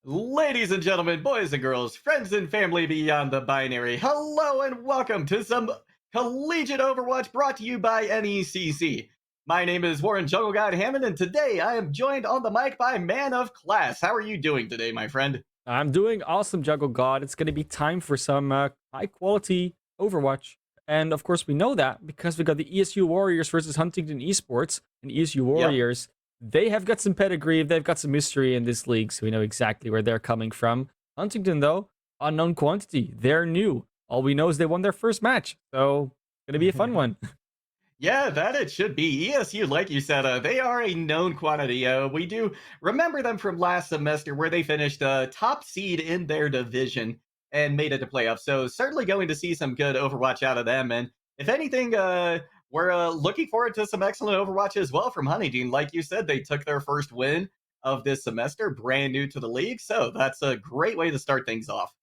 Ladies and gentlemen, boys and girls, friends and family beyond the binary, hello and welcome to some collegiate Overwatch brought to you by NECC. My name is Warren Jungle God Hammond, and today I am joined on the mic by Man of Class. How are you doing today, my friend? I'm doing awesome, Juggle God. It's going to be time for some high quality Overwatch. And of course, we know that because we got the ESU Warriors versus Huntington Esports. And ESU Yep. Warriors, they have got some pedigree, they've got some mystery in this league, so we know exactly where they're coming from. Huntington, though, unknown quantity. They're new. All we know is they won their first match. So, it's going to be a fun one. Yeah, that it should be. ESU, like you said, they are a known quantity. We do remember them from last semester where they finished top seed in their division and made it to playoffs. So certainly going to see some good Overwatch out of them. And if anything, we're looking forward to some excellent Overwatch as well from Huntington. Like you said, they took their first win of this semester, brand new to the league. So that's a great way to start things off.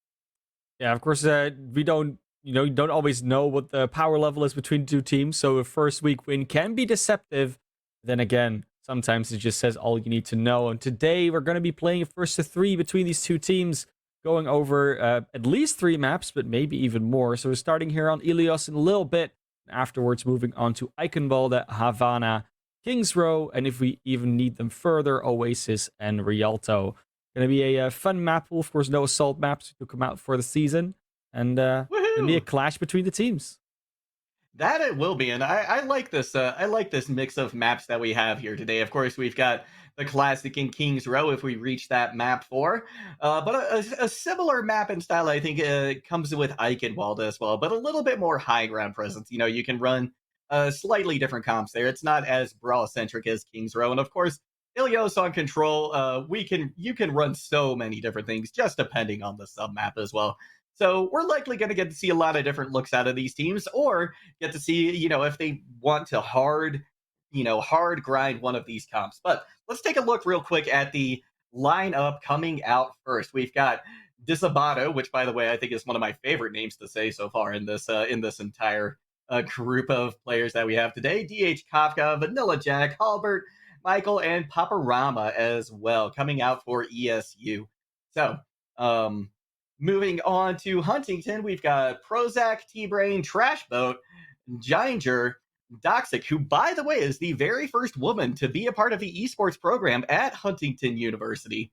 Yeah, of course, we don't, you don't always know what the power level is between two teams. So a first week win can be deceptive. Then again, sometimes it just says all you need to know. And today we're going to be playing a first to three between these two teams, going over at least three maps, but maybe even more. So we're starting here on Ilios in a little bit. Afterwards, moving on to Eichenwalde, Havana, Kings Row, and if we even need them further, Oasis and Rialto. Going to be a fun map. Of course, no assault maps to come out for the season, and going to be a Woohoo! clash between the teams. That it will be, and I like this. I like this mix of maps that we have here today. Of course, we've got the classic in Kings Row if we reach that map 4, but a similar map and style I think comes with Eichenwalde as well, but a little bit more high ground presence. You know, you can run slightly different comps there. It's not as brawl centric as Kings Row, and of course, Ilios on control. You can run so many different things just depending on the sub map as well. So we're likely going to get to see a lot of different looks out of these teams, or get to see, if they want to hard grind one of these comps. But let's take a look real quick at the lineup coming out first. We've got Disabato, which by the way I think is one of my favorite names to say so far in this entire group of players that we have today. DH Kafka, Vanilla Jack, Halbert, Michael, and Paparama as well coming out for ESU. So moving on to Huntington, we've got Prozac, T-Brain, Trash Boat, Ginger, Doxic, who, by the way, is the very first woman to be a part of the esports program at Huntington University,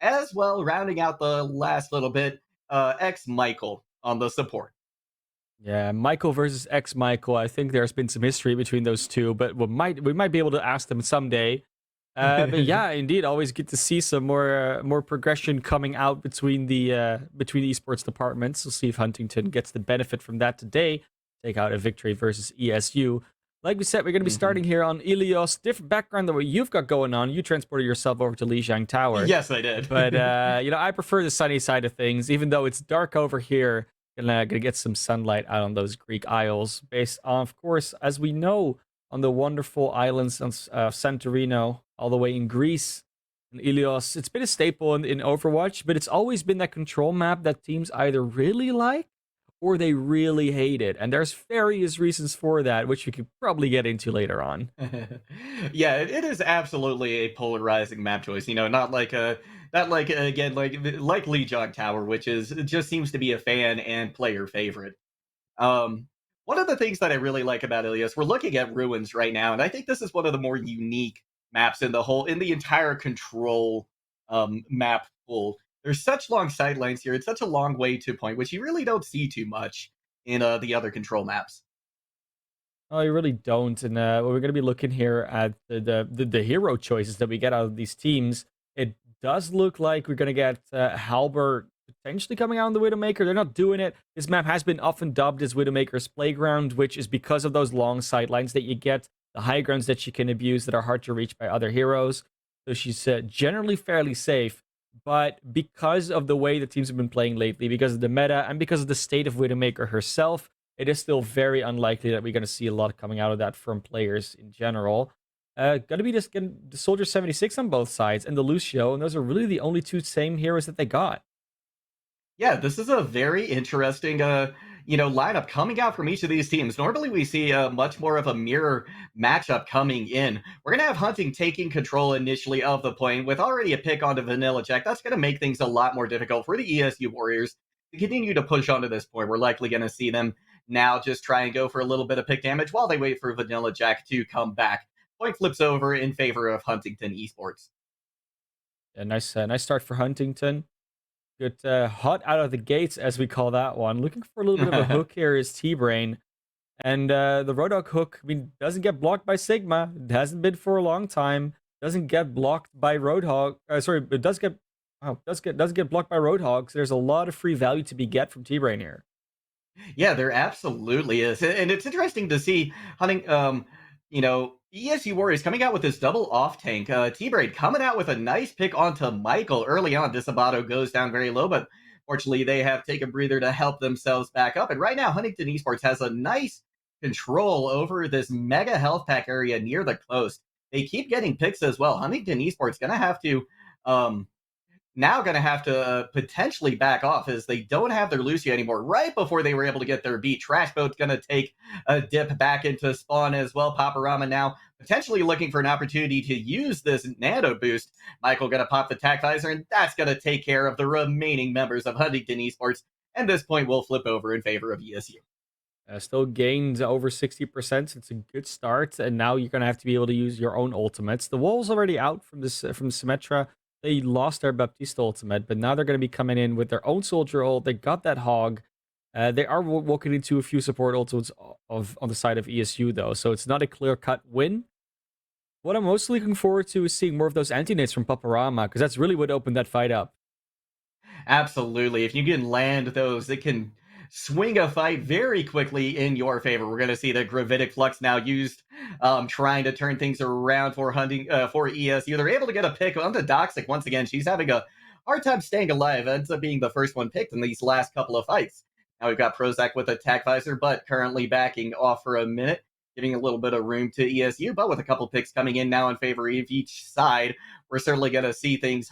as well, rounding out the last little bit, ex Michael on the support. Yeah, Michael versus ex Michael. I think there's been some history between those two, but we might be able to ask them someday. But yeah, indeed, always get to see some more progression coming out between esports departments. We'll see if Huntington gets the benefit from that today. Take out a victory versus ESU. Like we said, we're going to be Mhm. starting here on Ilios. Different background than what you've got going on. You transported yourself over to Lijiang Tower, Yes, I did. but I prefer the sunny side of things. Even though it's dark over here, gonna get some sunlight out on those Greek Isles. Based on, of course, as we know, on the wonderful islands of Santorino, all the way in Greece. And Ilios, it's been a staple in Overwatch, but it's always been that control map that teams either really like or they really hate it. And there's various reasons for that, which we could probably get into later on. Yeah, it is absolutely a polarizing map choice. Not like again like Lee Jog Tower, which is it just seems to be a fan and player favorite. Um, One of the things that I really like about Ilias, we're looking at Ruins right now, and I think this is one of the more unique maps in the entire control map pool. There's such long sightlines here. It's such a long way to point, which you really don't see too much in the other control maps. Oh, you really don't. And we're going to be looking here at the hero choices that we get out of these teams. It does look like we're going to get Halbert potentially coming out on the Widowmaker. They're not doing it. This map has been often dubbed as Widowmaker's Playground, which is because of those long sidelines that you get, the high grounds that you can abuse that are hard to reach by other heroes. So she's generally fairly safe. But because of the way the teams have been playing lately, because of the meta, and because of the state of Widowmaker herself, it is still very unlikely that we're going to see a lot coming out of that from players in general. Going to be just getting the Soldier 76 on both sides and the Lucio, and those are really the only two same heroes that they got. Yeah, this is a very interesting. lineup coming out from each of these teams. Normally, we see much more of a mirror matchup coming in. We're going to have Hunting taking control initially of the point with already a pick onto Vanilla Jack. That's going to make things a lot more difficult for the ESU Warriors to continue to push onto this point. We're likely going to see them now just try and go for a little bit of pick damage while they wait for Vanilla Jack to come back. Point flips over in favor of Huntington Esports. A nice start for Huntington. Good, hot out of the gates, as we call that one. Looking for a little bit of a hook here is T-Brain. And the Roadhog hook, I mean, doesn't get blocked by Sigma. It hasn't been for a long time. Doesn't get blocked by Roadhog. Sorry, it does get blocked by Roadhogs. There's a lot of free value to be get from T-Brain here. Yeah, there absolutely is. And it's interesting to see hunting ESU Warriors coming out with this double off tank. T-Braid coming out with a nice pick onto Michael early on. Disabato goes down very low, but fortunately they have taken a breather to help themselves back up. And right now, Huntington Esports has a nice control over this mega health pack area near the coast. They keep getting picks as well. Huntington Esports gonna have to now going to have to potentially back off as they don't have their Lucio anymore. Right before they were able to get their beat, Trash Boat's going to take a dip back into spawn as well. Paparama now potentially looking for an opportunity to use this nano boost. Michael going to pop the tac visor, and that's going to take care of the remaining members of Huntington Esports. And this point will flip over in favor of ESU. Still gained over 60%. It's a good start, and now you're gonna have to be able to use your own ultimates. The wall's already out from this from Symmetra. They lost their Baptiste ultimate, but now they're gonna be coming in with their own soldier ult. They got that hog. They are walking into a few support ultimates on the side of ESU though, so it's not a clear cut win. What I'm most looking forward to is seeing more of those anti-nades from Paparama, because that's really what opened that fight up. Absolutely. If you can land those, it can swing a fight very quickly in your favor. We're going to see the Gravitic Flux now used, trying to turn things around for hunting for ESU. They're able to get a pick onto Doxic once again. She's having a hard time staying alive. Ends up being the first one picked in these last couple of fights. Now we've got Prozac with a tac visor, but currently backing off for a minute, giving a little bit of room to ESU. But with a couple picks coming in now in favor of each side, we're certainly going to see things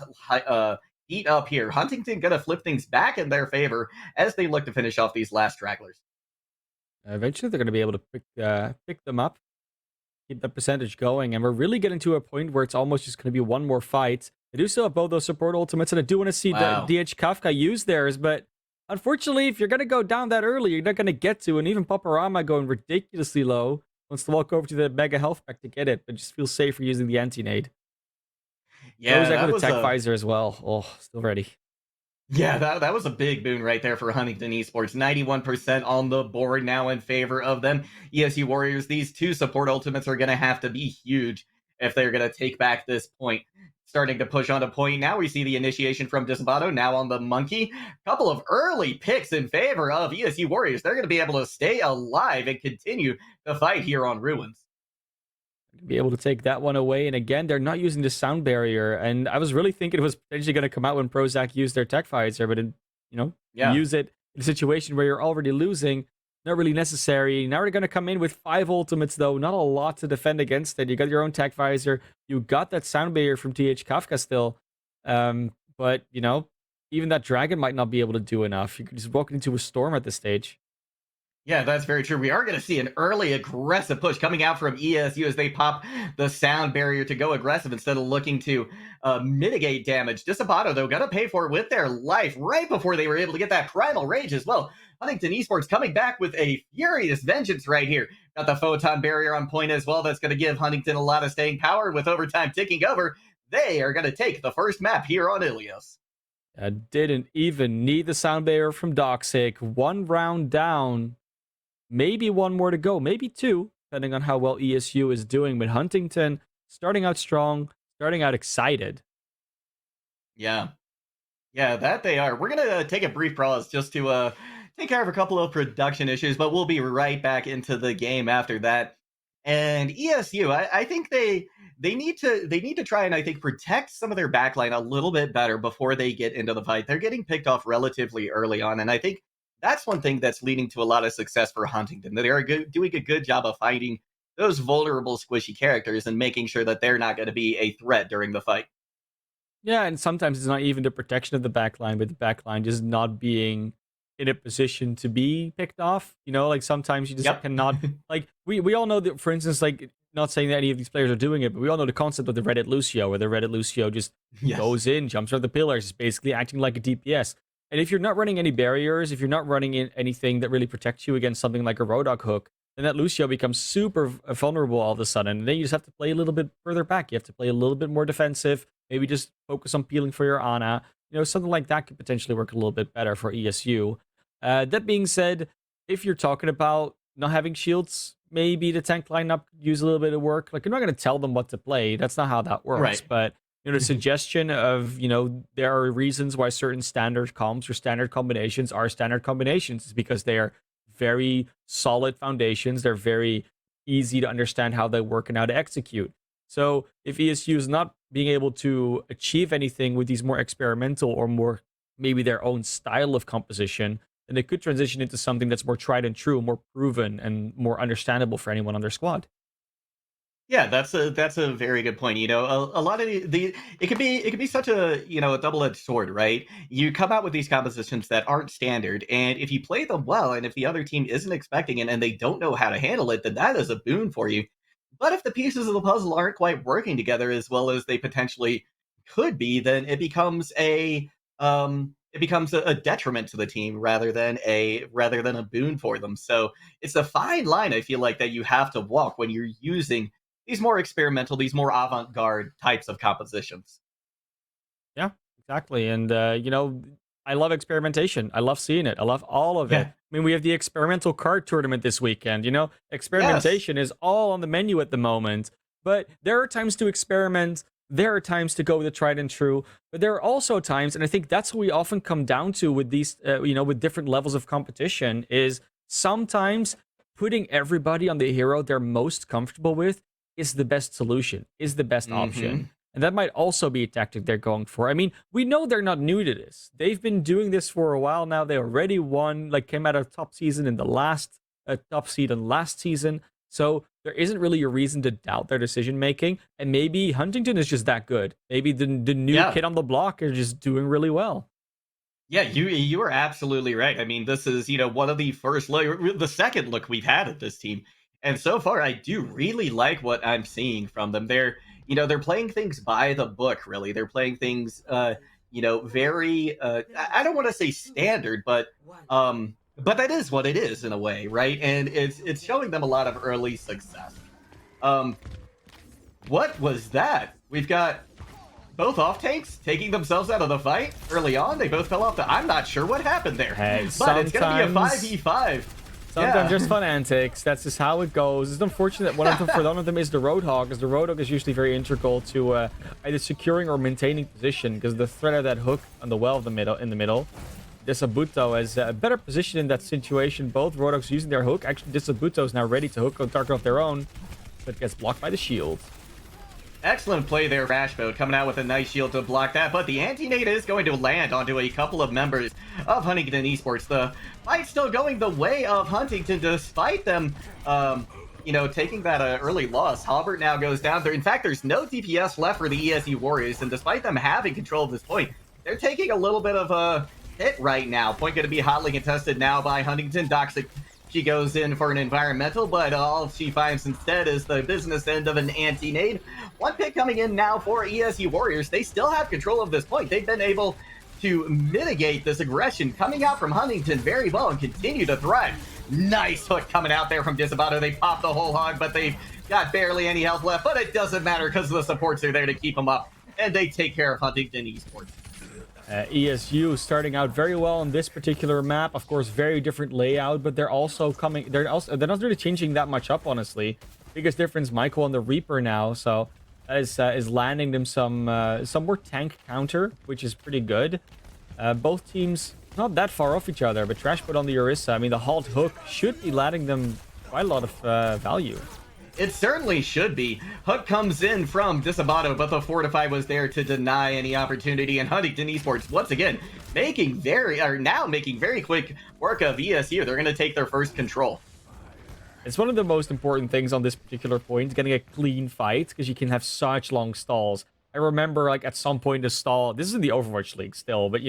heat up here. Huntington going to flip things back in their favor as they look to finish off these last stragglers. Eventually, they're going to be able to pick them up, keep the percentage going, and we're really getting to a point where it's almost just going to be one more fight. I do still have both those support ultimates, and I do want to see Wow. the DH Kafka use theirs, but unfortunately, if you're going to go down that early, you're not going to get to, and even Paparama going ridiculously low wants to walk over to the Mega Health Pack to get it, but just feels safer using the anti-nade. Yeah, Prozac that with a was tech a visor as well. Oh, still ready. Yeah, that was a big boon right there for Huntington Esports. 91% on the board now in favor of them. ESU Warriors, these two support ultimates are going to have to be huge if they're going to take back this point. Starting to push on a point now. We see the initiation from Disabato now on the Monkey. Couple of early picks in favor of ESU Warriors. They're going to be able to stay alive and continue the fight here on Ruins. Be able to take that one away. And again, they're not using the sound barrier. And I was really thinking it was potentially going to come out when Prozac used their tech visor, but you Yeah. use it in a situation where you're already losing. Not really necessary. Now we're going to come in with 5 ultimates, though. Not a lot to defend against it. You got your own tech visor. You got that sound barrier from TH Kafka still. But, even that dragon might not be able to do enough. You could just walk into a storm at this stage. Yeah, that's very true. We are going to see an early aggressive push coming out from ESU as they pop the sound barrier to go aggressive instead of looking to mitigate damage. Disabato, though, going to pay for it with their life right before they were able to get that primal rage as well. Huntington Esports coming back with a furious vengeance right here. Got the photon barrier on point as well. That's going to give Huntington a lot of staying power. With overtime ticking over, they are going to take the first map here on Ilios. Didn't even need the sound barrier from Doxic. 1 round down. Maybe 1 more to go, maybe 2, depending on how well ESU is doing. But Huntington starting out strong, starting out excited. Yeah. Yeah, that they are. We're going to take a brief pause just to take care of a couple of production issues, but we'll be right back into the game after that. And ESU, I think they need to try and I think protect some of their backline a little bit better before they get into the fight. They're getting picked off relatively early on, and I think that's one thing that's leading to a lot of success for Huntington. They are doing a good job of fighting those vulnerable, squishy characters and making sure that they're not going to be a threat during the fight. Yeah, and sometimes it's not even the protection of the backline, but the backline just not being in a position to be picked off. Like sometimes you just Yep. cannot. Like we all know that, for instance, like not saying that any of these players are doing it, but we all know the concept of the Reddit Lucio, where the Reddit Lucio just Yes. goes in, jumps over the pillars, is basically acting like a DPS. And if you're not running any barriers, if you're not running in anything that really protects you against something like a Roadhog hook, then that Lucio becomes super vulnerable all of a sudden. And then you just have to play a little bit further back. You have to play a little bit more defensive. Maybe just focus on peeling for your Ana. Something like that could potentially work a little bit better for ESU. That being said, if you're talking about not having shields, maybe the tank lineup could use a little bit of work. Like, I'm not going to tell them what to play. That's not how that works. Right. But the suggestion of there are reasons why certain standard comps or standard combinations are standard combinations is because they are very solid foundations. They're very easy to understand how they work and how to execute. So if ESU is not being able to achieve anything with these more experimental or more maybe their own style of composition, then they could transition into something that's more tried and true, more proven, and more understandable for anyone on their squad. Yeah, that's a very good point. A lot of the it could be such a double-edged sword, right? You come out with these compositions that aren't standard, and if you play them well, and if the other team isn't expecting it and they don't know how to handle it, then that is a boon for you. But if the pieces of the puzzle aren't quite working together as well as they potentially could be, then it becomes a detriment to the team rather than a boon for them. So it's a fine line I feel like that you have to walk when you're using these more experimental, these more avant-garde types of compositions. Yeah, exactly. And I love experimentation. I love seeing it. I love all of it. Yeah. I mean, we have the experimental card tournament this weekend. Yes. Experimentation is all on the menu at the moment. But there are times to experiment. There are times to go with the tried and true. But there are also times, and I think that's what we often come down to with these, with different levels of competition, is sometimes putting everybody on the hero they're most comfortable with is the best solution, is the best option. Hmm. And that might also be a tactic they're going for. I mean, we know they're not new to this. They've been doing this for a while now. They already won, like came out of top season in the last top seed in last season. So there isn't really a reason to doubt their decision making. And maybe Huntington is just that good. Maybe the new Yeah. kid on the block are just doing really well. Yeah, you are absolutely right. I mean, this is one of the the second look we've had at this team, and so far I do really like what I'm seeing from them. They're playing things by the book. Really, they're playing things very I don't want to say standard, but that is what it is in a way, right? And it's showing them a lot of early success. Um, what was that? We've got both off tanks taking themselves out of the fight early on. They both fell off the. I'm not sure what happened there, Hey, but it's going to be a sometimes 5v5. Sometimes Yeah. just fun antics. That's just how it goes. It's unfortunate that one of them is the Roadhog, because the Roadhog is usually very integral to either securing or maintaining position, because the threat of that hook on the well of the middle in the middle. Disabuto is a better position in that situation. Both Roadhogs using their hook. Actually, Disabuto is now ready to hook on target of their own, but gets blocked by the shield. Excellent play there, Rashboat, coming out with a nice shield to block that, but the anti-nade is going to land onto a couple of members of Huntington Esports. The fight's still going the way of Huntington, despite them, taking that early loss. Halbert now goes down there. In fact, there's no DPS left for the ESU Warriors, and despite them having control of this point, they're taking a little bit of a hit right now. Point going to be hotly contested now by Huntington. Doxic, she goes in for an environmental, but all she finds instead is the business end of an anti-nade. One pick coming in now for ESU Warriors. They still have control of this point. They've been able to mitigate this aggression coming out from Huntington very well and continue to thrive. Nice hook coming out there from Disabato. They popped the whole hog, but they've got barely any health left. But it doesn't matter because the supports are there to keep them up, and they take care of Huntington Esports. ESU starting out very well on this particular map. Of course, very different layout, but they're also coming. They're not really changing that much up, honestly. Biggest difference, Michael on the Reaper now, so that is landing them some more tank counter, which is pretty good. Both teams not that far off each other, but Trashput on the Orisa. I mean, the halt hook should be landing them quite a lot of value. It certainly should be. Hook comes in from Disabato, but the Fortify was there to deny any opportunity. And Huntington Esports, once again, making very quick work of ESU. They're going to take their first control. It's one of the most important things on this particular point, getting a clean fight, because you can have such long stalls. I remember, like, at some point the stall, this is in the Overwatch League still, but,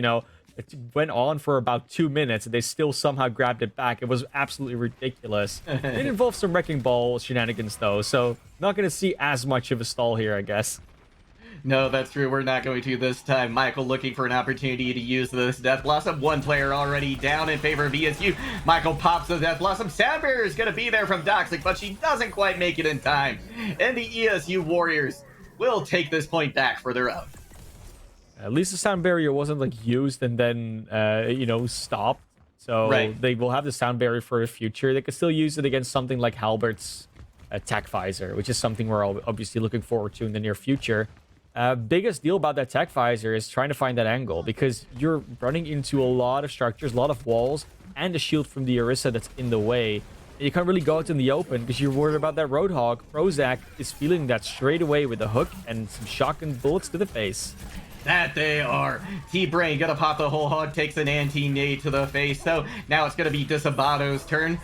It went on for about 2 minutes, and they still somehow grabbed it back. It was absolutely ridiculous. It involved some wrecking ball shenanigans, though, so not going to see as much of a stall here, I guess. No, that's true. We're not going to this time. Michael looking for an opportunity to use this Death Blossom. One player already down in favor of ESU. Michael pops the Death Blossom. Sound Barrier is going to be there from Doxic, but she doesn't quite make it in time. And the ESU Warriors will take this point back for their own. At least the sound barrier wasn't like used and then, stopped. So Right. they will have the sound barrier for the future. They could still use it against something like Halbert's attack visor, which is something we're obviously looking forward to in the near future. Biggest deal about that tech visor is trying to find that angle, because you're running into a lot of structures, a lot of walls, and a shield from the Orisa that's in the way. And you can't really go out in the open because you're worried about that Roadhog. Prozac is feeling that straight away with a hook and some shotgun bullets to the face. That they are. T-Brain gonna pop the whole hog, takes an anti-nade to the face. So now it's gonna be Disabado's turn.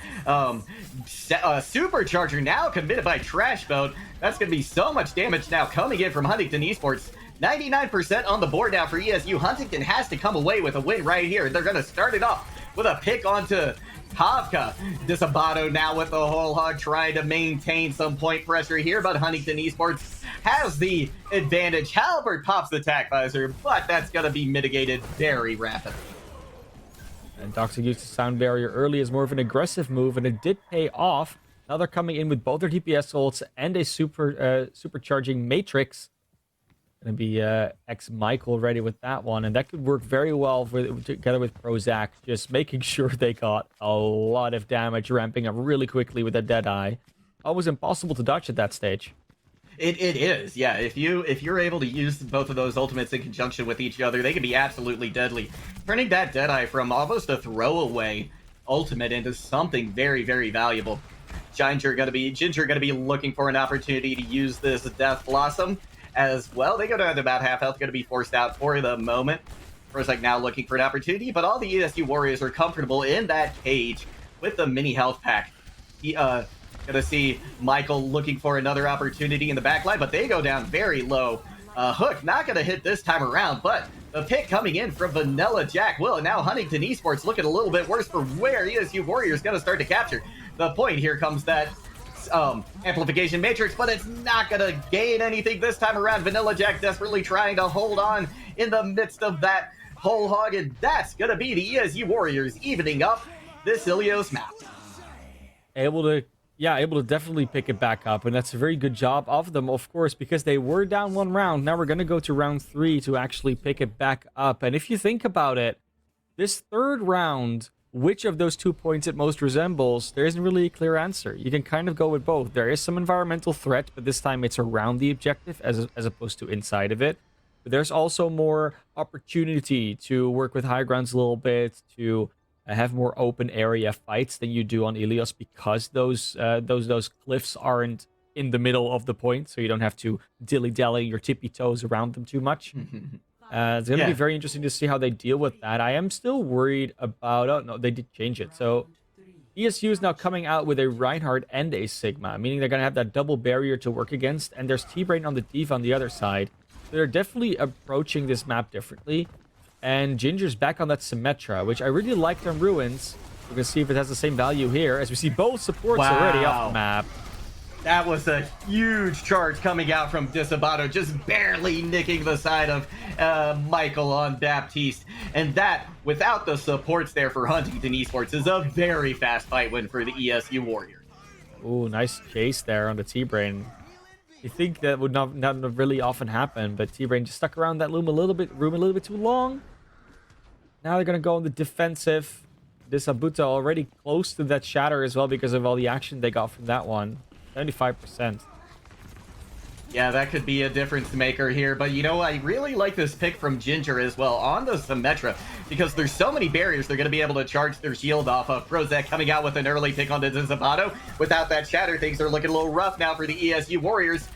Supercharger now committed by Trash Boat. That's gonna be so much damage now coming in from Huntington Esports. 99% on the board now for ESU. Huntington has to come away with a win right here. They're gonna start it off with a pick onto Havka. Disabado now with the whole hog, trying to maintain some point pressure here, but Huntington Esports has the advantage. Halbert pops the attack visor, but that's going to be mitigated very rapidly. And Doxic used the sound barrier early as more of an aggressive move, and it did pay off. Now they're coming in with both their DPS ults and a supercharging matrix. Gonna be Michael ready with that one, and that could work very well together with Prozac, just making sure they got a lot of damage, ramping up really quickly with a Deadeye. Almost impossible to dodge at that stage. It is, yeah. If you're able to use both of those ultimates in conjunction with each other, they can be absolutely deadly. Turning that Deadeye from almost a throwaway ultimate into something very, very valuable. Ginger gonna be looking for an opportunity to use this Death Blossom as well. They go down to about half health, going to be forced out for the moment. Prozac now looking for an opportunity, but all the ESU Warriors are comfortable in that cage with the mini health pack. Gonna see Michael looking for another opportunity in the backline, but they go down very low. Hook not gonna hit this time around, but the pick coming in from Vanilla Jack will, and now Huntington Esports looking a little bit worse for where ESU Warriors gonna start to capture. The point here comes that amplification matrix, but it's not gonna gain anything this time around. Vanilla Jack desperately trying to hold on in the midst of that whole hog, and that's gonna be the ESU Warriors evening up this Ilios map. Able to definitely pick it back up, and that's a very good job of them, of course, because they were down one round. Now we're gonna go to round 3 to actually pick it back up. And if you think about it, this third round, which of those 2 points it most resembles, there isn't really a clear answer. You can kind of go with both. There is some environmental threat, but this time it's around the objective as opposed to inside of it. But there's also more opportunity to work with high grounds a little bit, to have more open area fights than you do on Ilios, because those cliffs aren't in the middle of the point, so you don't have to dilly-dally your tippy toes around them too much. It's going to be very interesting to see how they deal with that. I am still worried about... Oh, no, they did change it. So ESU is now coming out with a Reinhardt and a Sigma, meaning they're going to have that double barrier to work against, and there's T-Brain on the Div on the other side. So they're definitely approaching this map differently. And Ginger's back on that Symmetra, which I really liked on Ruins. We're going to see if it has the same value here, as we see both supports already off the map. That was a huge charge coming out from Disabado, just barely nicking the side of Michael on Baptiste. And that, without the supports there for Huntington Esports, is a very fast fight win for the ESU Warriors. Ooh, nice chase there on the T-Brain. You think that would not really often happen, but T-Brain just stuck around that room a little bit too long. Now they're going to go on the defensive. Disabuto already close to that shatter as well because of all the action they got from that one. 75%. Yeah, that could be a difference maker here, but you know, I really like this pick from Ginger as well on the Symmetra, because there's so many barriers they're going to be able to charge their shield off of. Prozac coming out with an early pick on the Disabato. Without that shatter, things are looking a little rough now for the ESU Warriors.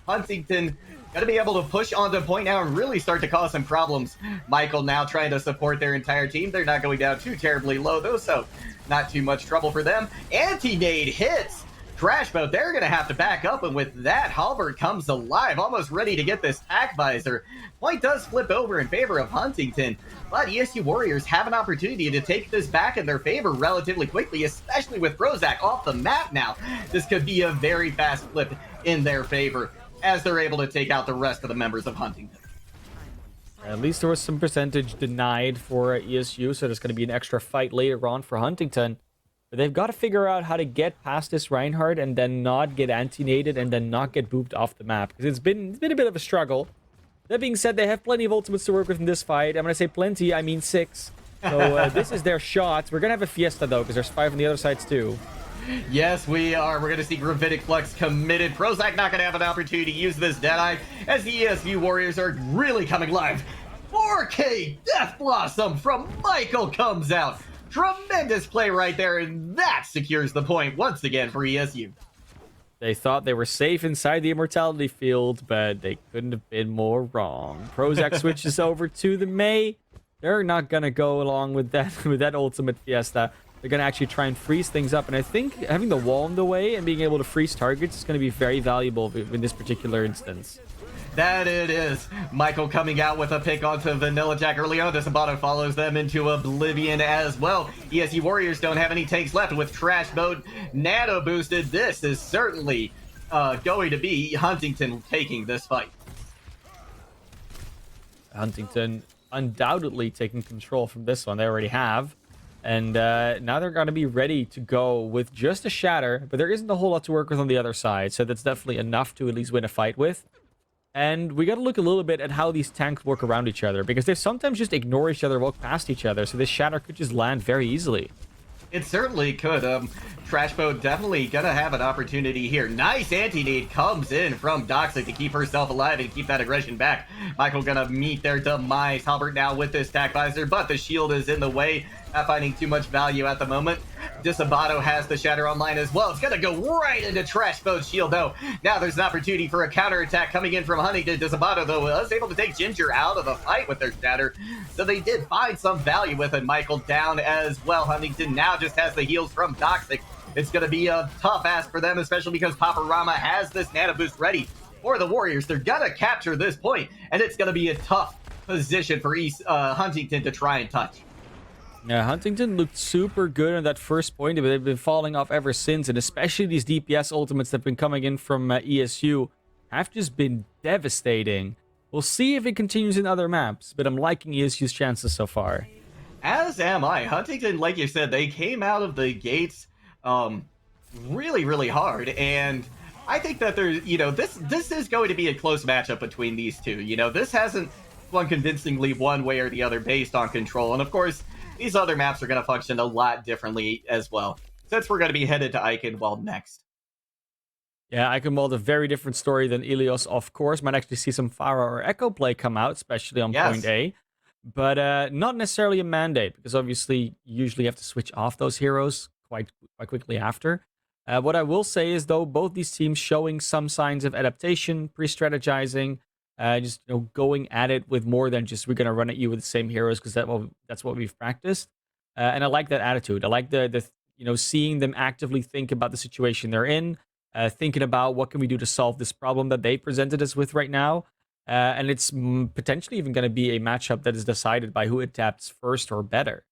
Huntington going to be able to push onto point now and really start to cause some problems. Michael now trying to support their entire team. They're not going down too terribly low though, so not too much trouble for them. Anti-nade hits Trash Boat, they're going to have to back up, and with that, Halbert comes alive, almost ready to get this tack visor. Point does flip over in favor of Huntington, but ESU Warriors have an opportunity to take this back in their favor relatively quickly, especially with Prozac off the map now. This could be a very fast flip in their favor as they're able to take out the rest of the members of Huntington. At least there was some percentage denied for ESU, so there's going to be an extra fight later on for Huntington. But they've got to figure out how to get past this Reinhardt and then not get anti-nated and then not get booped off the map. Because it's been a bit of a struggle. That being said, they have plenty of ultimates to work with in this fight. I'm going to say plenty, I mean 6. So this is their shot. We're going to have a Fiesta, though, because there's 5 on the other sides, too. Yes, we are. We're going to see Gravitic Flux committed. Prozac not going to have an opportunity to use this Deadeye as the ESU Warriors are really coming live. 4K Death Blossom from Michael comes out. Tremendous play right there, and that secures the point once again for ESU. They thought they were safe inside the Immortality field, but they couldn't have been more wrong. Prozac switches over to the Mei. They're not going to go along with that ultimate Fiesta. They're going to actually try and freeze things up. And I think having the wall in the way and being able to freeze targets is going to be very valuable in this particular instance. That it is. Michael coming out with a pick onto Vanilla Jack early on. Sabato follows them into oblivion as well. ESU Warriors don't have any tanks left with Trash Mode nano boosted. This is certainly going to be Huntington taking this fight. Huntington undoubtedly taking control from this one. They already have. And now they're going to be ready to go with just a Shatter, but there isn't a whole lot to work with on the other side, so that's definitely enough to at least win a fight with. And we got to look a little bit at how these tanks work around each other, because they sometimes just ignore each other, walk past each other, so this Shatter could just land very easily. It certainly could. Trash Boat definitely gonna have an opportunity here. Nice anti-nade comes in from Doxic to keep herself alive and keep that aggression back. Michael gonna meet their demise. Halbert now with this tack visor, but the shield is in the way. Not finding too much value at the moment. Disabato has the Shatter online as well. It's gonna go right into Trash Boat's shield though. Now there's an opportunity for a counterattack coming in from Huntington. Disabato though was able to take Ginger out of the fight with their Shatter. So they did find some value with it. Michael down as well. Huntington now just has the heals from Doxic. It's gonna be a tough ask for them, especially because Paparama has this nano boost ready for the Warriors. They're gonna capture this point, and it's gonna be a tough position for Huntington to try and touch. Yeah, Huntington looked super good on that first point, but they've been falling off ever since, and especially these DPS ultimates that have been coming in from ESU have just been devastating. We'll see if it continues in other maps, but I'm liking ESU's chances so far. As am I. Huntington, like you said, they came out of the gates really, really hard, and I think that there's, this is going to be a close matchup between these two. This hasn't swung convincingly one way or the other based on control, and of course, these other maps are going to function a lot differently as well, since we're going to be headed to Eichenwald next. Yeah, Eichenwald, a very different story than Ilios, of course. Might actually see some Pharah or Echo play come out, especially on point A. But not necessarily a mandate, because obviously you usually have to switch off those heroes quite quickly after. What I will say is, though, both these teams showing some signs of adaptation, pre-strategizing, just going at it with more than just we're gonna run at you with the same heroes because that's what we've practiced. And I like that attitude. I like the seeing them actively think about the situation they're in, thinking about what can we do to solve this problem that they presented us with right now. And it's potentially even going to be a matchup that is decided by who adapts first or better.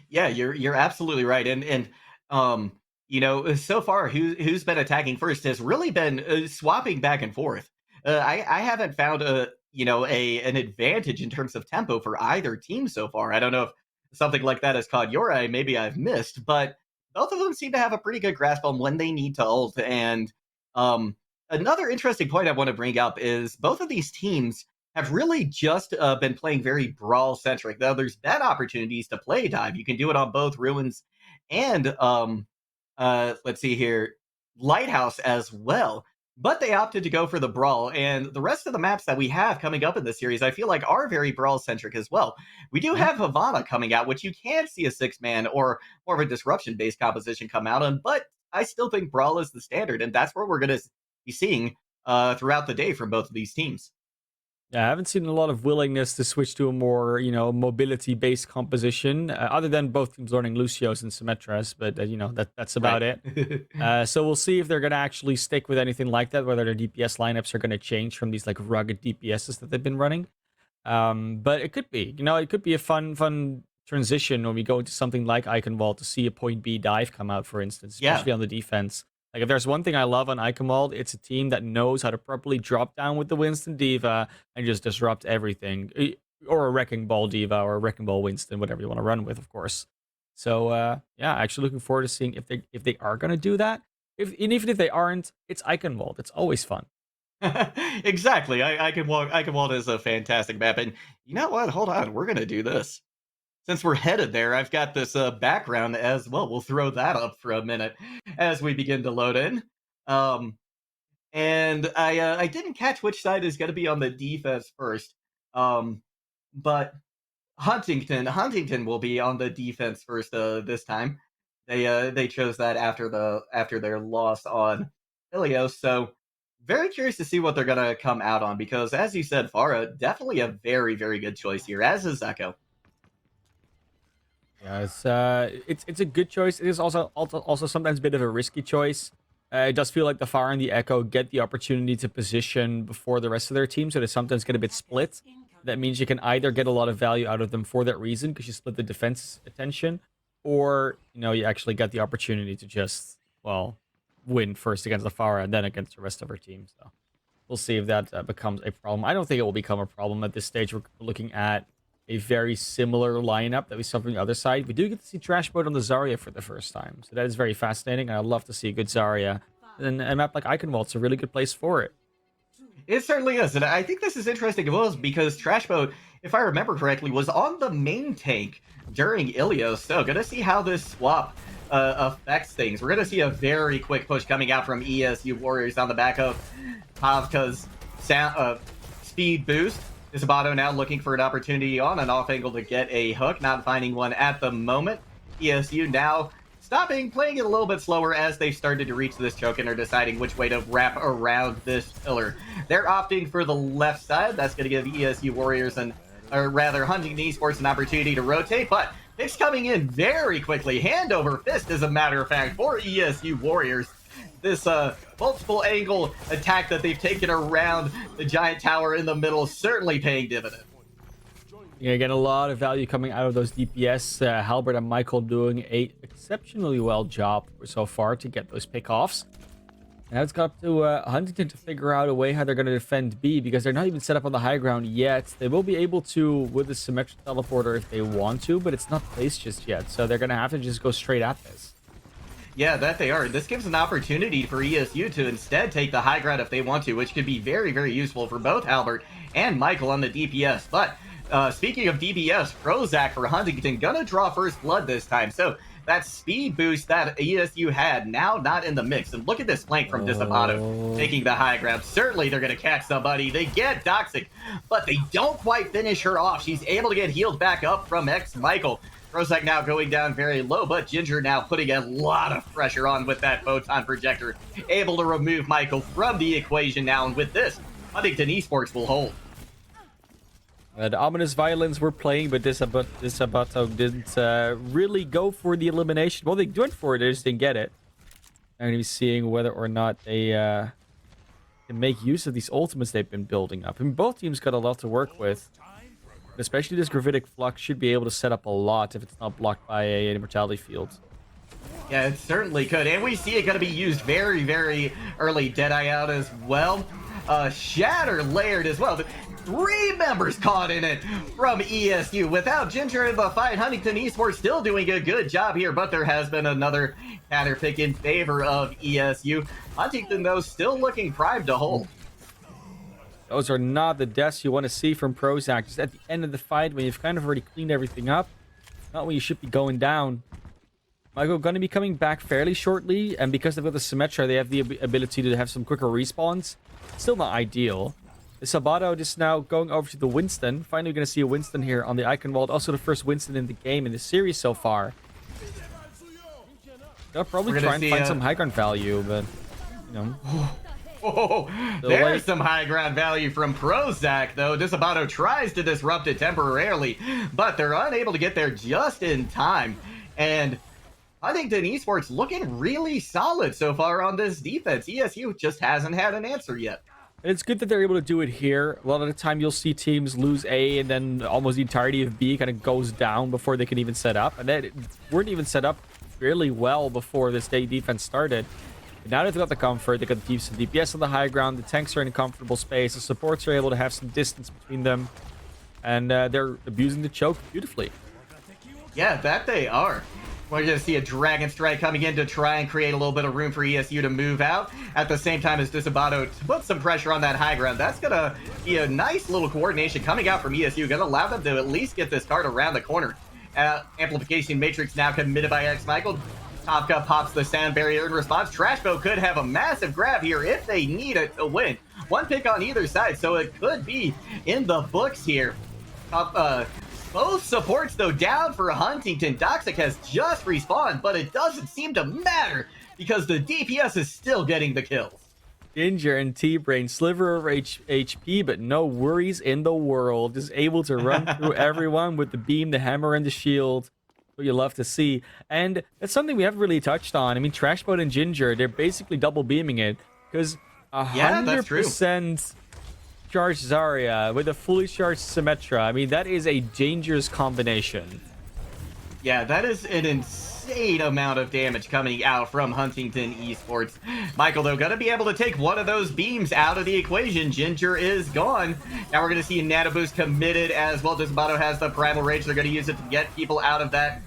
Yeah, you're absolutely right. And so far who's been attacking first has really been swapping back and forth. I haven't found an advantage in terms of tempo for either team so far. I don't know if something like that has caught your eye. Maybe I've missed, but both of them seem to have a pretty good grasp on when they need to ult. And another interesting point I want to bring up is both of these teams have really just been playing very brawl centric. Though there's been opportunities to play dive. You can do it on both Ruins and let's see here, Lighthouse as well. But they opted to go for the brawl, and the rest of the maps that we have coming up in this series, I feel like are very brawl centric as well. We do have Havana coming out, which you can see a 6-man or more of a disruption based composition come out on, but I still think brawl is the standard, and that's what we're going to be seeing throughout the day from both of these teams. Yeah, I haven't seen a lot of willingness to switch to a more, mobility-based composition, other than both teams learning Lucios and Symmetras, but, that's Right. about it. So we'll see if they're going to actually stick with anything like that, whether their DPS lineups are going to change from these like rugged DPSs that they've been running. But it could be, it could be a fun transition when we go into something like Eichenwald to see a point B dive come out, for instance, Yeah. especially on the defense. Like if there's one thing I love on Eichenwald, it's a team that knows how to properly drop down with the Winston Diva and just disrupt everything. Or a Wrecking Ball Diva or a Wrecking Ball Winston, whatever you want to run with, of course. So yeah, actually looking forward to seeing if they are gonna do that. And even if they aren't, it's Eichenwald. It's always fun. Exactly. I can walk is a fantastic map. And you know what? Hold on. We're gonna do this. Since we're headed there, I've got this background as well. We'll throw that up for a minute as we begin to load in. Um, and I didn't catch which side is going to be on the defense first. But Huntington will be on the defense first this time. They chose that after their loss on Ilios. So very curious to see what they're gonna come out on because as you said, Farah, definitely a very, very good choice here, as is Echo. Yeah, it's a good choice. It is also sometimes a bit of a risky choice. It does feel like the Fire and the Echo get the opportunity to position before the rest of their team, so they sometimes get a bit split. That means you can either get a lot of value out of them for that reason because you split the defense attention, or you actually get the opportunity to just win first against the Fire and then against the rest of our team. So we'll see if that becomes a problem. I don't think it will become a problem at this stage. We're looking at a very similar lineup that we saw from the other side. We do get to see Trash Mode on the Zarya for the first time, so that is very fascinating. And I'd love to see a good Zarya. And a map like Eichenwald's a really good place for it. It certainly is, and I think this is interesting as well because Trash Mode, if I remember correctly, was on the main tank during Ilios. So, gonna see how this swap affects things. We're gonna see a very quick push coming out from ESU Warriors on the back of Pavka's speed boost. Isabato now looking for an opportunity on an off angle to get a hook, not finding one at the moment. ESU now stopping, playing it a little bit slower as they've started to reach this choke and are deciding which way to wrap around this pillar. They're opting for the left side. That's going to give ESU Warriors or rather Huntington Esports an opportunity to rotate, but it's coming in very quickly. Hand over fist, as a matter of fact, for ESU Warriors. This multiple angle attack that they've taken around the giant tower in the middle certainly paying dividends. You're gonna get a lot of value coming out of those DPS. Halbert and Michael doing a exceptionally well job so far to get those pickoffs. Now it's got up to Huntington to figure out a way how they're going to defend B because they're not even set up on the high ground yet. They will be able to with the symmetric teleporter if they want to, but it's not placed just yet. So they're going to have to just go straight at this. Yeah, that they are. This gives an opportunity for ESU to instead take the high ground if they want to, which could be very, very useful for both Albert and Michael on the DPS. But speaking of DPS, Prozac for Huntington gonna draw first blood this time. So that speed boost that ESU had now not in the mix. And look at this flank from Disabato taking the high ground. Certainly they're gonna catch somebody. They get Doxic, but they don't quite finish her off. She's able to get healed back up from Michael. Prozac now going down very low, but Ginger now putting a lot of pressure on with that photon projector. Able to remove Michael from the equation now, and with this, Huntington Esports will hold. The ominous violins were playing, but Disabato didn't really go for the elimination. Well, they went for it, they just didn't get it. I'm going to be seeing whether or not they can make use of these ultimates they've been building up. I mean, both teams got a lot to work with. Especially this Gravitic Flux should be able to set up a lot if it's not blocked by an Immortality Field. Yeah, it certainly could. And we see it going to be used very, very early. Deadeye out as well. Shatter layered as well. 3 members caught in it from ESU. Without Ginger in the fight, Huntington Esports still doing a good job here, but there has been another counter pick in favor of ESU. Huntington, though, still looking primed to hold. Those are not the deaths you want to see from Prozac. Just at the end of the fight when you've kind of already cleaned everything up. Not when you should be going down. Michael going to be coming back fairly shortly. And because they've got the Symmetra, they have the ability to have some quicker respawns. Still not ideal. The Sabato just now going over to the Winston. Finally going to see a Winston here on the Eichenwald. Also the first Winston in the game in the series so far. They'll probably try and find some high ground value, but, Oh, So there's like, some high ground value from Prozac, though. Disabato tries to disrupt it temporarily, but they're unable to get there just in time. And Huntington Esports looking really solid so far on this defense. ESU just hasn't had an answer yet. and it's good that they're able to do it here. A lot of the time, you'll see teams lose A, and then almost the entirety of B kind of goes down before they can even set up. And they weren't even set up really well before this day defense started. But now they've got the comfort, they got some DPS on the high ground, the tanks are in a comfortable space, the supports are able to have some distance between them, and they're abusing the choke beautifully. Yeah, that they are. We're going to see a Dragon Strike coming in to try and create a little bit of room for ESU to move out at the same time as Disabato to put some pressure on that high ground. That's going to be a nice little coordination coming out from ESU, going to allow them to at least get this card around the corner. Amplification Matrix now committed by X Michael. Topka pops the sound barrier in response. Trashbo could have a massive grab here if they need it to win. One pick on either side, so it could be in the books here. Both supports, though, down for Huntington. Doxic has just respawned, but it doesn't seem to matter because the DPS is still getting the kills. Ginger and T-Brain, sliver of HP, but no worries in the world. Just able to run through everyone with the beam, the hammer, and the shield. What you love to see. And that's something we haven't really touched on. I mean, Trashbot and Ginger, they're basically double beaming it because 100% charged Zarya with a fully charged Symmetra. I mean, that is a dangerous combination. Yeah, that is an insane amount of damage coming out from Huntington Esports. Michael, though, gonna be able to take one of those beams out of the equation. Ginger is gone. Now we're gonna see Nano Boost committed as well. Disabato has the Primal Rage. They're gonna use it to get people out of that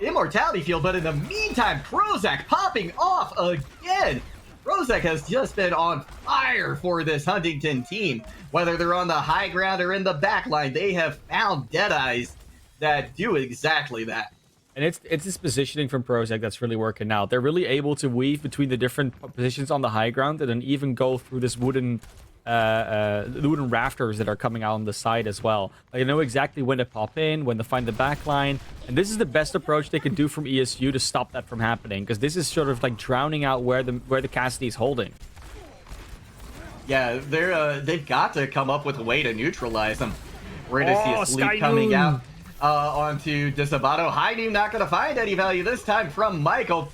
immortality field. But in the meantime, Prozac popping off again. Prozac has just been on fire for this Huntington team. Whether they're on the high ground or in the back line, they have found Deadeyes that do exactly that. And it's this positioning from Prozac that's really working out. They're really able to weave between the different positions on the high ground and then even go through this wooden rafters that are coming out on the side as well. Like, they know exactly when to pop in, when to find the back line. And this is the best approach they can do from ESU to stop that from happening, because this is sort of like drowning out where the Cassidy's holding. Yeah, they've got to come up with a way to neutralize them. We're going to see a sleep coming out onto Disabato. High Noon not going to find any value this time from Michael.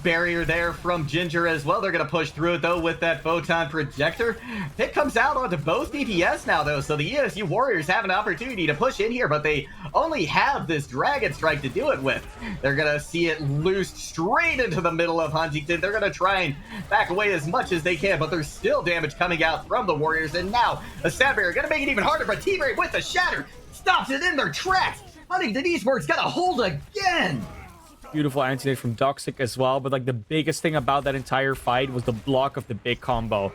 Barrier there from Ginger as well. They're going to push through it, though, with that Photon Projector. Pick comes out onto both DPS now, though, so the ESU Warriors have an opportunity to push in here, but they only have this Dragon Strike to do it with. They're going to see it loosed straight into the middle of Huntington. They're going to try and back away as much as they can, but there's still damage coming out from the Warriors, and now a Sound Barrier going to make it even harder, but T-Brain with the Shatter stops it in their tracks. Huntington Esports got a hold again. Beautiful anti-nade from Doxic as well, but like the biggest thing about that entire fight was the block of the big combo.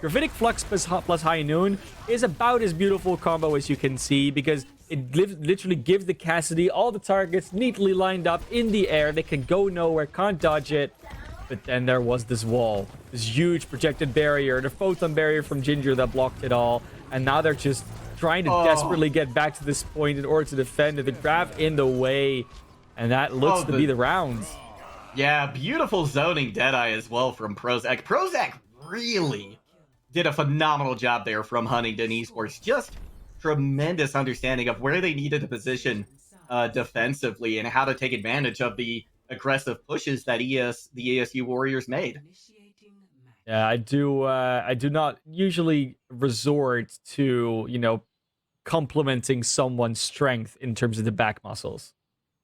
Graphitic Flux plus High Noon is about as beautiful a combo as you can see, because it literally gives the Cassidy all the targets neatly lined up in the air. They can go nowhere, can't dodge it. But then there was this wall, this huge projected barrier, the photon barrier from Ginger that blocked it all. And now they're just trying to desperately get back to this point in order to defend it. The grab in the way. And that looks to be the rounds. Yeah, beautiful zoning Deadeye as well from Prozac. Prozac really did a phenomenal job there from Huntington Esports. Just tremendous understanding of where they needed to position defensively and how to take advantage of the aggressive pushes that the ESU Warriors made. Yeah, I do not usually resort to, complementing someone's strength in terms of the back muscles.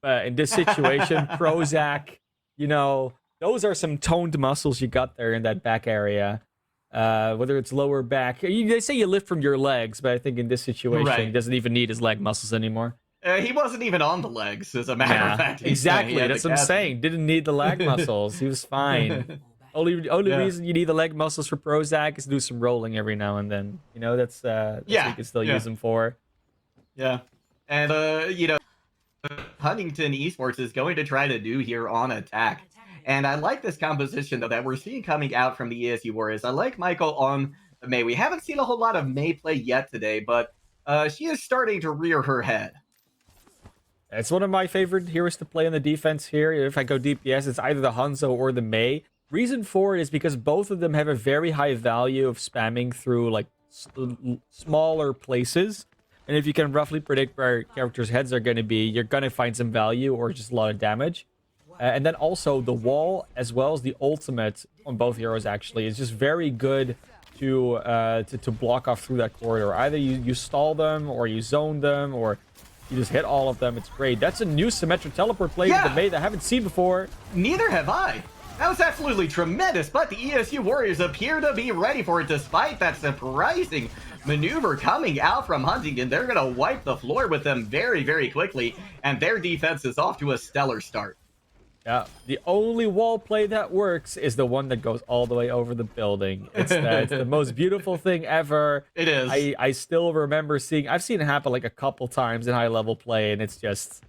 In this situation, Prozac, those are some toned muscles you got there in that back area. Whether it's lower back, they say you lift from your legs, but I think in this situation, he doesn't even need his leg muscles anymore. He wasn't even on the legs, as a matter of fact. Exactly, that's what I'm saying. Didn't need the leg muscles. He was fine. Only reason you need the leg muscles for Prozac is to do some rolling every now and then. That's what you can still use them for. Yeah, and Huntington Esports is going to try to do here on attack. And I like this composition, though, that we're seeing coming out from the ESU Warriors. I like Michael on the Mei. We haven't seen a whole lot of Mei play yet today, but she is starting to rear her head. It's one of my favorite heroes to play in the defense here. If I go DPS, it's either the Hanzo or the Mei. Reason for it is because both of them have a very high value of spamming through like smaller places. And if you can roughly predict where characters' heads are going to be, you're going to find some value or just a lot of damage. And then also the wall, as well as the ultimate on both heroes, actually, is just very good to block off through that corridor. Either you stall them, or you zone them, or you just hit all of them. It's great. That's a new symmetric teleport play with the Mei that I haven't seen before. Neither have I. That was absolutely tremendous, but the ESU Warriors appear to be ready for it despite that surprising maneuver coming out from Huntington. They're going to wipe the floor with them very, very quickly, and their defense is off to a stellar start. Yeah, the only wall play that works is the one that goes all the way over the building. It's the most beautiful thing ever. It is. I still remember I've seen it happen like a couple times in high level play, and it's just,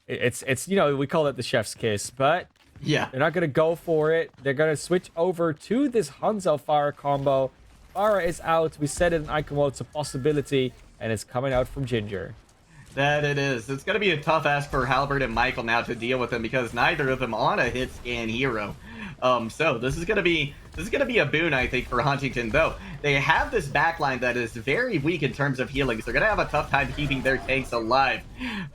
it's you know, we call it the chef's kiss, but yeah, they're not going to go for it. They're going to switch over to this Hanzo Pharah combo. Pharah is out. We said it in Icon mode, it's a possibility, and it's coming out from Ginger. That it is. It's going to be a tough ask for Halbert and Michael now to deal with them because neither of them on a hit scan hero. So this is going to be a boon, I think, for Huntington. Though they have this backline that is very weak in terms of healing, so they're going to have a tough time keeping their tanks alive.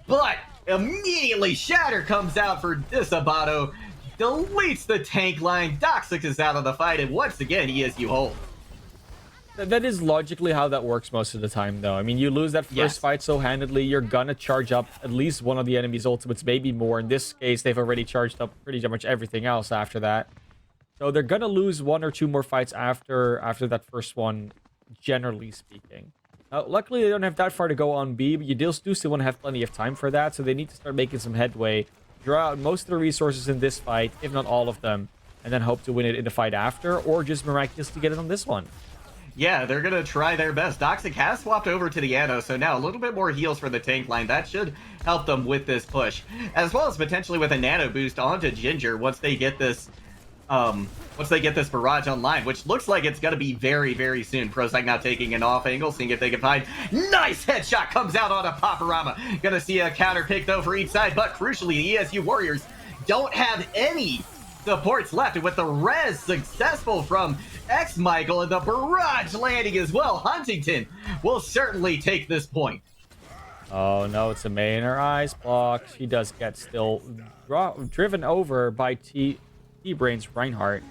But immediately Shatter comes out for Disabato, deletes the tank line. Doxic is out of the fight, and once again ESU hold. That is logically how that works most of the time, though. I mean, you lose that first fight so handedly, you're gonna charge up at least one of the enemy's ultimates, maybe more. In this case, they've already charged up pretty much everything else after that. So they're gonna lose one or two more fights after that first one, generally speaking. Luckily, they don't have that far to go on B, but you do still want to have plenty of time for that, so they need to start making some headway, draw out most of the resources in this fight, if not all of them, and then hope to win it in the fight after, or just miraculously get it on this one. Yeah, they're going to try their best. Doxic has swapped over to the Anno, so now a little bit more heals for the tank line. That should help them with this push, as well as potentially with a nano boost onto Ginger once they get this barrage online, which looks like it's going to be very, very soon. Prozac now taking an off angle, seeing if they can find. Nice headshot comes out on a Paparama. Gonna see a counter pick though for each side, but crucially, the ESU Warriors don't have any supports left, and with the res successful from X Michael and the barrage landing as well, Huntington will certainly take this point. Oh no, it's a Mei in her ice block. She does get still driven over by T-Brain's Reinhardt.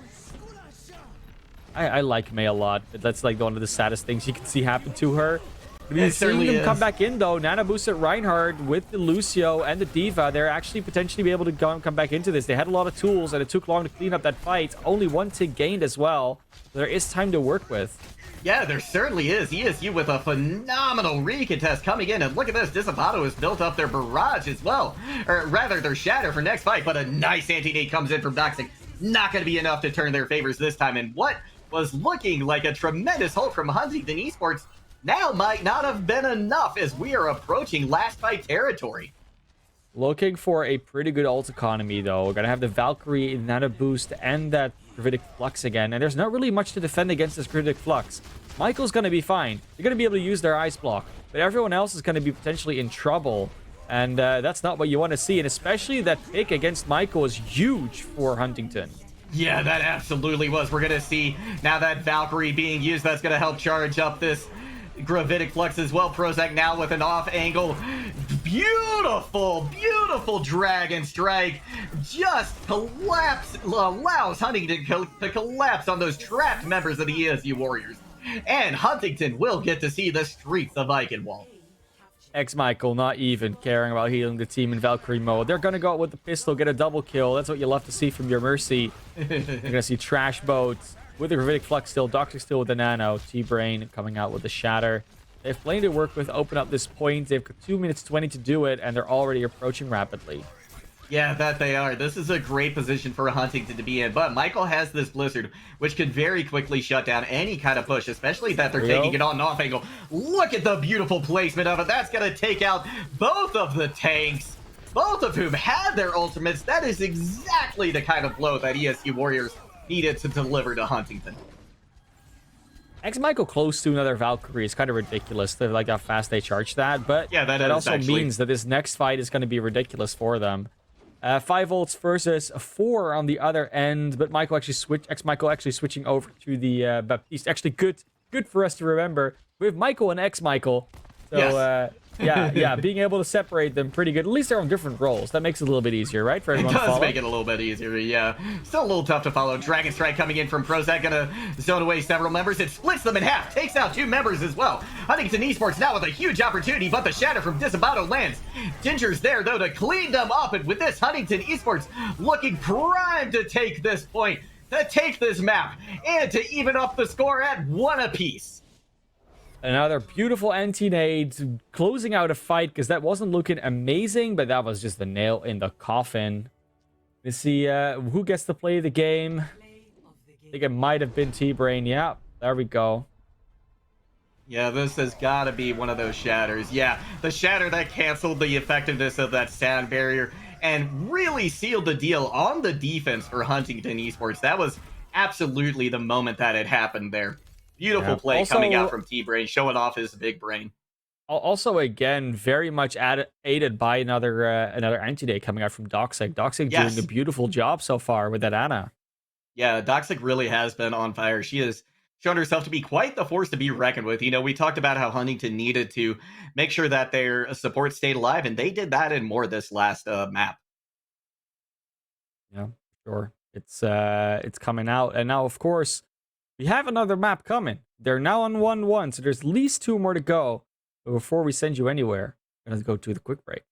I like Mei a lot, but that's like one of the saddest things you can see happen to her. Seeing them come back in, though, Nano boosted Reinhardt with the Lucio and the D.Va, they're actually potentially be able to come back into this. They had a lot of tools, and it took long to clean up that fight. Only one tick gained as well. There is time to work with. Yeah, there certainly is. ESU with a phenomenal recontest coming in, and look at this. Disabato has built up their barrage as well. Or rather, their shatter for next fight, but a nice anti-nade comes in from Doxic. Not going to be enough to turn their favors this time, and what was looking like a tremendous hold from Huntington Esports now might not have been enough as we are approaching last fight territory. Looking for a pretty good ult economy, though. We're going to have the Valkyrie, Nano Boost, and that Gravitic Flux again. And there's not really much to defend against this Gravitic Flux. Michael's going to be fine. They're going to be able to use their Ice Block. But everyone else is going to be potentially in trouble. And that's not what you want to see. And especially that pick against Michael is huge for Huntington. Yeah, that absolutely was. We're going to see now that Valkyrie being used. That's going to help charge up this Gravitic Flux as well. Prozac now with an off angle. Beautiful, beautiful Dragon Strike. Just allows Huntington to collapse on those trapped members of the ESU Warriors. And Huntington will get to see the streets of Eichenwald. X-Michael not even caring about healing the team in Valkyrie mode. They're going to go out with the pistol, get a double kill. That's what you love to see from your Mercy. You're going to see Trash Boats with the Gravitic Flux still, Doxic still with the Nano, T-Brain coming out with the Shatter. They have plenty to work with, open up this point. They've got 2 minutes 20 to do it, and they're already approaching rapidly. Yeah, that they are. This is a great position for Huntington to be in, but Michael has this Blizzard, which could very quickly shut down any kind of push, especially that they're taking it on an off angle. Look at the beautiful placement of it. That's going to take out both of the tanks, both of whom had their ultimates. That is exactly the kind of blow that ESU Warriors needed to deliver to Huntington. X Michael close to another Valkyrie is kind of ridiculous. They're like how fast they charge that, but Yeah, that that is also actually. means that this next fight is going to be ridiculous for them. 5 volts versus 4 on the other end, but Michael actually X Michael actually switching over to the Baptiste. Actually, good for us to remember. We have Michael and X Michael, so Yes. yeah, being able to separate them pretty good. At least they're on different roles. That makes it a little bit easier, right, for It everyone to does follow. make it a little bit easier, yeah. Still a little tough to follow. Dragon Strike coming in from Prozac, gonna zone away several members. It splits them in half, takes out 2 members as well. Huntington Esports now with a huge opportunity, but the shatter from Disabato lands. Ginger's there, though, to clean them up, and with this, Huntington Esports looking primed to take this point, to take this map, and to even up the score at 1 apiece. Another beautiful anti-nade closing out a fight because that wasn't looking amazing, but that was just the nail in the coffin. Let's see who gets to play the game. I think it might have been T-Brain. Yeah, there we go. Yeah, this has got to be one of those shatters. Yeah, the shatter that canceled the effectiveness of that sound barrier and really sealed the deal on the defense for Huntington Esports. That was absolutely the moment that it happened there. Beautiful Yeah. play coming out from T-Brain, showing off his big brain. Also, again, very much aided by another anti-nade coming out from Doxic. Doxic doing a Yes. beautiful job so far with that Ana. Yeah, Doxic really has been on fire. She has shown herself to be quite the force to be reckoned with. You know, we talked about how Huntington needed to make sure that their support stayed alive, and they did that and more this last map. Yeah, sure. It's coming out, and now of course we have another map coming. They're now on 1-1, so there's at least 2 more to go. But before we send you anywhere, we're gonna go to the quick break.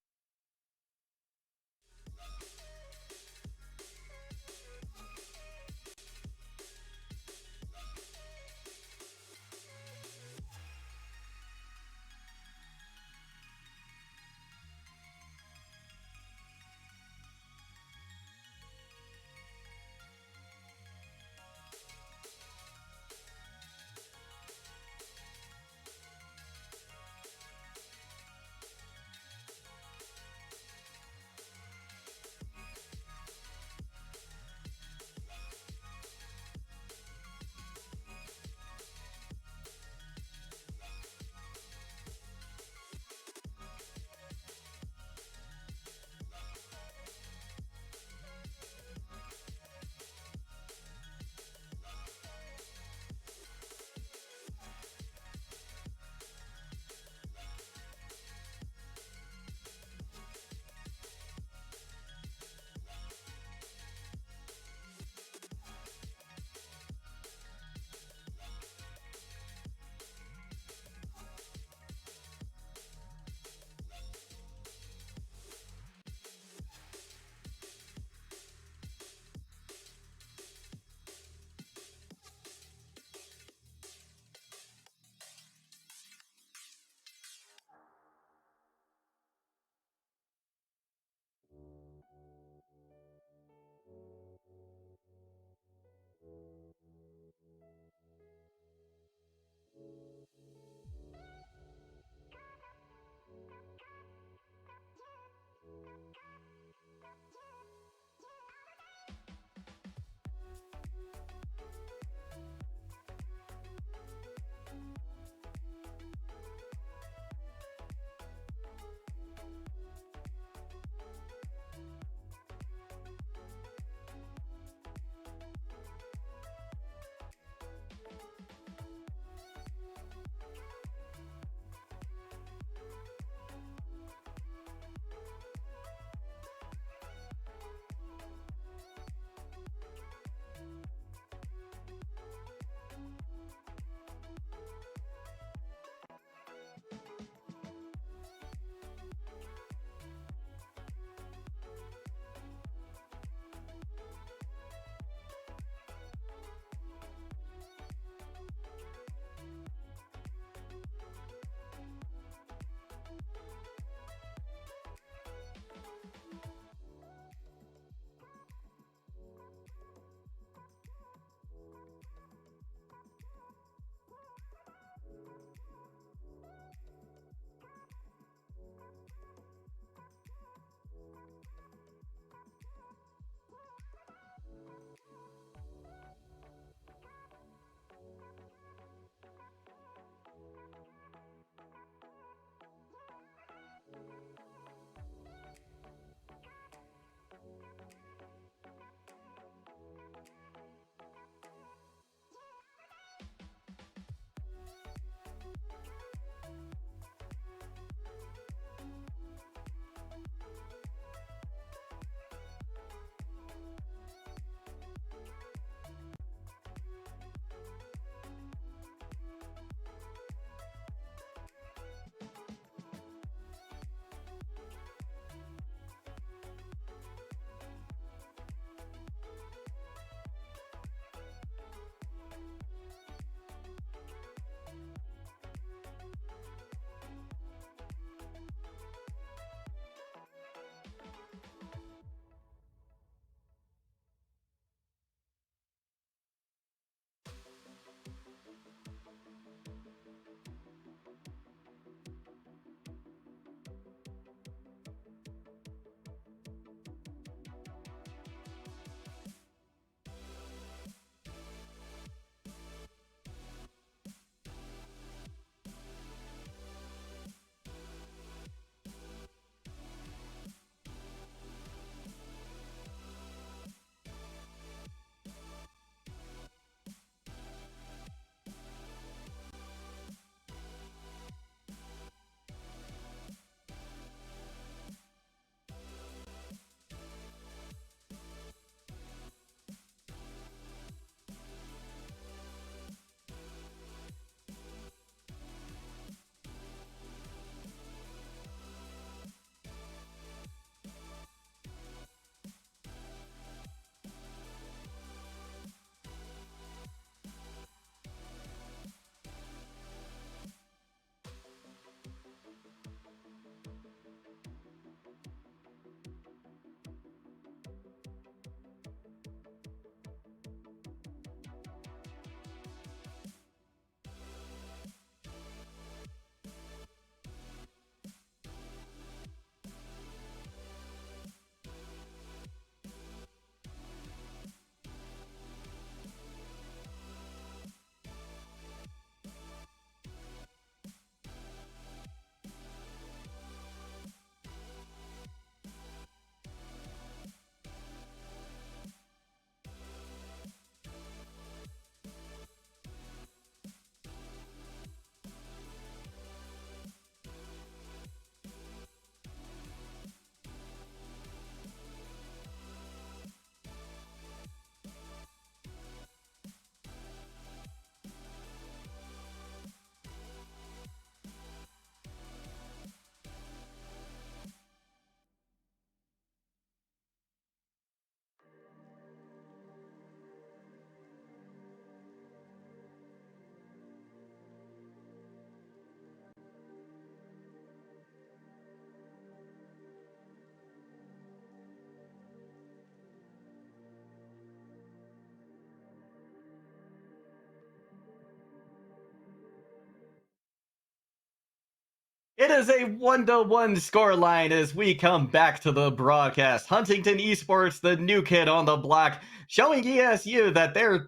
It is a 1-1 scoreline as we come back to the broadcast. Huntington Esports, the new kid on the block, showing ESU that their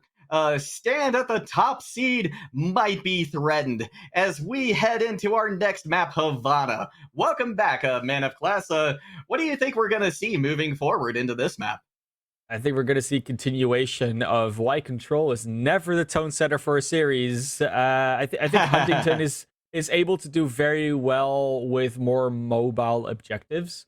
stand at the top seed might be threatened as we head into our next map, Havana. Welcome back, man of class. What do you think we're going to see moving forward into this map? I think we're going to see continuation of why control is never the tone setter for a series. I think Huntington is able to do very well with more mobile objectives,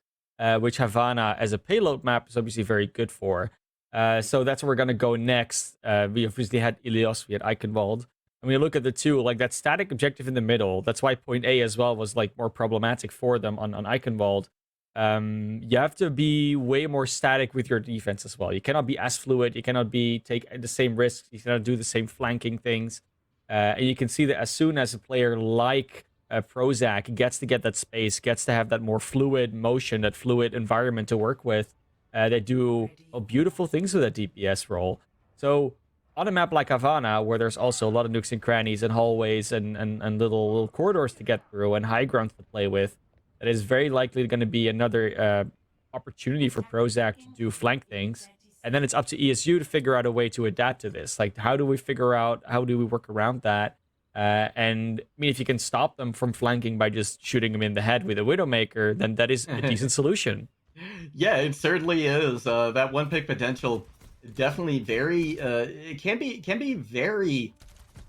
which Havana as a payload map is obviously very good for. So that's where we're going to go next. We obviously had Ilios, we had Eichenwald. And we look at the two, like that static objective in the middle. That's why point A as well was like more problematic for them on Eichenwald. You have to be way more static with your defense as well. You cannot be as fluid. You cannot take the same risks. You cannot do the same flanking things. And you can see that as soon as a player like Prozac gets to get that space, gets to have that more fluid motion, that fluid environment to work with, they do beautiful things with that DPS role. So on a map like Havana, where there's also a lot of nooks and crannies and hallways and little corridors to get through and high grounds to play with, that is very likely going to be another opportunity for Prozac to do flank things. And then it's up to ESU to figure out a way to adapt to this. Like, how do we work around that? And I mean, if you can stop them from flanking by just shooting them in the head with a Widowmaker, then that is a decent solution. Yeah, it certainly is. That one pick potential definitely very it can be very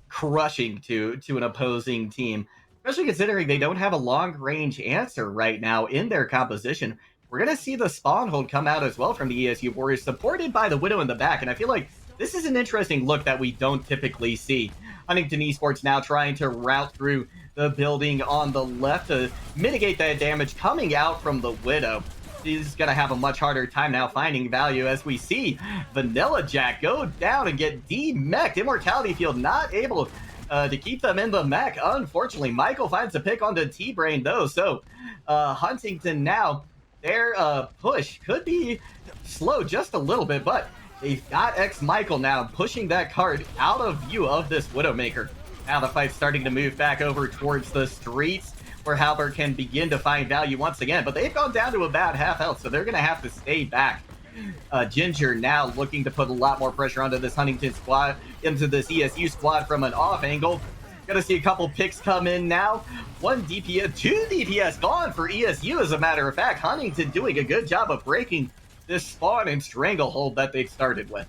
crushing to an opposing team, especially considering they don't have a long range answer right now in their composition. We're gonna see the spawn hold come out as well from the ESU Warriors, supported by the Widow in the back, and I feel like this is an interesting look that we don't typically see. Huntington Esports now trying to route through the building on the left to mitigate that damage coming out from the Widow. He's going to have a much harder time now finding value as we see Vanilla Jack go down and get de-mech'd. Immortality Field not able to keep them in the mech. Unfortunately, Michael finds a pick onto T-Brain though. So Huntington now, their push could be slow just a little bit, but they've got X-Michael now pushing that card out of view of this Widowmaker. Now the fight's starting to move back over towards the streets, where Halbert can begin to find value once again, but they've gone down to about half health, so they're going to have to stay back. Ginger now looking to put a lot more pressure onto this Huntington squad, into this ESU squad from an off angle. Gonna see a couple picks come in now. 1 DPS, 2 DPS gone for ESU, as a matter of fact. Huntington doing a good job of breaking this spawn and stranglehold that they started with.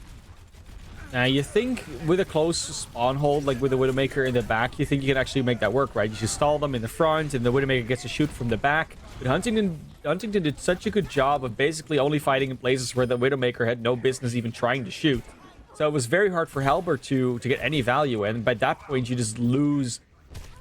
Now, you think with a close spawn hold, like with the Widowmaker in the back, you think you can actually make that work, right? You should stall them in the front, and the Widowmaker gets to shoot from the back. But Huntington did such a good job of basically only fighting in places where the Widowmaker had no business even trying to shoot. So it was very hard for Halbert to get any value, and by that point, you just lose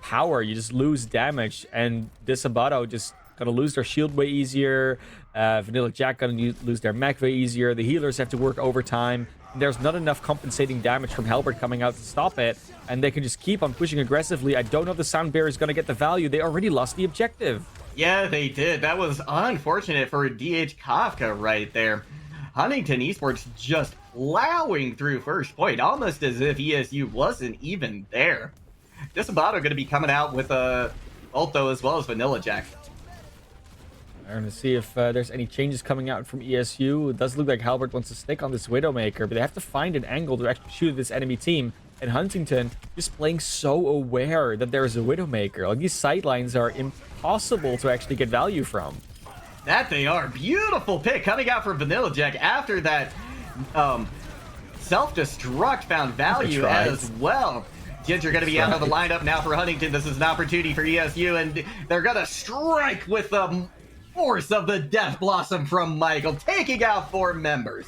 power, you just lose damage, and Disabato just gonna lose their shield way easier. Vanilla Jack gonna lose their mech way easier. The healers have to work overtime. There's not enough compensating damage from Halbert coming out to stop it, and they can just keep on pushing aggressively. I don't know if the Sound Bearer is going to get the value. They already lost the objective. Yeah, they did. That was unfortunate for DH Kafka right there. Huntington Esports just plowing through first point, almost as if ESU wasn't even there. Disabato going to be coming out with Ulto as well as Vanilla Jack. We're going to see if there's any changes coming out from ESU. It does look like Halbert wants to stick on this Widowmaker, but they have to find an angle to actually shoot this enemy team. And Huntington just playing so aware that there is a Widowmaker. Like, these sightlines are impossible to actually get value from. That they are. Beautiful pick coming out from Vanilla Jack after that self-destruct found value as well. Ginger going to be out of the lineup now for Huntington. This is an opportunity for ESU, and they're going to strike with the force of the Death Blossom from Michael, taking out 4 members.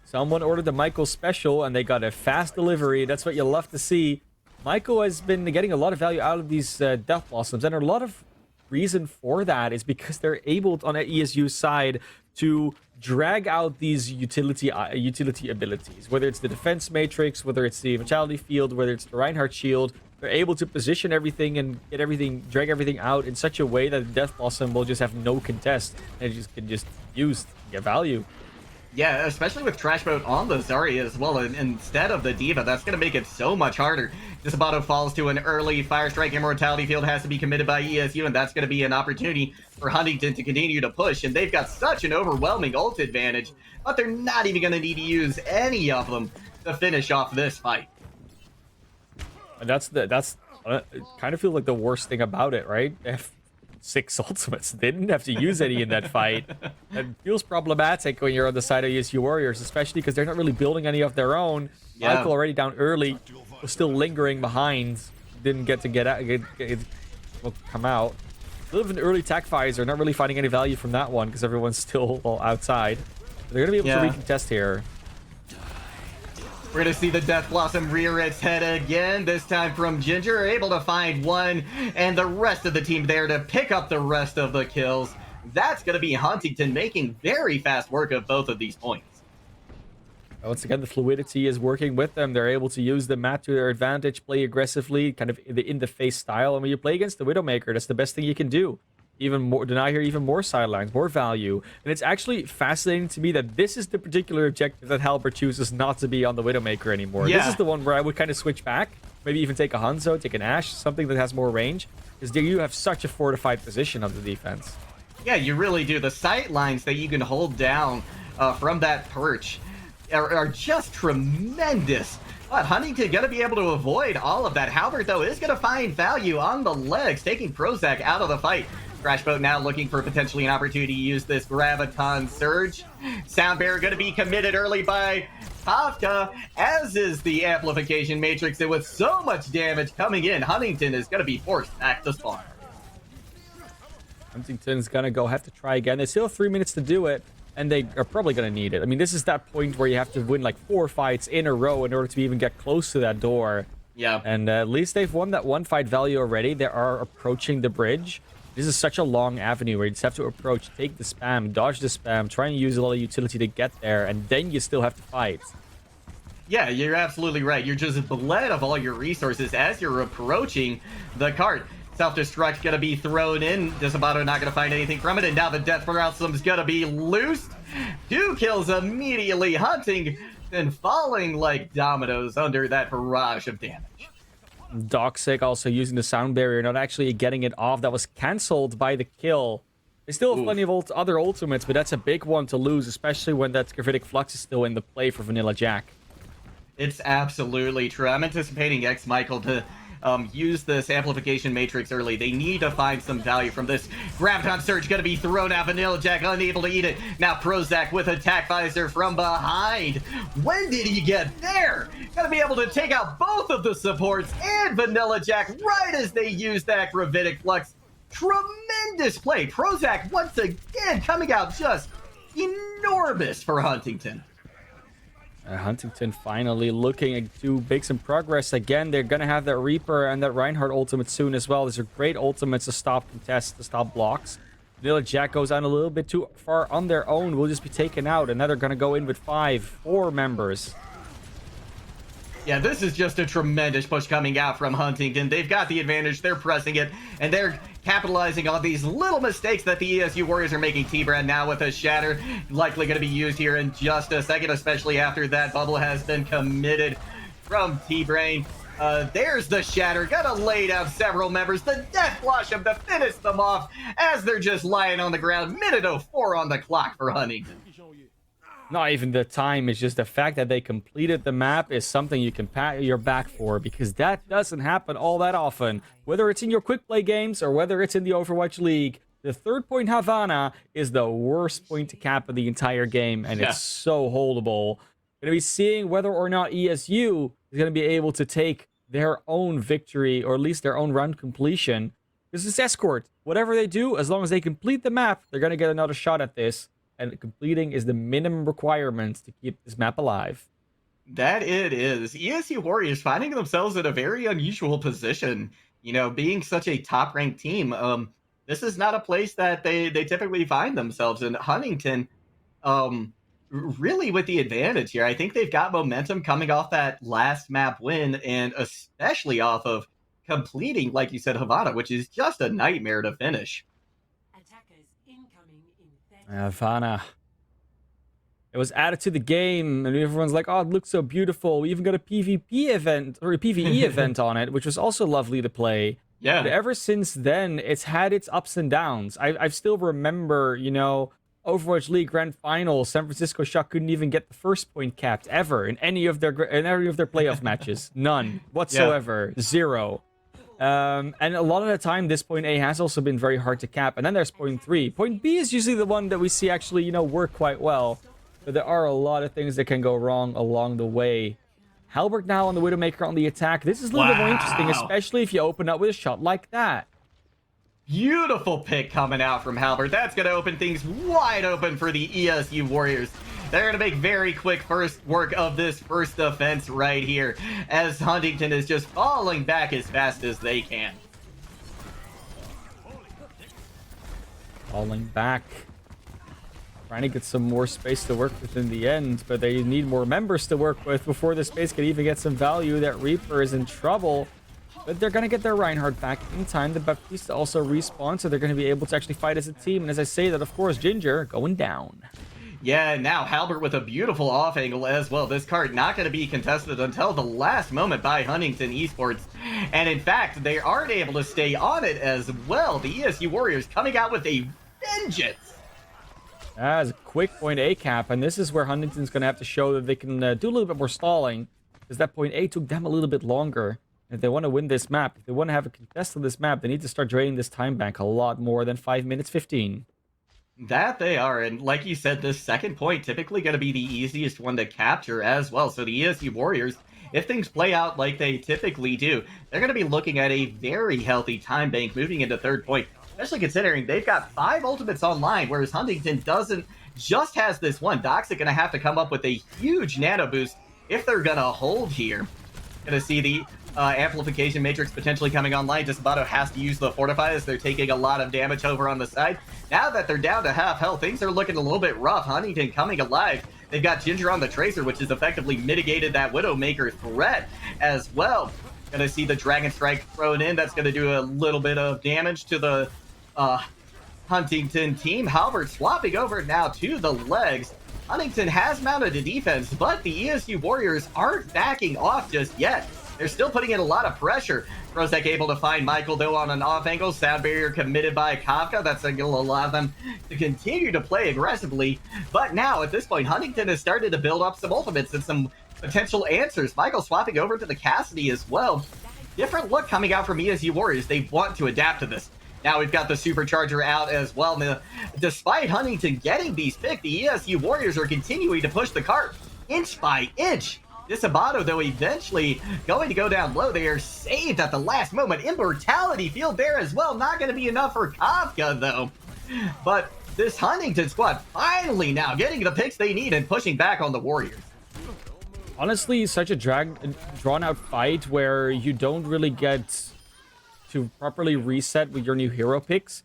Someone ordered the Michael special, and they got a fast delivery. That's what you love to see. Michael has been getting a lot of value out of these Death Blossoms, and a lot of reason for that is because they're able, on the ESU side, to drag out these utility abilities, whether it's the defense matrix, whether it's the Immortality Field, whether it's the Reinhardt shield. They're able to position everything and drag everything out in such a way that the Death Blossom will just have no contest and it just can just use, get value. Yeah, especially with Trash Mode on the Zarya as well, and instead of the Diva, that's going to make it so much harder. Disabato falls to an early Fire Strike. Immortality Field has to be committed by ESU, and that's going to be an opportunity for Huntington to continue to push. And they've got such an overwhelming ult advantage, but they're not even going to need to use any of them to finish off this fight. And that's kind of feel like the worst thing about it, right? They have 6 ultimates. They didn't have to use any in that fight. It feels problematic when you're on the side of ESU Warriors, especially because they're not really building any of their own. Yeah. Michael already down early, was still lingering behind. Didn't get to come out. A little bit of an early tech fires are not really finding any value from that one because everyone's still outside. They're going to be able to recontest here. We're going to see the Death Blossom rear its head again, this time from Ginger, able to find one, and the rest of the team there to pick up the rest of the kills. That's going to be Huntington making very fast work of both of these points. Once again, the fluidity is working with them. They're able to use the map to their advantage, play aggressively, kind of in the face style. And when you play against the Widowmaker, that's the best thing you can do. Even more, deny here even more sidelines, more value. And it's actually fascinating to me that this is the particular objective that Halbert chooses not to be on the Widowmaker anymore. Yeah. This is the one where I would kind of switch back. Maybe even take a Hanzo, take an Ashe, something that has more range. Because you have such a fortified position on the defense. Yeah, you really do. The sight lines that you can hold down from that perch are just tremendous. But Huntington going to be able to avoid all of that. Halbert, though, is going to find value on the legs, taking Prozac out of the fight. Crashboat now looking for potentially an opportunity to use this Graviton Surge. Sound Bearer going to be committed early by Kafka, as is the Amplification Matrix. And with so much damage coming in, Huntington is going to be forced back to spawn. Huntington's going to have to try again. They still have 3 minutes to do it, and they are probably going to need it. I mean, this is that point where you have to win like 4 fights in a row in order to even get close to that door. Yeah. And at least they've won that one fight value already. They are approaching the bridge. This is such a long avenue where you just have to approach, take the spam, dodge the spam, try and use a lot of utility to get there, and then you still have to fight. Yeah, you're absolutely right. You're just bled of all your resources as you're approaching the cart. Self-destruct gonna be thrown in. Disabato not gonna find anything from it, and now the Death Blossom is gonna be loosed. 2 kills immediately, hunting and falling like dominoes under that barrage of damage. Doxic also using the sound barrier, not actually getting it off. That was cancelled by the kill. They still have plenty of other ultimates, but that's a big one to lose, especially when that Gravitic Flux is still in the play for Vanilla Jack. It's absolutely true. I'm anticipating X Michael to use this Amplification Matrix early. They need to find some value from this. Graviton Surge going to be thrown out. Vanilla Jack unable to eat it. Now Prozac with Attack Visor from behind. When did he get there? Going to be able to take out both of the supports and Vanilla Jack right as they use that Gravitic Flux. Tremendous play. Prozac once again coming out just enormous for Huntington. Huntington finally looking to make some progress again. They're going to have that Reaper and that Reinhardt ultimate soon as well. These are great ultimates to stop contests, to stop blocks. Vanilla Jack goes on a little bit too far on their own. Will just be taken out. And now they're going to go in with 4 members. Yeah, this is just a tremendous push coming out from Huntington. They've got the advantage. They're pressing it, and they're capitalizing on these little mistakes that the ESU Warriors are making. T-Brand now with a Shatter, likely going to be used here in just a second, especially after that bubble has been committed from T-Brain. There's the Shatter, gonna lay down several members. The Death Blossom to finish them off as they're just lying on the ground. Minute 04 on the clock for Huntington. Not even the time, it's just the fact that they completed the map is something you can pat your back for, because that doesn't happen all that often. Whether it's in your quick play games or whether it's in the Overwatch League, the 3rd point Havana is the worst point to cap of the entire game, and it's so holdable. Going to be seeing whether or not ESU is going to be able to take their own victory, or at least their own round completion. This is Escort. Whatever they do, as long as they complete the map, they're going to get another shot at this. And completing is the minimum requirements to keep this map alive. That it is. ESU Warriors finding themselves in a very unusual position. You know, being such a top-ranked team, this is not a place that they typically find themselves in. Huntington, really with the advantage here. I think they've got momentum coming off that last map win, and especially off of completing, like you said, Havana, which is just a nightmare to finish. Havana. It was added to the game, and everyone's like, "Oh, it looks so beautiful." We even got a PvP event or a PvE event on it, which was also lovely to play. But Yeah. ever since then, it's had its ups and downs. I still remember, Overwatch League Grand Finals. San Francisco Shock couldn't even get the first point capped ever in any of their playoff matches. None Yeah. whatsoever. Zero. And a lot of the time, this point A has also been very hard to cap. And then there's point 3. Point B is usually the one that we see actually, work quite well. But there are a lot of things that can go wrong along the way. Halbert now on the Widowmaker on the attack. This is a little bit more interesting, Wow. especially if you open up with a shot like that. Beautiful pick coming out from Halbert. That's going to open things wide open for the ESU Warriors. They're going to make very quick first work of this first defense right here, as Huntington is just falling back as fast as they can. Falling back. Trying to get some more space to work with in the end, but they need more members to work with before the space can even get some value. That Reaper is in trouble, but they're going to get their Reinhardt back in time. The Baptiste also respawn, so they're going to be able to actually fight as a team. And as I say that, of course, Ginger going down. Yeah, and now Halbert with a beautiful off angle as well. This card not going to be contested until the last moment by Huntington Esports. And in fact, they aren't able to stay on it as well. The ESU Warriors coming out with a vengeance. As a quick point A cap, and this is where Huntington's going to have to show that they can do a little bit more stalling, because that point A took them a little bit longer. If they want to win this map, if they want to have a contest on this map, they need to start draining this time bank a lot more than 5 minutes 15. That they are, and like you said, this second point typically going to be the easiest one to capture as well. So the ESU Warriors, if things play out like they typically do, they're going to be looking at a very healthy time bank moving into third point, especially considering they've got 5 ultimates online, whereas Huntington doesn't, just has this one. Doxic going to have to come up with a huge nano boost if they're going to hold here. Going to see the amplification matrix potentially coming online. Despato has to use the fortify as they're taking a lot of damage over on the side. Now that they're down to half health, things are looking a little bit rough. Huntington coming alive. They've got Ginger on the Tracer, which has effectively mitigated that Widowmaker threat as well. Gonna see the Dragon Strike thrown in. That's gonna do a little bit of damage to the Huntington team. Halbert swapping over now to the legs. Huntington has mounted a defense, but the ESU Warriors aren't backing off just yet. They're still putting in a lot of pressure. Prozek able to find Michael, though, on an off angle. Sound barrier committed by Kafka. That's going to allow them to continue to play aggressively. But now, at this point, Huntington has started to build up some ultimates and some potential answers. Michael swapping over to the Cassidy as well. Different look coming out from ESU Warriors. They want to adapt to this. Now we've got the Supercharger out as well. Now, despite Huntington getting these picked, the ESU Warriors are continuing to push the cart inch by inch. Disabato, though, eventually going to go down low. They are saved at the last moment. Immortality field there as well. Not going to be enough for Kafka, though. But this Huntington squad finally now getting the picks they need and pushing back on the Warriors. Honestly, such a drawn-out fight where you don't really get to properly reset with your new hero picks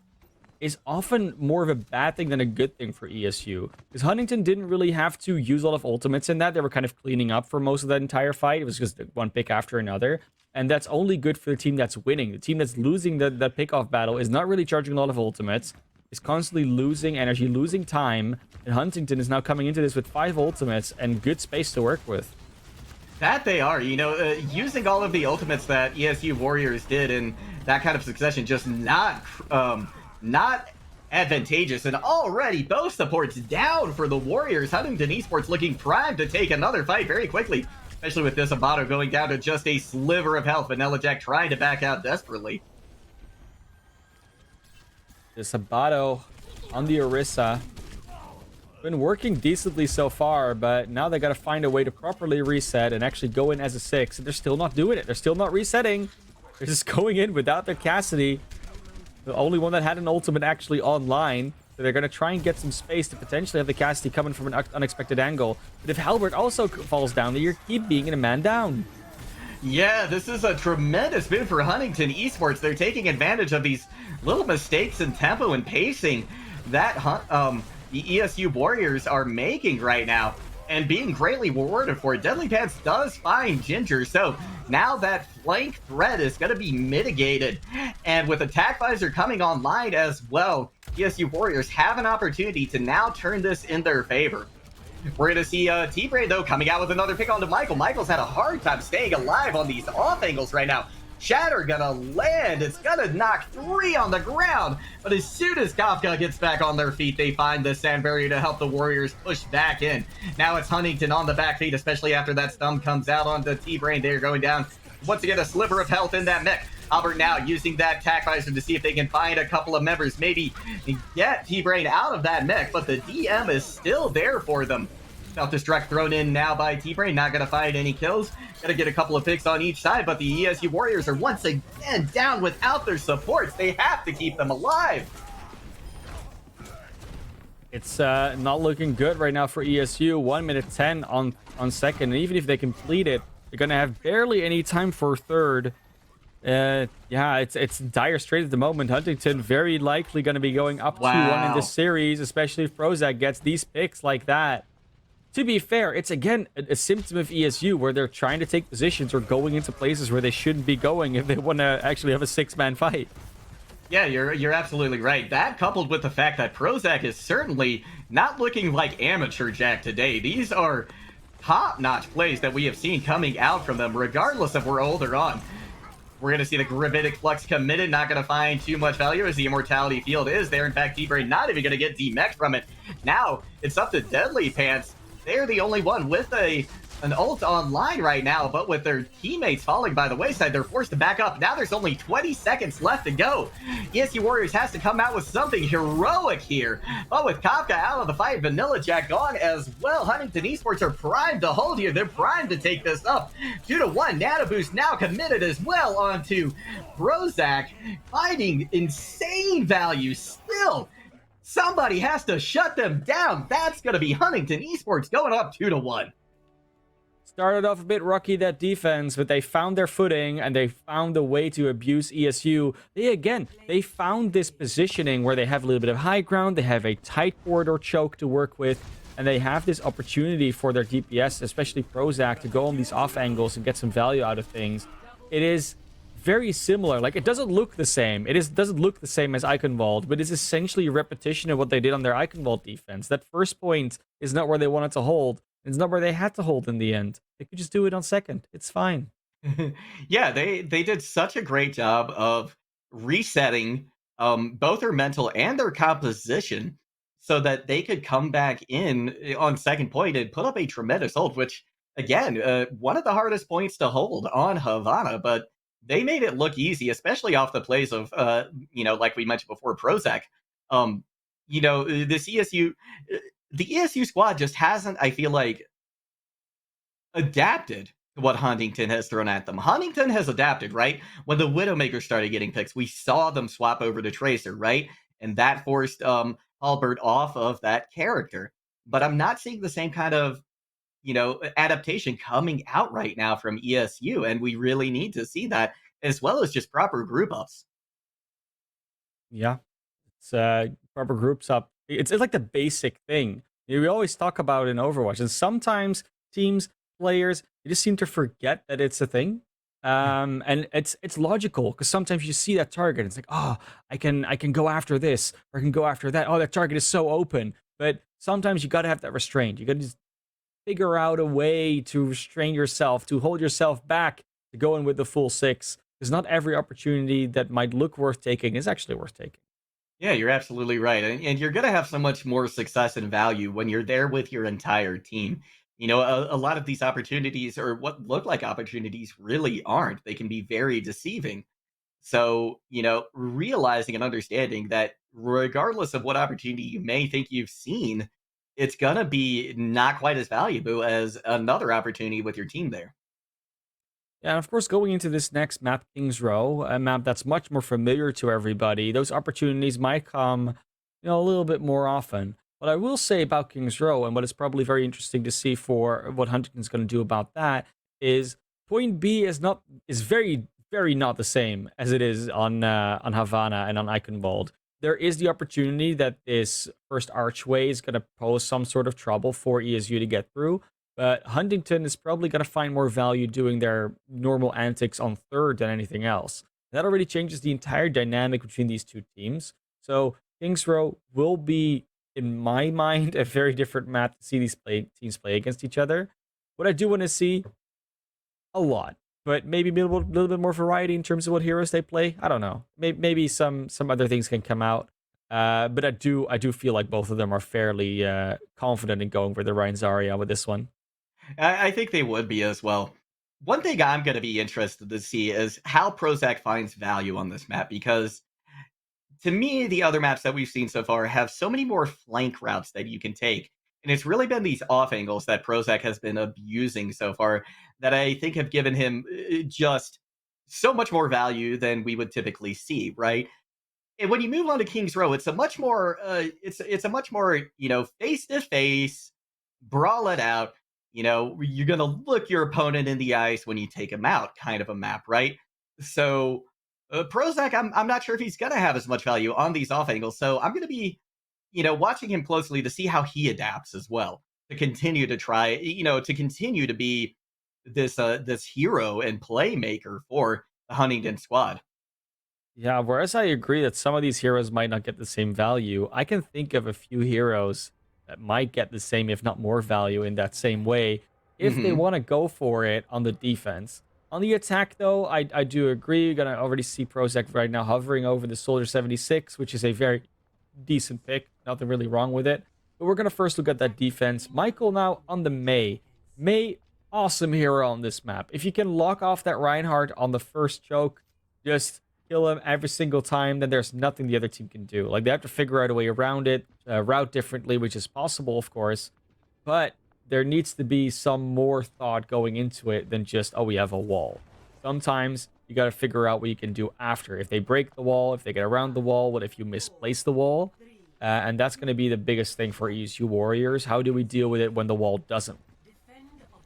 is often more of a bad thing than a good thing for ESU. Because Huntington didn't really have to use a lot of ultimates in that. They were kind of cleaning up for most of that entire fight. It was just one pick after another. And that's only good for the team that's winning. The team that's losing the pick-off battle is not really charging a lot of ultimates, is constantly losing energy, losing time. And Huntington is now coming into this with 5 ultimates and good space to work with. That they are, using all of the ultimates that ESU Warriors did in that kind of succession, just not advantageous. And already both supports down for the Warriors. Huntington Esports looking primed to take another fight very quickly, especially with this Amato going down to just a sliver of health. Vanilla Jack trying to back out desperately. This Sabato on the Orisa. Been working decently so far, but now they got to find a way to properly reset and actually go in as a 6. And they're still not doing it. They're still not resetting. They're just going in without their Cassidy. The only one that had an ultimate actually online. So they're going to try and get some space to potentially have the Cassidy coming from an unexpected angle. But if Halbert also falls down, then you keep being in a man down. Yeah, this is a tremendous move for Huntington Esports. They're taking advantage of these little mistakes in tempo and pacing that the ESU Warriors are making right now and being greatly rewarded for it. Deadly Pants does find Ginger, so now that flank threat is going to be mitigated. And with Attack Visor coming online as well, ESU Warriors have an opportunity to now turn this in their favor. We're going to see T-Brain, though, coming out with another pick onto Michael. Michael's had a hard time staying alive on these off angles right now. Shatter gonna land. It's gonna knock 3 on the ground. But as soon as Kafka gets back on their feet, they find the sand barrier to help the Warriors push back in. Now it's Huntington on the back feet, especially after that stun comes out onto T-Brain. They're going down. Once again, a sliver of health in that mech. Albert now using that tac visor to see if they can find a couple of members, maybe get T-Brain out of that mech, but the DM is still there for them. Self-destruct thrown in now by T-Brain, not going to find any kills. Going to get a couple of picks on each side, but the ESU Warriors are once again down without their supports. They have to keep them alive. It's not looking good right now for ESU. 1 minute 10 on second, and even if they complete it, they're going to have barely any time for third. Yeah, it's dire straight at the moment. Huntington very likely going to be going up 2-1 in this series, especially if Prozac gets these picks like that. To be fair, it's again a symptom of ESU where they're trying to take positions or going into places where they shouldn't be going if they want to actually have a 6-man fight. Yeah, you're absolutely right. That coupled with the fact that Prozac is certainly not looking like amateur Jack today. These are top-notch plays that we have seen coming out from them, regardless of where old or on. We're going to see the Gravitic Flux committed, not going to find too much value as the Immortality Field is there. In fact, T-Brain not even going to get demeched from it. Now, it's up to Deadly Pants. They're the only one with an ult online right now, but with their teammates falling by the wayside, they're forced to back up. Now there's only 20 seconds left to go. ESU Warriors has to come out with something heroic here. But with Kafka out of the fight, Vanilla Jack gone as well. Huntington Esports are primed to hold here. They're primed to take this up. 2-1. Nano Boost now committed as well onto Prozac, finding insane value still. Somebody has to shut them down. That's going to be Huntington Esports going up 2-1. Started off a bit rocky, that defense, but they found their footing and they found a way to abuse ESU. They found this positioning where they have a little bit of high ground, they have a tight corridor choke to work with, and they have this opportunity for their DPS, especially Prozac, to go on these off angles and get some value out of things. It is very similar. Like, it doesn't look the same. Doesn't look the same as Eichenwald, but it's essentially a repetition of what they did on their Eichenwald defense. That first point is not where they wanted to hold. It's not where they had to hold in the end. They could just do it on second. It's fine. Yeah, they did such a great job of resetting both their mental and their composition so that they could come back in on second point and put up a tremendous hold, which, again, one of the hardest points to hold on Havana, but they made it look easy, especially off the plays of, like we mentioned before, Prozac. This ESU, the ESU squad just hasn't, I feel like, adapted to what Huntington has thrown at them. Huntington has adapted, right? When the Widowmaker started getting picks, we saw them swap over to Tracer, right? And that forced Halbert off of that character. But I'm not seeing the same kind of adaptation coming out right now from ESU, and we really need to see that, as well as just proper group ups. Yeah, it's proper groups up. It's like the basic thing we always talk about in Overwatch, and sometimes teams, players, they just seem to forget that it's a thing. And it's logical because sometimes you see that target, it's like, oh, I can go after this or I can go after that. Oh, that target is so open. But sometimes you got to have that restraint. You got to just figure out a way to restrain yourself, to hold yourself back, to go in with the full 6. Because not every opportunity that might look worth taking is actually worth taking. Yeah, you're absolutely right. And you're going to have so much more success and value when you're there with your entire team. A lot of these opportunities, or what look like opportunities, really aren't. They can be very deceiving. So, realizing and understanding that regardless of what opportunity you may think you've seen, it's going to be not quite as valuable as another opportunity with your team there. Yeah, and of course, going into this next map, Kings Row, a map that's much more familiar to everybody, those opportunities might come, a little bit more often. What I will say about Kings Row, and what is probably very interesting to see for what Huntington's going to do about that, is point B is very, very not the same as it is on Havana and on Eichenwald. There is the opportunity that this first archway is going to pose some sort of trouble for ESU to get through. But Huntington is probably going to find more value doing their normal antics on third than anything else. That already changes the entire dynamic between these two teams. So Kings Row will be in my mind, a very different map to see these teams play against each other. What I do want to see a lot, but maybe a little bit more variety in terms of what heroes they play. I don't know. Maybe some other things can come out. But I do feel like both of them are fairly confident in going for the Ryan Zarya with this one. I think they would be as well. One thing I'm going to be interested to see is how Prozac finds value on this map because to me, the other maps that we've seen so far have so many more flank routes that you can take. And it's really been these off angles that Prozac has been abusing so far that I think have given him just so much more value than we would typically see, right? And when you move on to King's Row, it's a much more it's a much more, face to face, brawl it out. You're gonna look your opponent in the eyes when you take him out, kind of a map, right? So Prozac, I'm not sure if he's gonna have as much value on these off angles. So I'm gonna be, watching him closely to see how he adapts as well, to continue to try, to continue to be this hero and playmaker for the Huntington squad. Yeah, whereas I agree that some of these heroes might not get the same value, I can think of a few heroes that might get the same, if not more value in that same way, if they Hmm. want to go for it on the defense. On the attack, though, I do agree. You're going to already see Prozac right now hovering over the Soldier 76, which is a very decent pick. Nothing really wrong with it. But we're going to first look at that defense. Michael now on the Mei. Mei, awesome hero on this map. If you can lock off that Reinhardt on the first choke, just kill him every single time, then there's nothing the other team can do. Like, they have to figure out a way around it, route differently, which is possible, of course. But there needs to be some more thought going into it than just, oh, we have a wall. Sometimes you got to figure out what you can do after. If they break the wall, if they get around the wall, what if you misplace the wall? And that's going to be the biggest thing for ESU Warriors. How do we deal with it when the wall doesn't?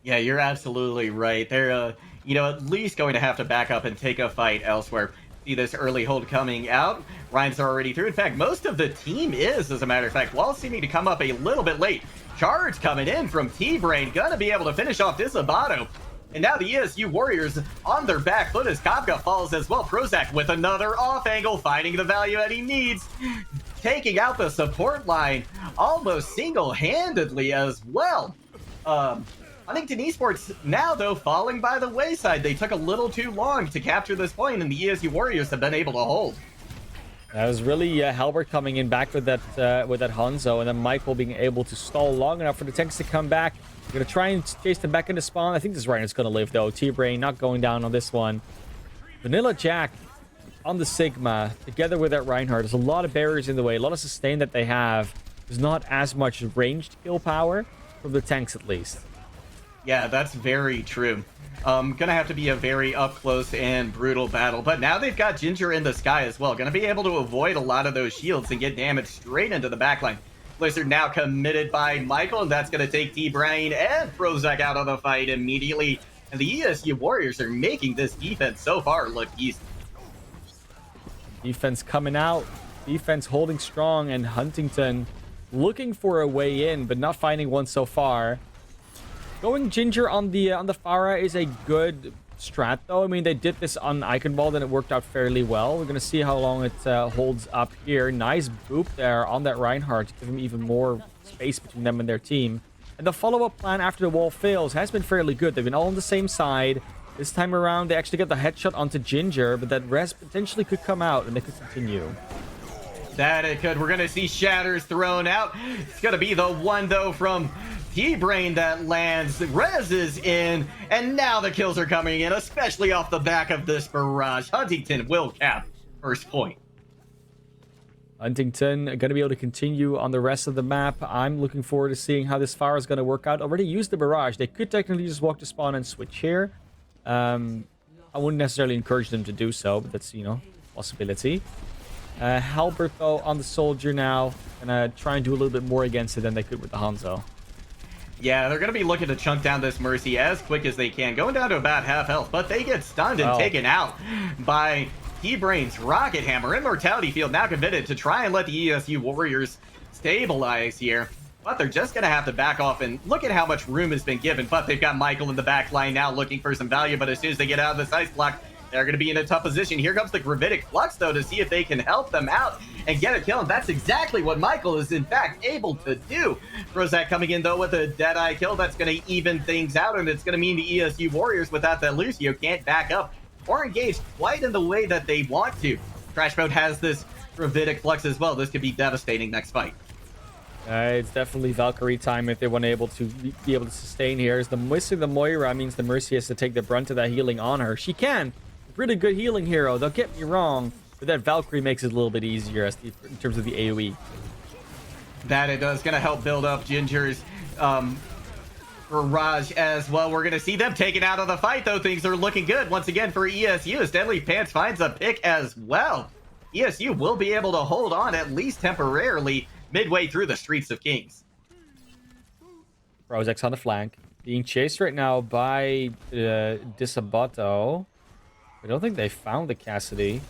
Yeah, you're absolutely right. They're, at least going to have to back up and take a fight elsewhere. See this early hold coming out. Ryan's already through. In fact, most of the team is, as a matter of fact, while seeming to come up a little bit late. Charge coming in from T-Brain, gonna be able to finish off Disabato. And now the ESU Warriors on their back foot as Kafka falls as well. Prozac with another off angle, finding the value that he needs. Taking out the support line almost single-handedly as well. Huntington Esports now, though, falling by the wayside. They took a little too long to capture this point, and the ESU Warriors have been able to hold. That was really Halbert coming in back with that Hanzo, and then Michael being able to stall long enough for the tanks to come back. We're going to try and chase them back into spawn. I think this Rhino's going to live, though. T-Brain not going down on this one. Vanilla Jack on the Sigma, together with that Reinhardt. There's a lot of barriers in the way, a lot of sustain that they have. There's not as much ranged kill power from the tanks, at least. Yeah, that's very true. Gonna have to be a very up close and brutal battle, but now they've got Ginger in the sky as well. Gonna be able to avoid a lot of those shields and get damage straight into the backline. Blizzard now committed by Michael, and that's gonna take T-Brain and Prozac out of the fight immediately. And the ESU Warriors are making this defense so far look easy. Defense coming out, defense holding strong, and Huntington looking for a way in, but not finding one so far. Going Ginger on the Pharah is a good strat, though. I mean, they did this on Eichenwald, and it worked out fairly well. We're going to see how long it holds up here. Nice boop there on that Reinhardt to give him even more space between them and their team. And the follow-up plan after the wall fails has been fairly good. They've been all on the same side. This time around, they actually get the headshot onto Ginger, but that res potentially could come out, and they could continue. That it could. We're going to see shatters thrown out. It's going to be the one, though, from T-Brain that lands. Rez is in, and now the kills are coming in, especially off the back of this barrage. Huntington will cap first point. Huntington going to be able to continue on the rest of the map. I'm looking forward to seeing how this fire is going to work out. Already used the barrage. They could technically just walk to spawn and switch here. I wouldn't necessarily encourage them to do so, but that's, possibility. Halbert, though, on the Soldier now. Gonna try and do a little bit more against it than they could with the Hanzo. Yeah, they're going to be looking to chunk down this Mercy as quick as they can, going down to about half health, but they get stunned and taken out by T-Brain's Rocket Hammer. Immortality Field now committed to try and let the ESU Warriors stabilize here, but they're just going to have to back off, and look at how much room has been given, but they've got Michael in the back line now looking for some value, but as soon as they get out of this ice block, They're going to be in a tough position. Here comes the Gravitic Flux, though, to see if they can help them out and get a kill. And that's exactly what Michael is, in fact, able to do. Prozac coming in, though, with a Deadeye kill. That's going to even things out, and it's going to mean the ESU Warriors, without that Lucio, can't back up or engage quite in the way that they want to. Trash Mode has this Gravitic Flux as well. This could be devastating next fight. It's definitely Valkyrie time if they want to be able to sustain here. As the missing the Moira means the Mercy has to take the brunt of that healing on her. She can. Really good healing hero. Don't get me wrong, but that Valkyrie makes it a little bit easier in terms of the AoE. That it does. Going to help build up Ginger's barrage as well. We're going to see them taken out of the fight, though. Things are looking good once again for ESU as Deadly Pants finds a pick as well. ESU will be able to hold on at least temporarily midway through the Streets of Kings. Prozac's on the flank. Being chased right now by Disabato. I don't think they found the Cassidy.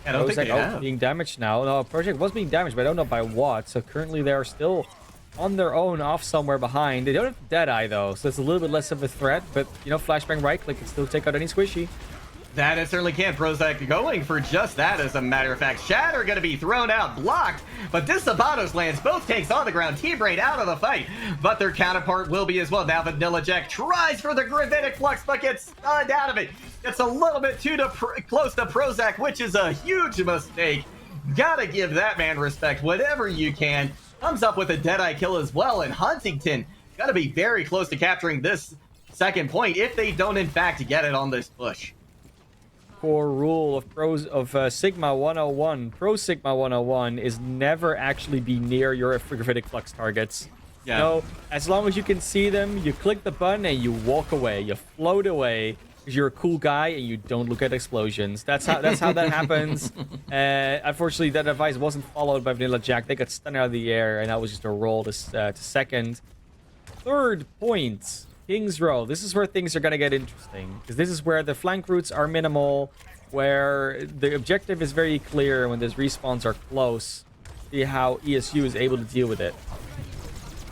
I don't think they have. Being damaged now. No, Project was being damaged, but I don't know by what. So currently they're still on their own off somewhere behind. They don't have Deadeye, though, so it's a little bit less of a threat. But, you know, Flashbang right click can still take out any squishy. That it certainly can. Prozac going for just that, as a matter of fact. Shatter going to be thrown out, blocked, but Disabato's lands both tanks on the ground. T-Brain out of the fight, but their counterpart will be as well. Now Vanilla Jack tries for the Gravitic Flux, but gets stunned out of it. Gets a little bit too close to Prozac, which is a huge mistake. Gotta give that man respect, whatever you can. Comes up with a Deadeye kill as well, and Huntington gotta be very close to capturing this second point if they don't, in fact, get it on this push. Core rule of Sigma 101, Pro Sigma 101 is never actually be near your Gravitic Flux targets. Yeah. No, as long as you can see them, you click the button and you walk away. You float away because you're a cool guy and you don't look at explosions. That's how that happens. Unfortunately, that advice wasn't followed by Vanilla Jack. They got stunned out of the air, and that was just a roll to second. Third point. Kings Row. This is where things are going to get interesting, because this is where the flank routes are minimal, where the objective is very clear. When those respawns are close, see how ESU is able to deal with it.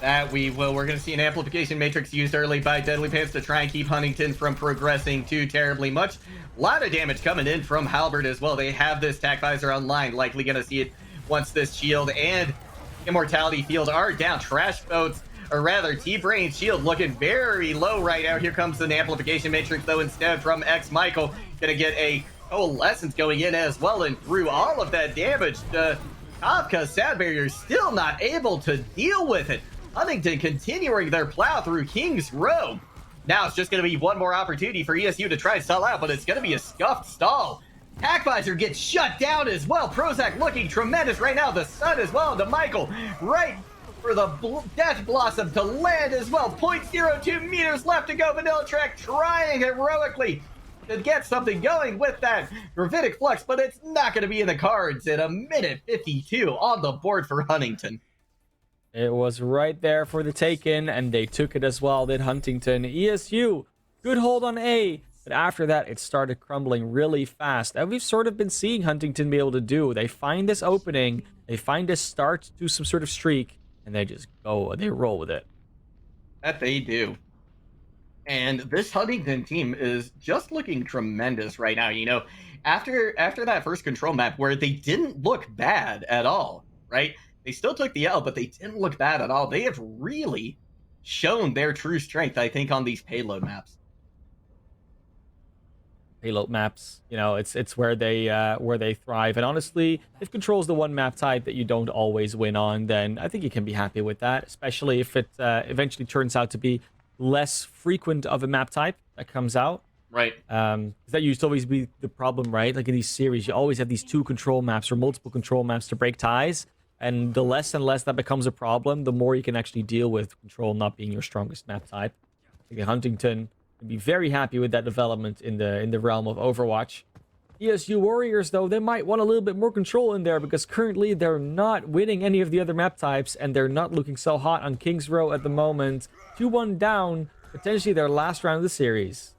That we will. We're going to see an amplification matrix used early by Deadly Pants to try and keep Huntington from progressing too terribly much. A lot of damage coming in from Halberd as well. They have this tac visor online, likely going to see it once this shield and Immortality field are down. Trash boats, or rather T-Brain shield, looking very low right now. Here comes an amplification matrix, though, instead from X Michael. Gonna get a coalescence going in as well, and through all of that damage, Kafka Sad Barrier still not able to deal with it. Huntington continuing their plow through King's Row. Now it's just going to be one more opportunity for ESU to try and stall out, but it's going to be a scuffed stall. Hackvisor gets shut down as well. Prozac looking tremendous right now. The sun as well to Michael. Right for the Death Blossom to land as well. 0.02 meters left to go. Vanilla Track trying heroically to get something going with that Gravitic Flux, but it's not going to be in the cards at 1:52 on the board for Huntington. It was right there for the taken, and they took it as well, did Huntington. ESU, good hold on A, but after that, it started crumbling really fast. And we've sort of been seeing Huntington be able to do. They find this opening, they find this start to some sort of streak, and they just go, they roll with it. That they do. And this Huntington team is just looking tremendous right now. You know, after that first control map where they didn't look bad at all, right? They still took the L, but they didn't look bad at all. They have really shown their true strength, I think, on these payload maps. Payload maps, you know, it's where they thrive. And honestly, if control's the one map type that you don't always win on, then I think you can be happy with that, especially if it eventually turns out to be less frequent of a map type that comes out. Right. That used to always be the problem, right? Like in these series, you always have these two control maps or multiple control maps to break ties. And the less and less that becomes a problem, the more you can actually deal with control not being your strongest map type. I think Huntington can be very happy with that development in the realm of Overwatch. ESU Warriors, though, they might want a little bit more control in there, because currently they're not winning any of the other map types, and they're not looking so hot on King's Row at the moment. 2-1 down, potentially their last round of the series.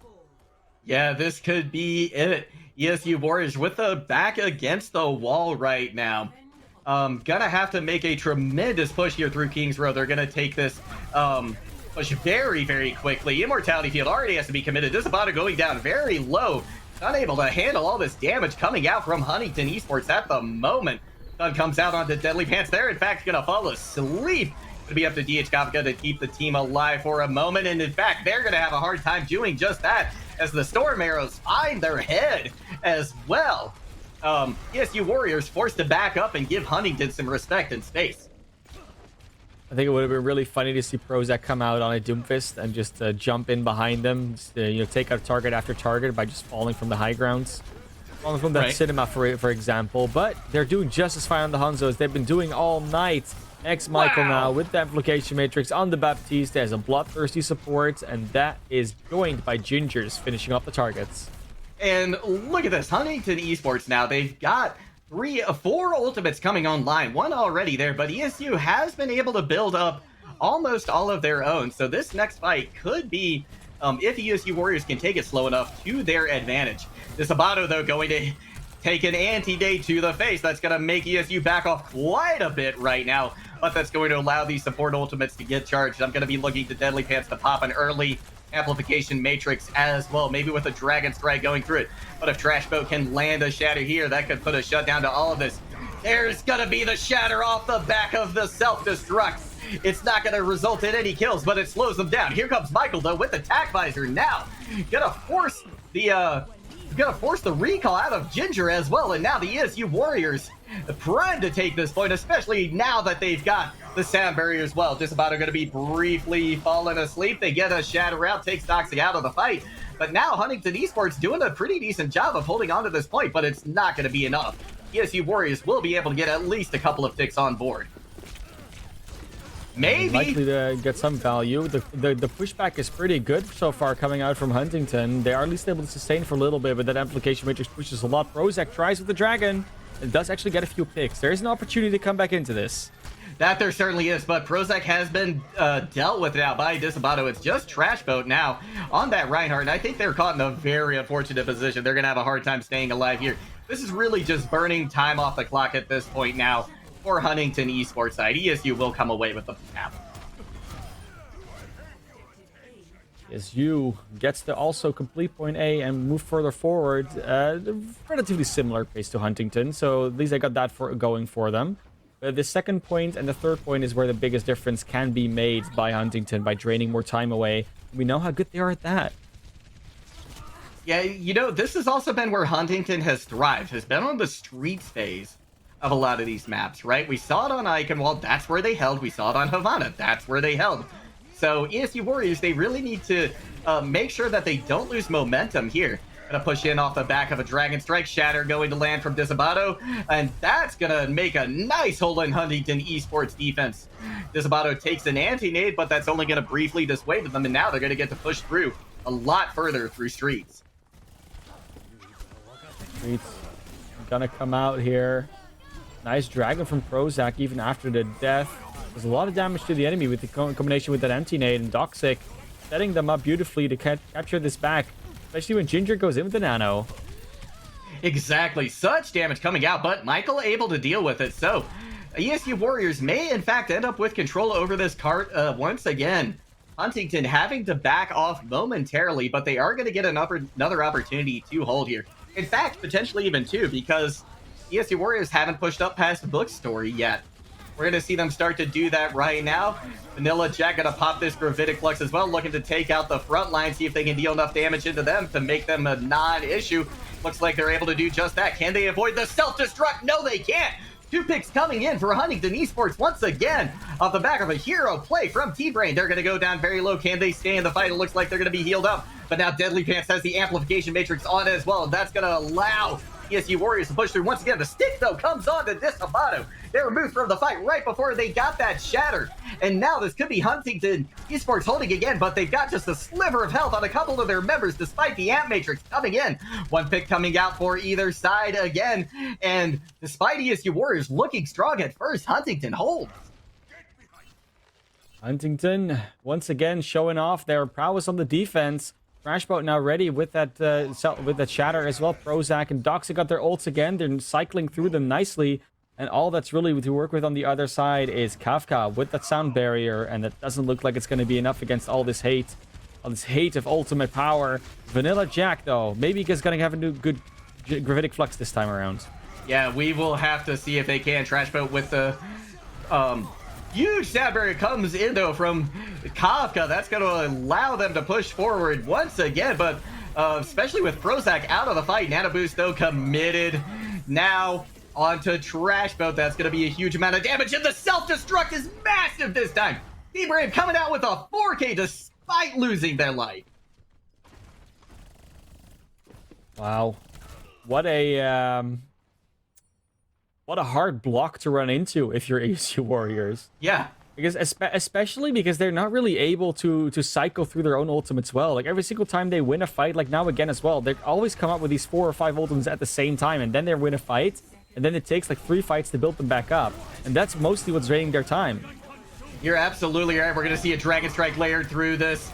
Yeah, this could be it. ESU Warriors with the back against the wall right now. Gonna have to make a tremendous push here through King's Row. They're gonna take this push very, very quickly. Immortality field already has to be committed. This Abada going down very low unable to handle all this damage coming out from Huntington Esports at the moment. Sun comes out onto Deadly Pants. They're in fact going to fall asleep. It'll be up to DH Kafka to keep the team alive for a moment. And in fact, they're going to have a hard time doing just that as the Storm Arrows find their head as well. ESU Warriors forced to back up and give Huntington some respect and space. I think it would have been really funny to see Prozac come out on a Doomfist and just jump in behind them, just, take out target after target by just falling from the high grounds. Falling from that Right. cinema, for example. But they're doing just as fine on the Hanzo as they've been doing all night. Michael Wow. now with the Amplification Matrix on the Baptiste as a bloodthirsty support, and that is joined by Gingers finishing off the targets. And look at this, Huntington Esports now, they've got four ultimates coming online, one already there, but ESU has been able to build up almost all of their own. So this next fight could be, if ESU Warriors can take it slow enough, to their advantage. This Abato, though, going to take an anti-day to the face. That's going to make ESU back off quite a bit right now, but that's going to allow these support ultimates to get charged. I'm going to be looking to Deadly Pants to pop an early amplification matrix as well, maybe with a Dragon Strike going through it. But if Trash Boat can land a shatter here, that could put a shutdown to all of this. There's gonna be the shatter off the back of the self-destruct. It's not gonna result in any kills, but it slows them down. Here comes Michael, though, with the tack visor now. Gonna force the recall out of Ginger as well, and now the ESU Warriors primed to take this point, especially now that they've got the sound barrier as well. Just about are going to be briefly falling asleep. They get a shatter out, takes Toxic out of the fight. But now Huntington Esports doing a pretty decent job of holding on to this point, but it's not going to be enough. ESU Warriors will be able to get at least a couple of ticks on board. Maybe. Likely to get some value. The pushback is pretty good so far coming out from Huntington. They are at least able to sustain for a little bit, but that Amplification Matrix pushes a lot. Prozac tries with the Dragon. It does actually get a few picks. There is an opportunity to come back into this. That there certainly is, but Prozac has been dealt with now by Disabato. It's just Trash Boat now on that Reinhardt, and I think they're caught in a very unfortunate position. They're going to have a hard time staying alive here. This is really just burning time off the clock at this point now for Huntington Esports side. ESU will come away with the map. ESU gets to also complete point A and move further forward. Relatively similar pace to Huntington, so at least they got that going for them. The second point and the third point is where the biggest difference can be made by Huntington by draining more time away. We know how good they are at that. Yeah, this has also been where Huntington has thrived, has been on the streets phase of a lot of these maps, right? We saw it on Iconwall, that's where they held. We saw it on Havana, that's where they held. So ESU Warriors, they really need to make sure that they don't lose momentum here. Gonna push in off the back of a Dragon Strike. Shatter going to land from Disabato, and that's gonna make a nice hole in Huntington Esports defense. Disabato takes an anti-nade, but that's only gonna briefly dissuade them, and now they're gonna get to push through a lot further through streets. Streets gonna come out here. Nice Dragon from Prozac even after the death. There's a lot of damage to the enemy with the combination with that anti-nade, and Doxic setting them up beautifully to capture this back. Especially when Ginger goes in with the nano. Exactly. Such damage coming out, but Michael able to deal with it. So ESU Warriors may, in fact, end up with control over this cart once again. Huntington having to back off momentarily, but they are going to get another opportunity to hold here. In fact, potentially even two, because ESU Warriors haven't pushed up past the bookstory yet. We're going to see them start to do that right now. Vanilla Jack going to pop this Gravitic Flux as well, looking to take out the front line, see if they can deal enough damage into them to make them a non-issue. Looks like they're able to do just that. Can they avoid the self-destruct? No, they can't. Two picks coming in for Huntington Esports once again off the back of a hero play from T-Brain. They're going to go down very low. Can they stay in the fight? It looks like they're going to be healed up. But now Deadly Pants has the Amplification Matrix on as well. And that's going to allow ESU Warriors to push through once again. The stick, though, comes on to Disabato. They were moved from the fight right before they got that shatter. And now this could be Huntington Esports holding again, but they've got just a sliver of health on a couple of their members despite the Amp Matrix coming in. One pick coming out for either side again. And despite ESU Warriors looking strong at first, Huntington holds. Huntington, once again, showing off their prowess on the defense. Crashboat now ready with that shatter as well. Prozac and Doxic got their ults again. They're cycling through them nicely. And all that's really to work with on the other side is Kafka with that sound barrier. And that doesn't look like it's going to be enough against all this hate. on this hate of ultimate power. Vanilla Jack, though, maybe he's going to have a new good gravitic flux this time around. Yeah, we will have to see if they can. Trash boat with the huge stab barrier comes in though from Kafka. That's going to allow them to push forward once again, but especially with Prozac out of the fight. Nano Boost though committed now onto Trash Boat. That's going to be a huge amount of damage, and the self-destruct is massive this time. D-Brave coming out with a 4K despite losing their life. Wow. What a hard block to run into if you're ESU Warriors. Yeah. Because especially because they're not really able to cycle through their own ultimates well. Like every single time they win a fight, like now again as well, they always come up with these 4 or 5 ultimates at the same time, and then they win a fight, and then it takes like 3 fights to build them back up. And that's mostly what's draining their time. You're absolutely right. We're going to see a Dragon Strike layered through this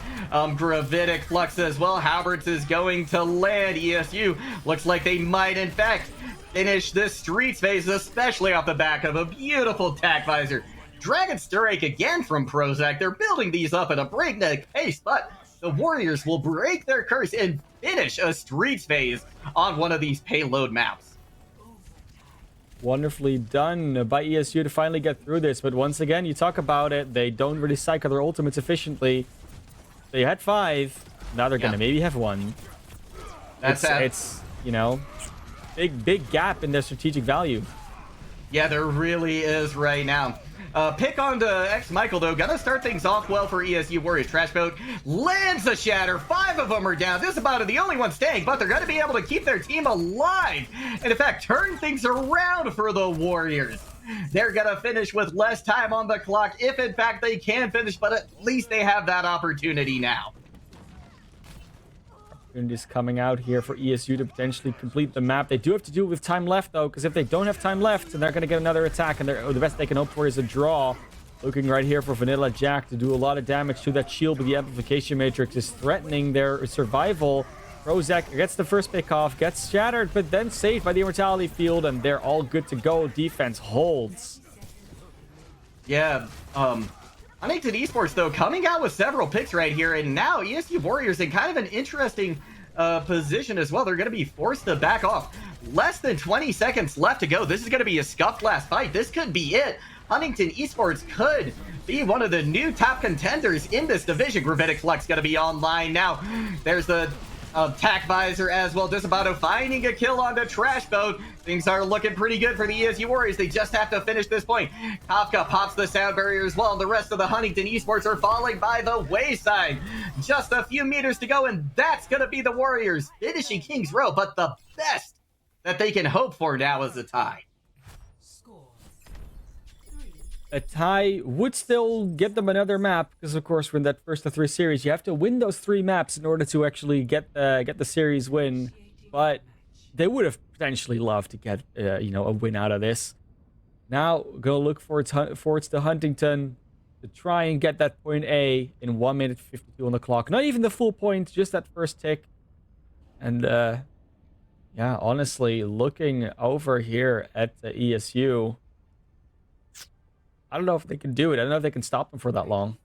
Gravitic Flux as well. Halberds is going to land. ESU looks like they might, in fact, finish this Streets phase, especially off the back of a beautiful Tack Visor. Dragon Strike again from Prozac. They're building these up at a breakneck pace, but the Warriors will break their curse and finish a Streets phase on one of these payload maps. Wonderfully done by ESU to finally get through this, but once again, you talk about it, they don't really cycle their ultimates efficiently. They had 5, now they're gonna maybe have 1. It's you know, big gap in their strategic value. Yeah, there really is right now. Pick on the X-Michael, though. Gonna start things off well for ESU Warriors. Trash Boat lands a shatter. 5 of them are down. This is about the only one staying, but they're gonna be able to keep their team alive. And in fact, turn things around for the Warriors. They're gonna finish with less time on the clock, if in fact they can finish, but at least they have that opportunity now. Opportunities coming out here for ESU to potentially complete the map. They do have to do it with time left, though, because if they don't have time left, then they're going to get another attack, and the best they can hope for is a draw. Looking right here for Vanilla Jack to do a lot of damage to that shield, but the Amplification Matrix is threatening their survival. Prozac gets the first pick off, gets shattered, but then saved by the Immortality Field, and they're all good to go. Defense holds. Yeah, Huntington Esports, though, coming out with several picks right here, and now ESU Warriors in kind of an interesting position as well. They're going to be forced to back off. Less than 20 seconds left to go. This is going to be a scuffed last fight. This could be it. Huntington Esports could be one of the new top contenders in this division. Gravitic Flux going to be online now. There's the Tack Visor as well. Disabato finding a kill on the Trash Boat. Things are looking pretty good for the ESU Warriors. They just have to finish this point. Kafka pops the sound barrier as well. The rest of the Huntington Esports are falling by the wayside. Just a few meters to go, and that's going to be the Warriors finishing King's Row. But the best that they can hope for now is a tie. A tie would still give them another map, because of course we're in that first of 3 series. You have to win those 3 maps in order to actually get the series win. But they would have potentially loved to get a win out of this. Now go look forwards to Huntington to try and get that point A in 1 minute 52 on the clock. Not even the full point, just that first tick. And yeah, honestly, looking over here at the ESU, I don't know if they can do it. I don't know if they can stop them for that long.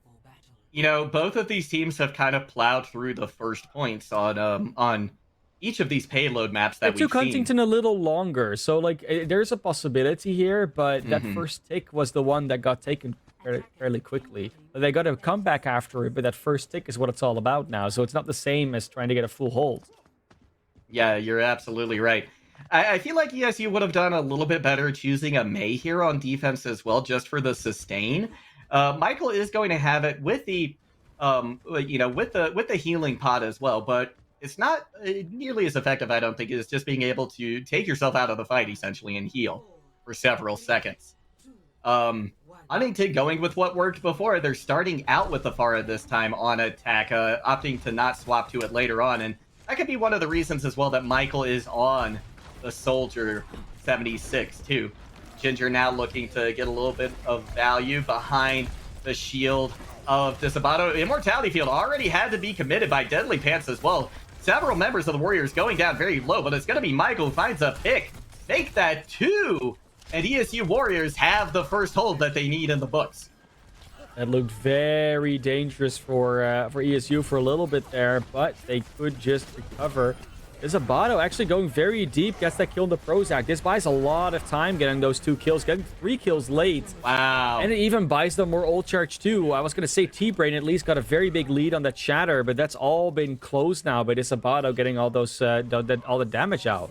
You know, both of these teams have kind of plowed through the first points on each of these payload maps that we've seen. It took Huntington a little longer, so like there's a possibility here, but that first tick was the one that got taken fairly quickly. But they got to come back after it, but that first tick is what it's all about now, so it's not the same as trying to get a full hold. Yeah, you're absolutely right. I feel like ESU would have done a little bit better choosing a Mei here on defense as well, just for the sustain. Michael is going to have it with the, with the healing pod as well, but it's not nearly as effective, I don't think, as just being able to take yourself out of the fight essentially and heal for several seconds. Huntington going with what worked before. They're starting out with the Pharah this time on attack, opting to not swap to it later on, and that could be one of the reasons as well that Michael is on the Soldier 76 too. Ginger now looking to get a little bit of value behind the shield of Disabato. Immortality Field already had to be committed by Deadly Pants as well. Several members of the Warriors going down very low, but it's going to be Michael who finds a pick. Make that 2, and ESU Warriors have the first hold that they need in the books. That looked very dangerous for ESU for a little bit there, but they could just recover. There's Abato actually going very deep, gets that kill in the Prozac. This buys a lot of time getting those 2 kills, getting 3 kills late. Wow. And it even buys them more ult charge too. I was going to say T-Brain at least got a very big lead on that Shatter, but that's all been closed now by this Abato getting all those all the damage out.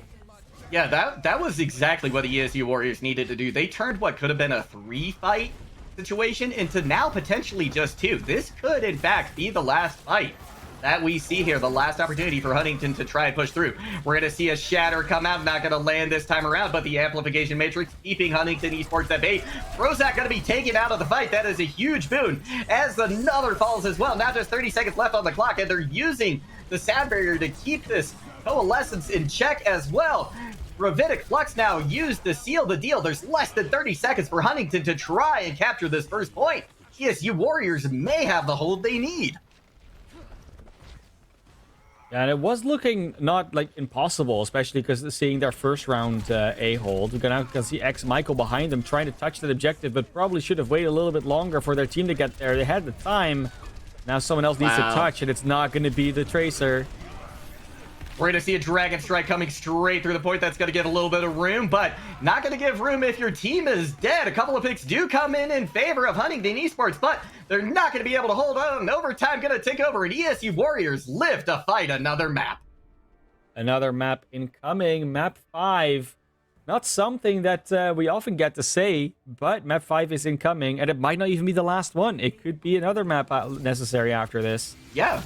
Yeah, that was exactly what the ESU Warriors needed to do. They turned what could have been a 3-fight situation into now potentially just 2. This could, in fact, be the last fight that we see here, the last opportunity for Huntington to try and push through. We're going to see a Shatter come out, not going to land this time around, but the Amplification Matrix keeping Huntington Esports at bay. Prozac going to be taken out of the fight. That is a huge boon, as another falls as well. Now just 30 seconds left on the clock, and they're using the sound barrier to keep this Coalescence in check as well. Gravitic Flux now used to seal the deal. There's less than 30 seconds for Huntington to try and capture this first point. ESU Warriors may have the hold they need. Yeah, and it was looking not like impossible, especially because seeing their first round A hold. We're gonna see X Michael behind them trying to touch that objective, but probably should have waited a little bit longer for their team to get there. They had the time. Now someone else needs to touch, and it's not going to be the Tracer. We're going to see a Dragon Strike coming straight through the point. That's going to give a little bit of room, but not going to give room if your team is dead. A couple of picks do come in favor of Huntington Esports, but they're not going to be able to hold on. Overtime going to take over, and ESU Warriors live to fight another map. Another map incoming, map 5. Not something that we often get to say, but map 5 is incoming, and it might not even be the last one. It could be another map necessary after this. Yeah.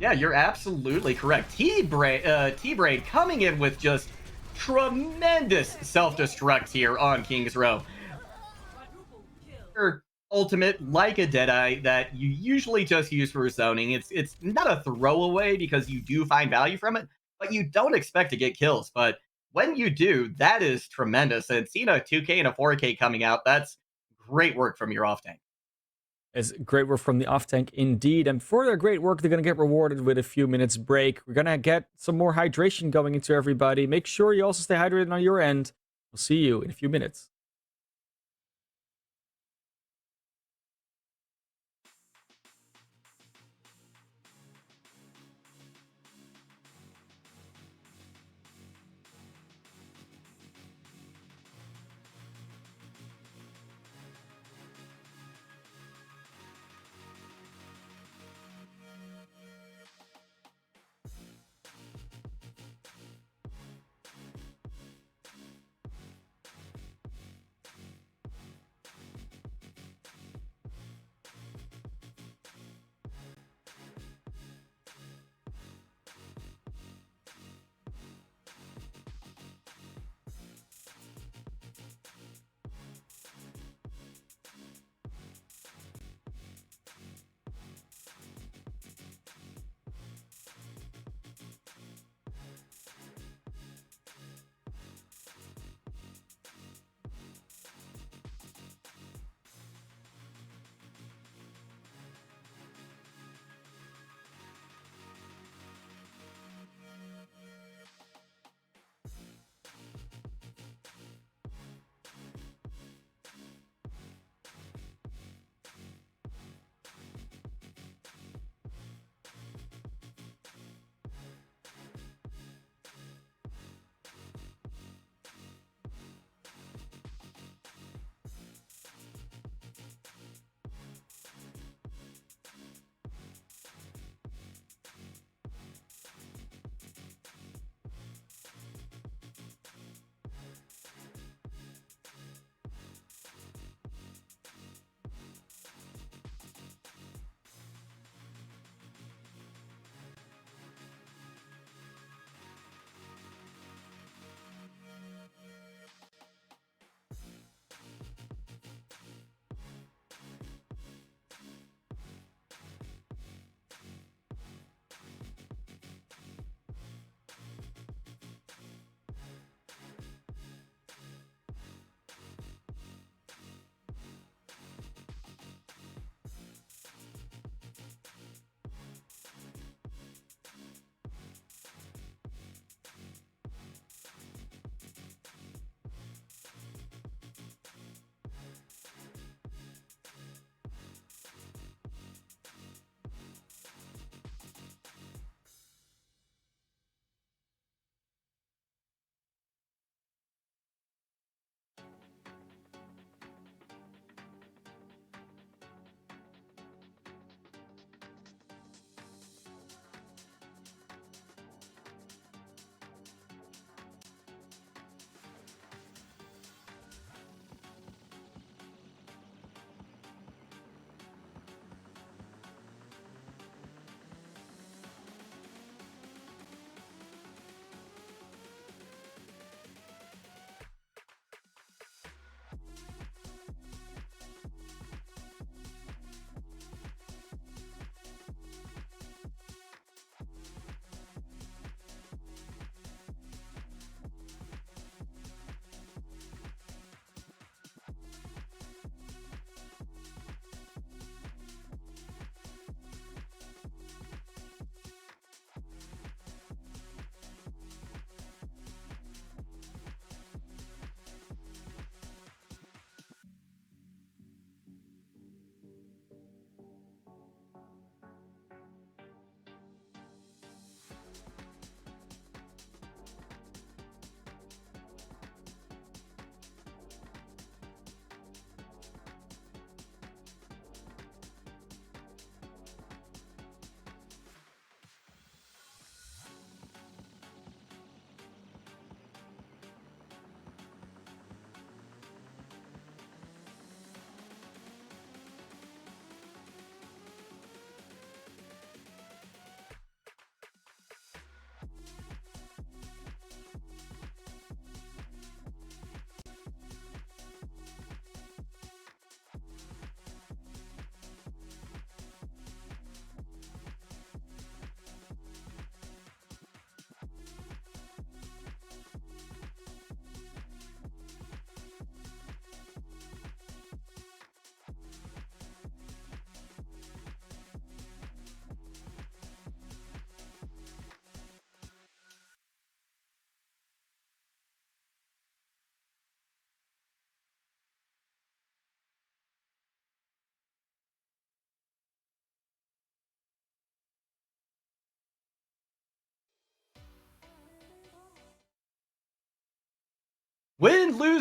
Yeah, you're absolutely correct. T-Brain coming in with just tremendous self-destruct here on King's Row. Ultimate, like a Deadeye, that you usually just use for zoning. It's not a throwaway because you do find value from it, but you don't expect to get kills. But when you do, that is tremendous. And seeing a 2K and a 4K coming out, that's great work from your off tank. It's great work from the off tank indeed. And for their great work, they're going to get rewarded with a few minutes break. We're going to get some more hydration going into everybody. Make sure you also stay hydrated on your end. We'll see you in a few minutes.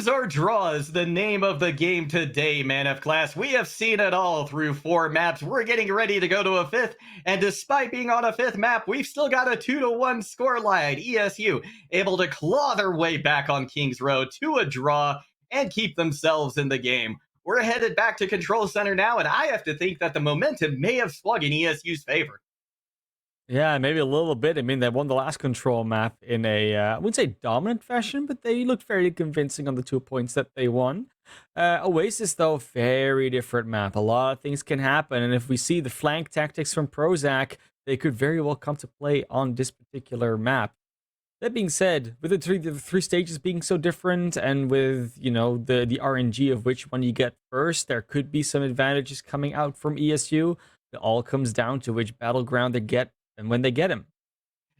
Lose or draw is the name of the game today, Man of Class. We have seen it all through 4 maps. We're getting ready to go to a fifth, and despite being on a fifth map, we've still got a 2-1 scoreline. ESU able to claw their way back on Kings Row to a draw and keep themselves in the game. We're headed back to Control Center now, and I have to think that the momentum may have swung in ESU's favor. Yeah, maybe a little bit. I mean, they won the last control map in a, I wouldn't say dominant fashion, but they looked fairly convincing on the 2 points that they won. Oasis, though, very different map. A lot of things can happen. And if we see the flank tactics from Prozac, they could very well come to play on this particular map. That being said, with the three stages being so different, and with the RNG of which one you get first, there could be some advantages coming out from ESU. It all comes down to which battleground they get and when they get him.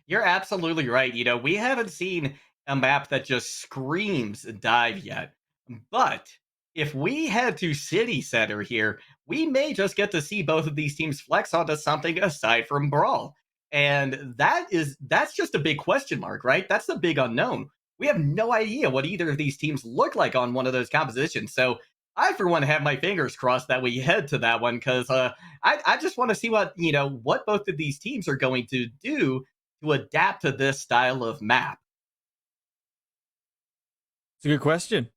You're absolutely right. We haven't seen a map that just screams dive yet. But if we head to City Center here, we may just get to see both of these teams flex onto something aside from Brawl. And that's just a big question mark, right? That's the big unknown. We have no idea what either of these teams look like on one of those compositions. So I, for one, have my fingers crossed that we head to that one because I just want to see what both of these teams are going to do to adapt to this style of map. It's a good question.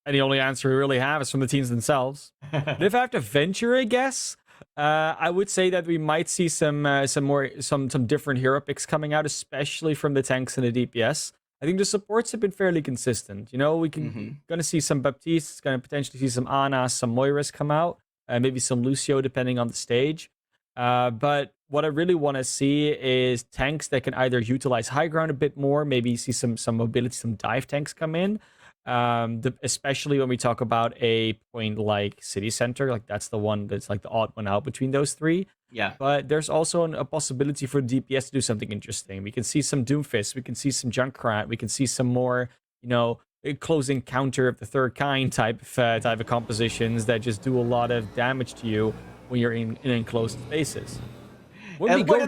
And the only answer we really have is from the teams themselves. But if I have to venture a guess, I would say that we might see some different hero picks coming out, especially from the tanks and the DPS. I think the supports have been fairly consistent. We gonna see some Baptiste, gonna potentially see some Ana, some Moiras come out, maybe some Lucio depending on the stage. But what I really want to see is tanks that can either utilize high ground a bit more, maybe see some mobility, some dive tanks come in. Especially when we talk about a point like City Center, like that's the one that's like the odd one out between those three. Yeah. But there's also a possibility for DPS to do something interesting. We can see some Doomfist, we can see some Junkrat, we can see some more, a close encounter of the third kind type of compositions that just do a lot of damage to you when you're in enclosed spaces. When we go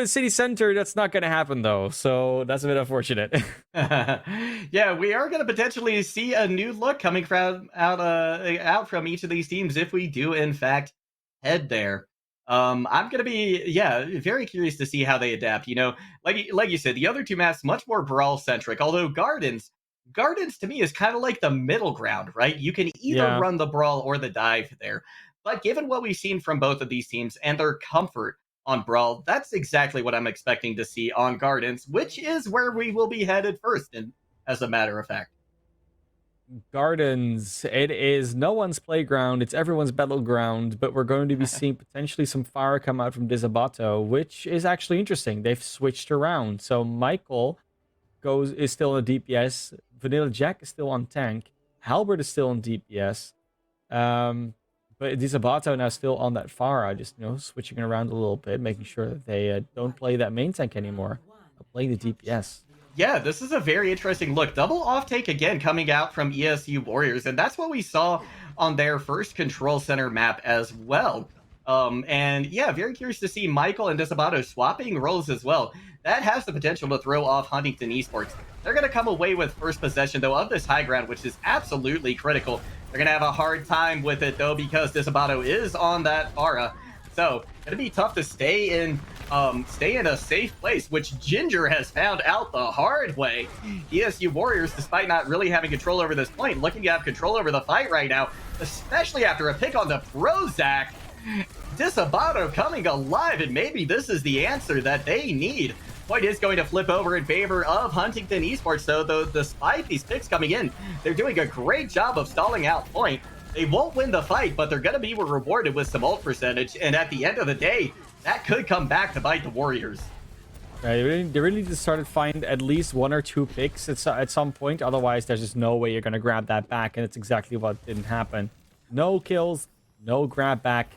to City Center, that's not going to happen though, so that's a bit unfortunate. Yeah, we are going to potentially see a new look coming from out from each of these teams if we do in fact head there. I'm going to be very curious to see how they adapt. Like you said, the other two maps much more brawl centric. Although Gardens to me is kind of like the middle ground, right? You can either run the brawl or the dive there. But given what we've seen from both of these teams and their comfort on Brawl, that's exactly what I'm expecting to see on Gardens, which is where we will be headed first, as a matter of fact. Gardens, it is no one's playground, it's everyone's battleground, but we're going to be seeing potentially some fire come out from Disabato, which is actually interesting. They've switched around. So Michael is still on DPS, Vanilla Jack is still on tank, Halbert is still on DPS. But Disabato now still on that Pharah, just switching around a little bit, making sure that they don't play that main tank anymore, but play the DPS. Yeah, this is a very interesting look. Double offtake again coming out from ESU Warriors, and that's what we saw on their first Control Center map as well. And yeah, very curious to see Michael and Disabato swapping roles as well. That has the potential to throw off Huntington Esports. They're going to come away with first possession, though, of this high ground, which is absolutely critical. They're going to have a hard time with it, though, because Disabato is on that Pharah. So, going to be tough to stay in a safe place, which Ginger has found out the hard way. ESU Warriors, despite not really having control over this point, looking to have control over the fight right now, especially after a pick on the Prozac. Disabato coming alive, and maybe this is the answer that they need. Point is going to flip over in favor of Huntington Esports, though despite these picks coming in, they're doing a great job of stalling out Point. They won't win the fight, but they're going to be rewarded with some ult percentage, and at the end of the day, that could come back to bite the Warriors. They really need to start to find at least 1 or 2 picks at some point, otherwise there's just no way you're going to grab that back, and it's exactly what didn't happen. No kills, no grab back.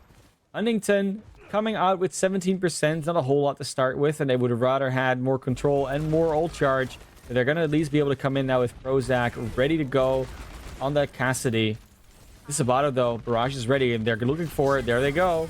Huntington coming out with 17%, not a whole lot to start with, and they would have rather had more control and more ult charge. But they're going to at least be able to come in now with Prozac ready to go on that Cassidy. Disabato, though, Barrage is ready, and they're looking for it. There they go.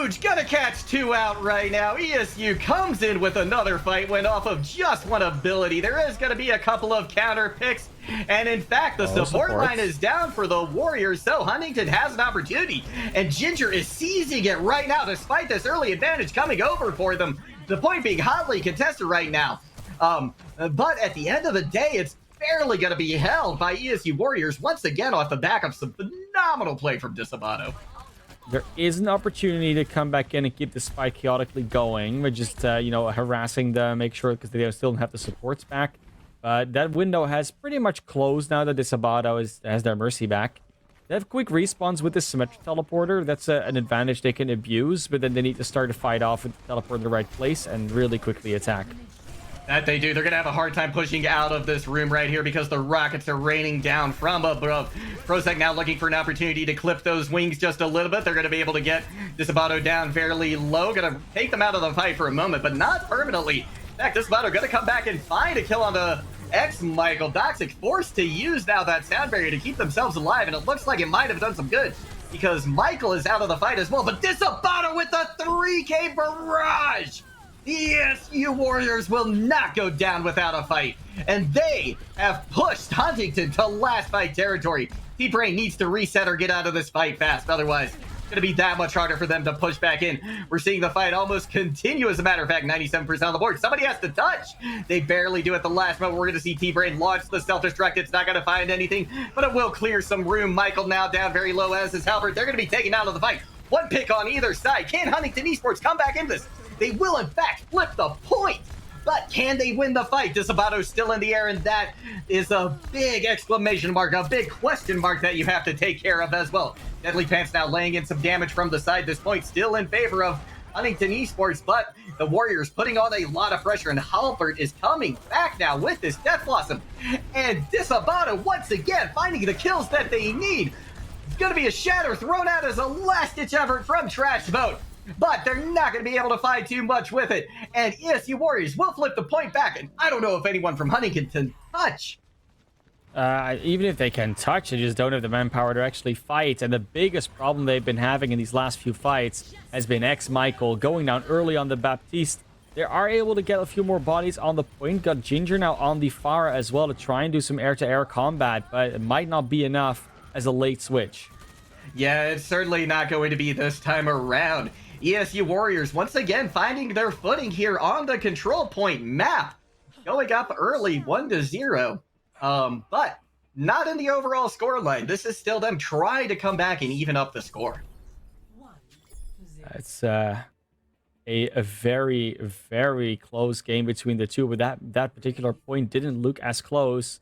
huge. Gonna catch 2 out right now. ESU comes in with another fight, went off of just one ability. There is gonna be a couple of counter picks. And in fact, the support line is down for the Warriors, so Huntington has an opportunity. And Ginger is seizing it right now, despite this early advantage coming over for them. The point being hotly contested right now. But at the end of the day, it's barely going to be held by ESU Warriors once again off the back of some phenomenal play from Disabato. There is an opportunity to come back in and keep the spike chaotically going. We're just, harassing them, make sure, because they still don't have the supports back. But that window has pretty much closed now that Disabato has their Mercy back. They have quick respawns with the Symmetric Teleporter. That's an advantage they can abuse, but then they need to start to fight off with the teleport in the right place and really quickly attack. That they do. They're going to have a hard time pushing out of this room right here because the rockets are raining down from above. Prozac now looking for an opportunity to clip those wings just a little bit. They're going to be able to get Disabato down fairly low. Going to take them out of the fight for a moment, but not permanently. In fact, Disabato going to come back and find a kill on the Michael. Doxic forced to use now that sound barrier to keep themselves alive, and it looks like it might have done some good because Michael is out of the fight as well. But Disabato with a 3K barrage! The ESU Warriors will not go down without a fight, and they have pushed Huntington to last fight territory. T-Brain needs to reset or get out of this fight fast, otherwise it's going to be that much harder for them to push back in. We're seeing the fight almost continue, as a matter of fact, 97% on the board. Somebody has to touch. They barely do at the last moment. We're going to see T-Brain launch the self-destruct. It's not going to find anything, but it will clear some room. Michael now down very low, as is Halbert. They're going to be taken out of the fight. One pick on either side. Can Huntington Esports come back in this? They will, in fact, flip the point. But can they win the fight? Disabato's still in the air, and that is a big exclamation mark, a big question mark that you have to take care of as well. Deadly Pants now laying in some damage from the side. This point still in favor of Huntington Esports, but the Warriors putting on a lot of pressure, and Halbert is coming back now with this Death Blossom. And Disabato, once again, finding the kills that they need. It's going to be a shatter thrown out as a last-ditch effort from Trash Boat. But they're not going to be able to find too much with it. And ESU Warriors will flip the point back. And I don't know if anyone from Huntington can touch. Even if they can touch, they just don't have the manpower to actually fight. And the biggest problem they've been having in these last few fights has been Michael going down early on the Baptiste. They are able to get a few more bodies on the point. Got Ginger now on the Pharah as well to try and do some air-to-air combat. But it might not be enough as a late switch. Yeah, it's certainly not going to be this time around. ESU Warriors once again finding their footing here on the control point map. Going up early 1-0. But not in the overall scoreline. This is still them trying to come back and even up the score. It's a very, very close game between the two, but that particular point didn't look as close.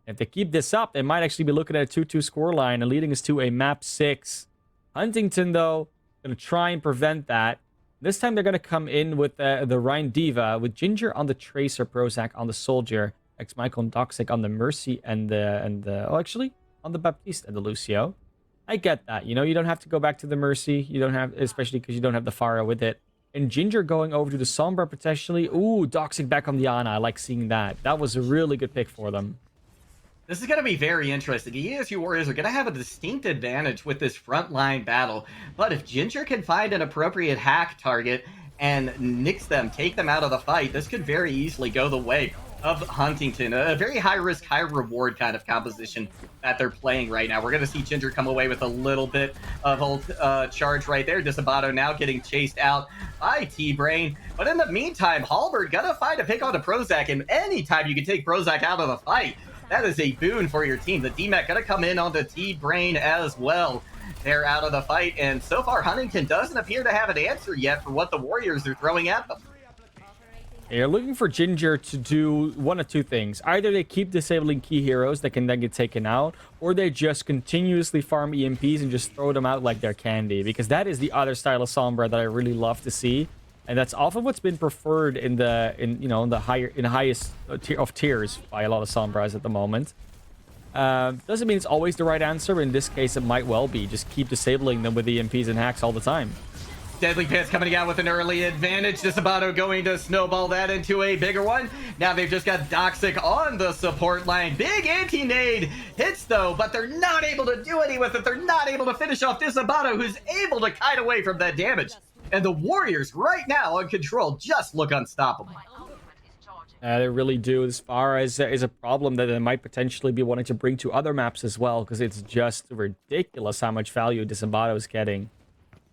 If they keep this up, they might actually be looking at a 2-2 scoreline and leading us to a map 6. Huntington, though, going to try and prevent that. This time they're going to come in with the Rhine Diva, with Ginger on the Tracer, Prozac on the Soldier, Michael and Doxic on the Mercy and on the Baptiste and the Lucio. I get that. You don't have to go back to the Mercy. You don't have, especially because you don't have the Pharah with it. And Ginger going over to the Sombra potentially. Ooh, Doxic back on the Ana. I like seeing that. That was a really good pick for them. This is going to be very interesting. The ESU Warriors are going to have a distinct advantage with this frontline battle. But if Ginger can find an appropriate hack target and nix them, take them out of the fight, this could very easily go the way of Huntington. A very high-risk, high-reward kind of composition that they're playing right now. We're going to see Ginger come away with a little bit of ult charge right there. Disabato now getting chased out by T-Brain. But in the meantime, Halbert going to find a pick on the Prozac, and anytime you can take Prozac out of the fight, that is a boon for your team. The DMAC going to come in on the T-Brain as well. They're out of the fight, and so far Huntington doesn't appear to have an answer yet for what the Warriors are throwing at them. You're looking for Ginger to do one of two things. Either they keep disabling key heroes that can then get taken out, or they just continuously farm EMPs and just throw them out like they're candy, because that is the other style of Sombra that I really love to see. And that's often what's been preferred in the highest tier of tiers by a lot of Sombras at the moment. Doesn't mean it's always the right answer, but in this case it might well be. Just keep disabling them with EMPs and hacks all the time. Deadly Pants coming out with an early advantage. Disabato going to snowball that into a bigger one. Now they've just got Doxic on the support line. Big anti-nade hits though, but they're not able to do any with it. They're not able to finish off Disabato, who's able to kite away from that damage. and the Warriors right now on control just look unstoppable. They really do. As far as is a problem that they might potentially be wanting to bring to other maps as well, because it's just ridiculous how much value Disabato is getting.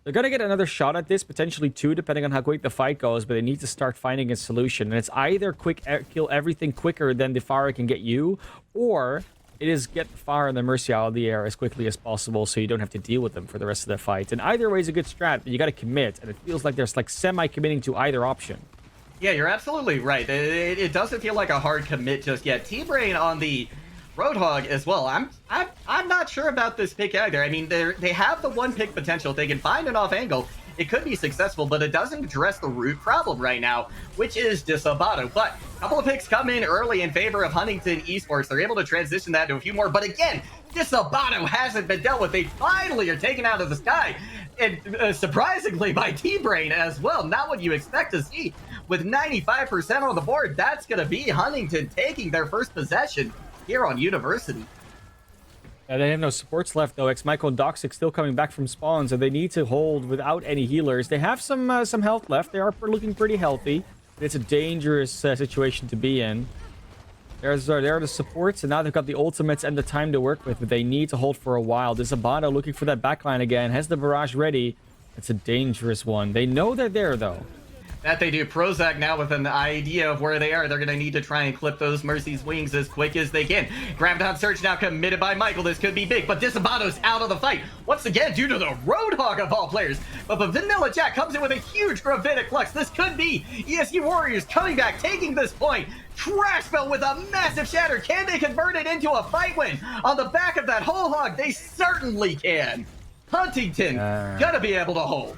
They're going to get another shot at this, potentially two, depending on how quick the fight goes, but they need to start finding a solution. And it's either kill everything quicker than the Pharah can get you, or it is get the Pharah and the Mercy out of the air as quickly as possible so you don't have to deal with them for the rest of the fight. And either way is a good strat, but you got to commit, and it feels like there's like semi-committing to either option. Yeah, you're absolutely right. It doesn't feel like a hard commit just yet. T-Brain on the Roadhog as well. I'm not sure about this pick either. I mean, they have the one pick potential. If they can find an off angle, it could be successful, but it doesn't address the root problem right now, which is Disabato. But a couple of picks come in early in favor of Huntington Esports. They're able to transition that to a few more. But again, Disabato hasn't been dealt with. They finally are taken out of the sky. And surprisingly by T-Brain as well. Not what you expect to see. With 95% on the board, that's going to be Huntington taking their first possession here on University. They have no supports left, though. X-Michael and Doxic still coming back from spawn, so they need to hold without any healers. They have some health left. They are looking pretty healthy. It's a dangerous situation to be in. There are the supports, and now they've got the ultimates and the time to work with, but they need to hold for a while. Disabato looking for that backline again. Has the barrage ready. It's a dangerous one. They know they're there, though. That they do. Prozac now with an idea of where they are. They're going to need to try and clip those Mercy's wings as quick as they can. Graviton Surge now committed by Michael. This could be big, but Disabato's out of the fight. Once again, due to the Roadhog of all players. But the Vanilla Jack comes in with a huge Gravitic Flux. This could be ESU Warriors coming back, taking this point. Trash Bell with a massive shatter. Can they convert it into a fight win? On the back of that whole hog, they certainly can. Huntington gonna be able to hold.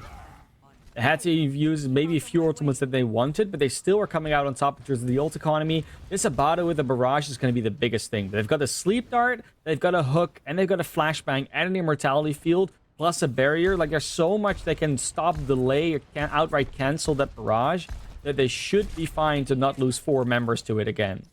They had to use maybe a few ultimates that they wanted, but they still are coming out on top in terms of the ult economy. This Abada with a barrage is going to be the biggest thing. They've got a sleep dart, they've got a hook, and they've got a flashbang and an immortality field, plus a barrier. Like, there's so much that can stop, delay, or can outright cancel that barrage that they should be fine to not lose 4 members to it again.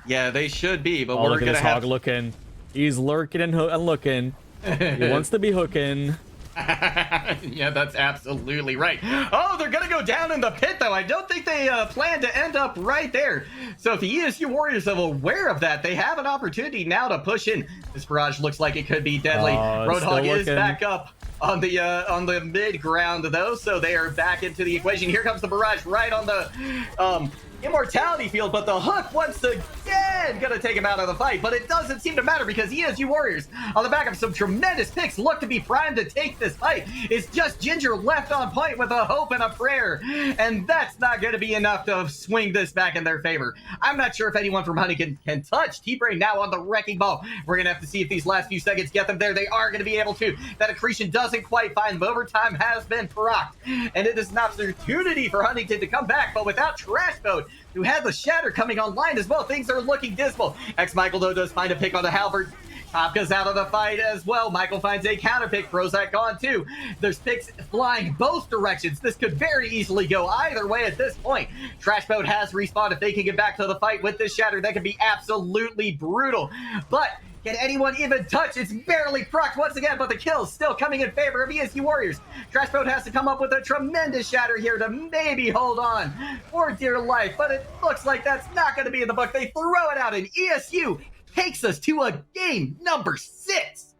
Yeah, they should be, but we're we're going to have... looking. He's lurking and looking. He wants to be hooking. Yeah, that's absolutely right. Oh, they're gonna go down in the pit, though. I don't think they plan to end up right there. So if the ESU Warriors are aware of that, they have an opportunity now to push in. This barrage looks like it could be deadly. Roadhog is back up on the mid ground, though, so they are back into the equation. Here comes the barrage right on the immortality field, but the hook once again gonna take him out of the fight. But it doesn't seem to matter because ESU Warriors, on the back of some tremendous picks, look to be primed to take this fight. It's just Ginger left on point with a hope and a prayer, and that's not gonna be enough to swing this back in their favor. I'm not sure if anyone from Honey can touch T-Brain now on the wrecking ball. We're gonna have to see if these last few seconds get them there. They are gonna be able to. That accretion doesn't quite find them. Overtime has been procced, and it is an opportunity for Huntington to come back, but without Trash Mode, who had the shatter coming online as well, things are looking dismal. X-Michael, though, does find a pick on the halberd. Topka's out of the fight as well. Michael finds a counter pick. Prozac gone too. There's picks flying both directions. This could very easily go either way at this point. Trash Boat has respawned. If they can get back to the fight with this shatter, that could be absolutely brutal. But can anyone even touch? It's barely procced once again, but the kill's still coming in favor of ESU Warriors. Trash Boat has to come up with a tremendous shatter here to maybe hold on for dear life, but it looks like that's not going to be in the book. They throw it out, and ESU takes us to a game number 6.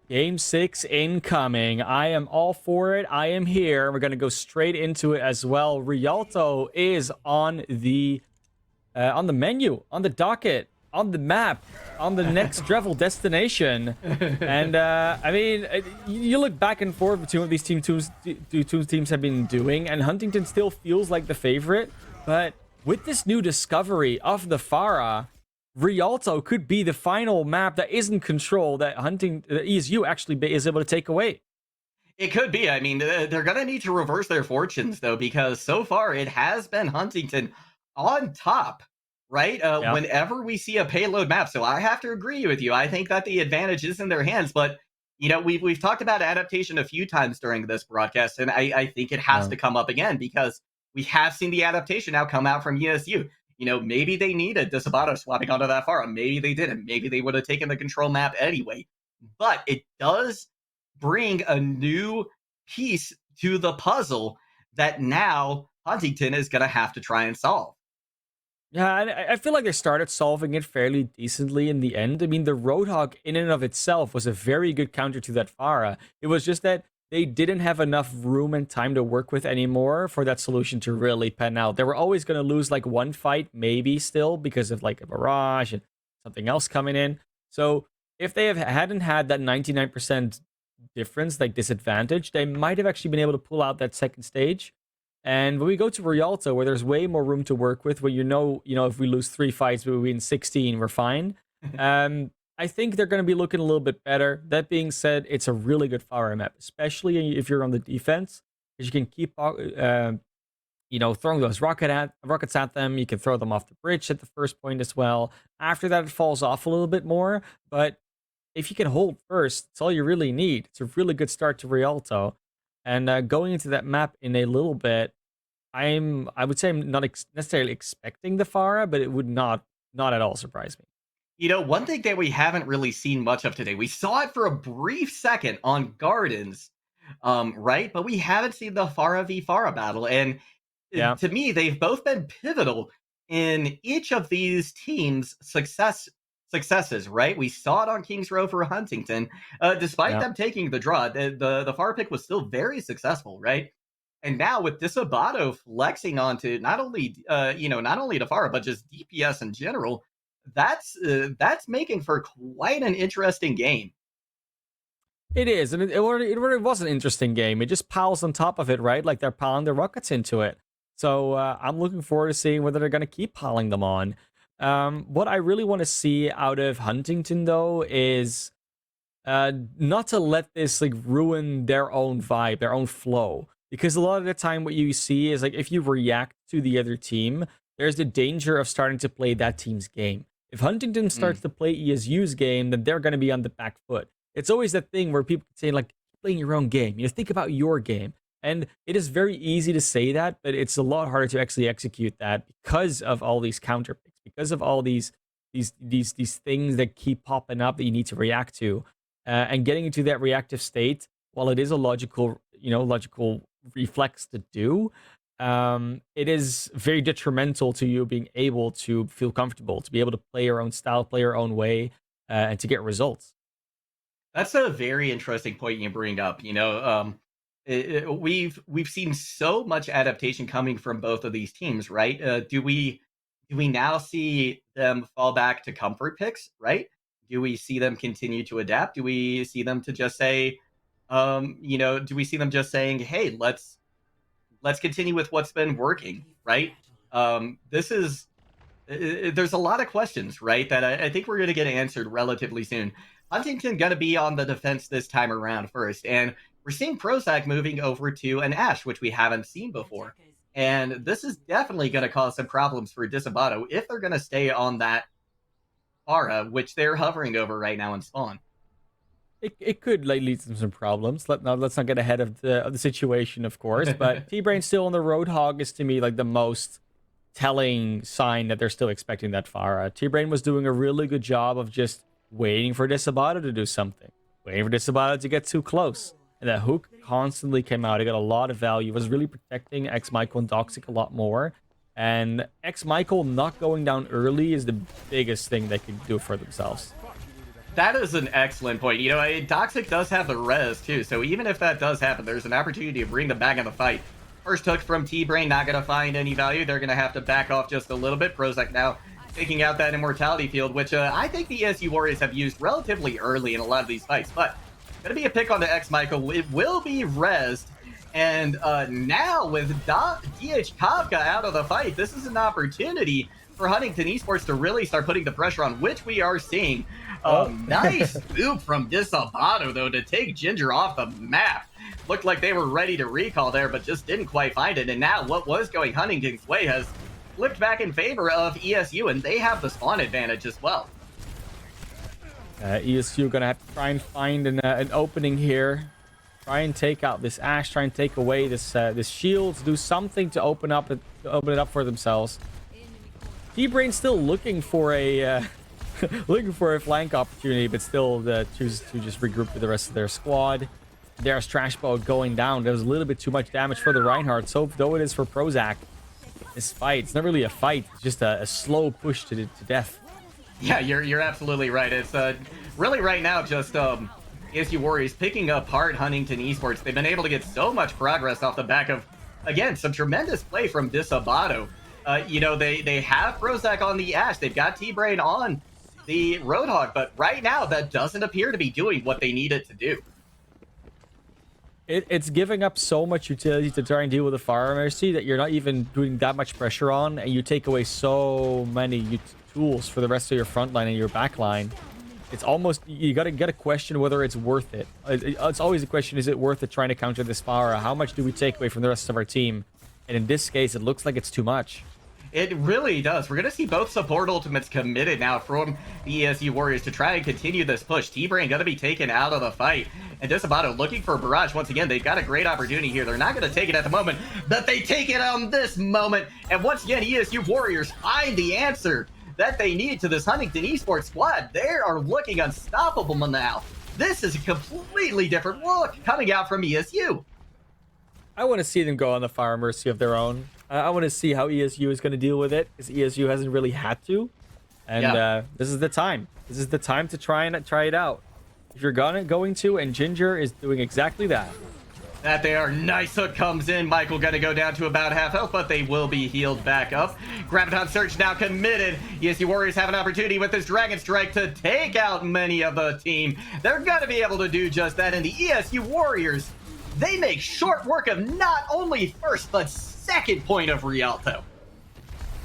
Game 6 incoming. I am all for it. I am here. We're going to go straight into it as well. Rialto is on the menu, on the docket, on the map, on the next travel destination. And I mean, you look back and forth between what these two teams have been doing, and Huntington still feels like the favorite. But with this new discovery of the Pharah, Rialto could be the final map that is in control that ESU actually is able to take away. It could be. I mean, they're going to need to reverse their fortunes, though, because so far it has been Huntington on top, right? Whenever we see a payload map. So I have to agree with you. I think that the advantage is in their hands. But, you know, we've talked about adaptation a few times during this broadcast, and I think it has to come up again because we have seen the adaptation now come out from ESU. You know, maybe they needed Disabato swapping onto that Pharah. Maybe they didn't. Maybe they would have taken the control map anyway. But it does bring a new piece to the puzzle that now Huntington is going to have to try and solve. Yeah, and I feel like they started solving it fairly decently in the end. I mean, the Roadhog in and of itself was a very good counter to that Pharah. It was just that they didn't have enough room and time to work with anymore for that solution to really pan out. They were always going to lose like one fight, maybe still, because of like a barrage and something else coming in. So if they hadn't had that 99% difference, like disadvantage, they might have actually been able to pull out that second stage. And when we go to Rialto, where there's way more room to work with, where if we lose 3 fights, we win 16, we're fine. I think they're going to be looking a little bit better. That being said, it's a really good fire map, especially if you're on the defense, because you can keep, throwing those rockets at them. You can throw them off the bridge at the first point as well. After that, it falls off a little bit more. But if you can hold first, it's all you really need. It's a really good start to Rialto. And going into that map in a little bit, I would say I'm not necessarily expecting the Pharah, but it would not at all surprise me. One thing that we haven't really seen much of today, we saw it for a brief second on Gardens, right? But we haven't seen the Pharah v Pharah battle. And Yeah, to me, they've both been pivotal in each of these teams' successes, right? We saw it on Kings Row for Huntington. Despite yeah. them taking the draw, the Pharah pick was still very successful, right? And now with Disabato flexing onto not only the Pharah, but just DPS in general, that's making for quite an interesting game. It is, and it already was an interesting game. It just piles on top of it, right? Like they're piling their rockets into it. So I'm looking forward to seeing whether they're going to keep piling them on. What I really want to see out of Huntington, though, is not to let this like ruin their own vibe, their own flow. Because a lot of the time, what you see is like if you react to the other team, there's the danger of starting to play that team's game. If Huntington starts to play ESU's game, then they're going to be on the back foot. It's always that thing where people say like playing your own game. Think about your game. And it is very easy to say that, but it's a lot harder to actually execute that because of all these counter picks, because of all these things that keep popping up that you need to react to, and getting into that reactive state. While it is a logical reflex to do, it is very detrimental to you being able to feel comfortable, to be able to play your own style, play your own way, and to get results. That's a very interesting point you bring up. We've seen so much adaptation coming from both of these teams, right? Do we now see them fall back to comfort picks, right? Do we see them continue to adapt? Do we see them to just say, do we see them just saying, "Hey, let's continue with what's been working," right? This is there's a lot of questions, right, that I think we're going to get answered relatively soon. Huntington going to be on the defense this time around first, and we're seeing Prozac moving over to an Ash, which we haven't seen before. And this is definitely going to cause some problems for Disabato if they're going to stay on that aura, which they're hovering over right now in Spawn. It could like lead to some problems. Let's not get ahead of the situation, of course. But T Brain still on the Roadhog is to me like the most telling sign that they're still expecting that Pharah. T Brain was doing a really good job of just waiting for Disabato to do something, waiting for Disabato to get too close. And that hook constantly came out. It got a lot of value. It was really protecting X Michael and Doxic a lot more. And X Michael not going down early is the biggest thing they could do for themselves. That is an excellent point. Doxic does have the res too, so even if that does happen, there's an opportunity to bring them back in the fight. First hook from T-Brain, not going to find any value. They're going to have to back off just a little bit. Prozac now taking out that immortality field, which I think the ESU Warriors have used relatively early in a lot of these fights, but going to be a pick on the X Michael. It will be rezzed. And now with DH Kavka out of the fight, this is an opportunity for Huntington Esports to really start putting the pressure on, which we are seeing. Nice move from Disabato, though, to take Ginger off the map. Looked like they were ready to recall there, but just didn't quite find it. And now what was going Huntington's way has flipped back in favor of ESU, and they have the spawn advantage as well. ESU gonna have to try and find an opening here. Try and take out this Ash. Try and take away this shield. Do something to open it up for themselves. T-Brain still looking for a looking for a flank opportunity, but still chooses to just regroup with the rest of their squad. There's Trash Boat going down. There was a little bit too much damage for the Reinhardt. So though it is for Prozac, this fight, it's not really a fight. It's just a slow push to death. Yeah, you're absolutely right. It's really right now just ESU Warriors picking apart Huntington Esports. They've been able to get so much progress off the back of, again, some tremendous play from Disabato. You know, they have Prozac on the Ashe. They've got T-Brain on the Roadhog, but right now that doesn't appear to be doing what they need it to do. It's giving up so much utility to try and deal with the Fire Mercy that you're not even doing that much pressure on, and you take away so many tools for the rest of your front line and your back line. It's almost, you gotta question whether it's worth it. It's always a question, is it worth it trying to counter this Pharah? How much do we take away from the rest of our team? And in this case, it looks like it's too much. It really does. We're going to see both support ultimates committed now from the ESU Warriors to try and continue this push. T-Brain going to be taken out of the fight. And Disabato looking for a barrage. Once again, they've got a great opportunity here. They're not going to take it at the moment, but they take it on this moment. And once again, ESU Warriors find the answer that they need to this Huntington Esports squad. They are looking unstoppable now. This is a completely different look coming out from ESU. I want to see them go on the Fire Mercy of their own. I want to see how ESU is going to deal with it, because ESU hasn't really had to. And this is the time. This is the time to try it out. If you're going to, and Ginger is doing exactly that. That they are. Nice hook comes in. Michael gonna go down to about half health, but they will be healed back up. Graviton Surge now committed. ESU Warriors have an opportunity with this Dragon Strike to take out many of the team. They're gonna be able to do just that, and the ESU Warriors, they make short work of not only first, but second point of Rialto.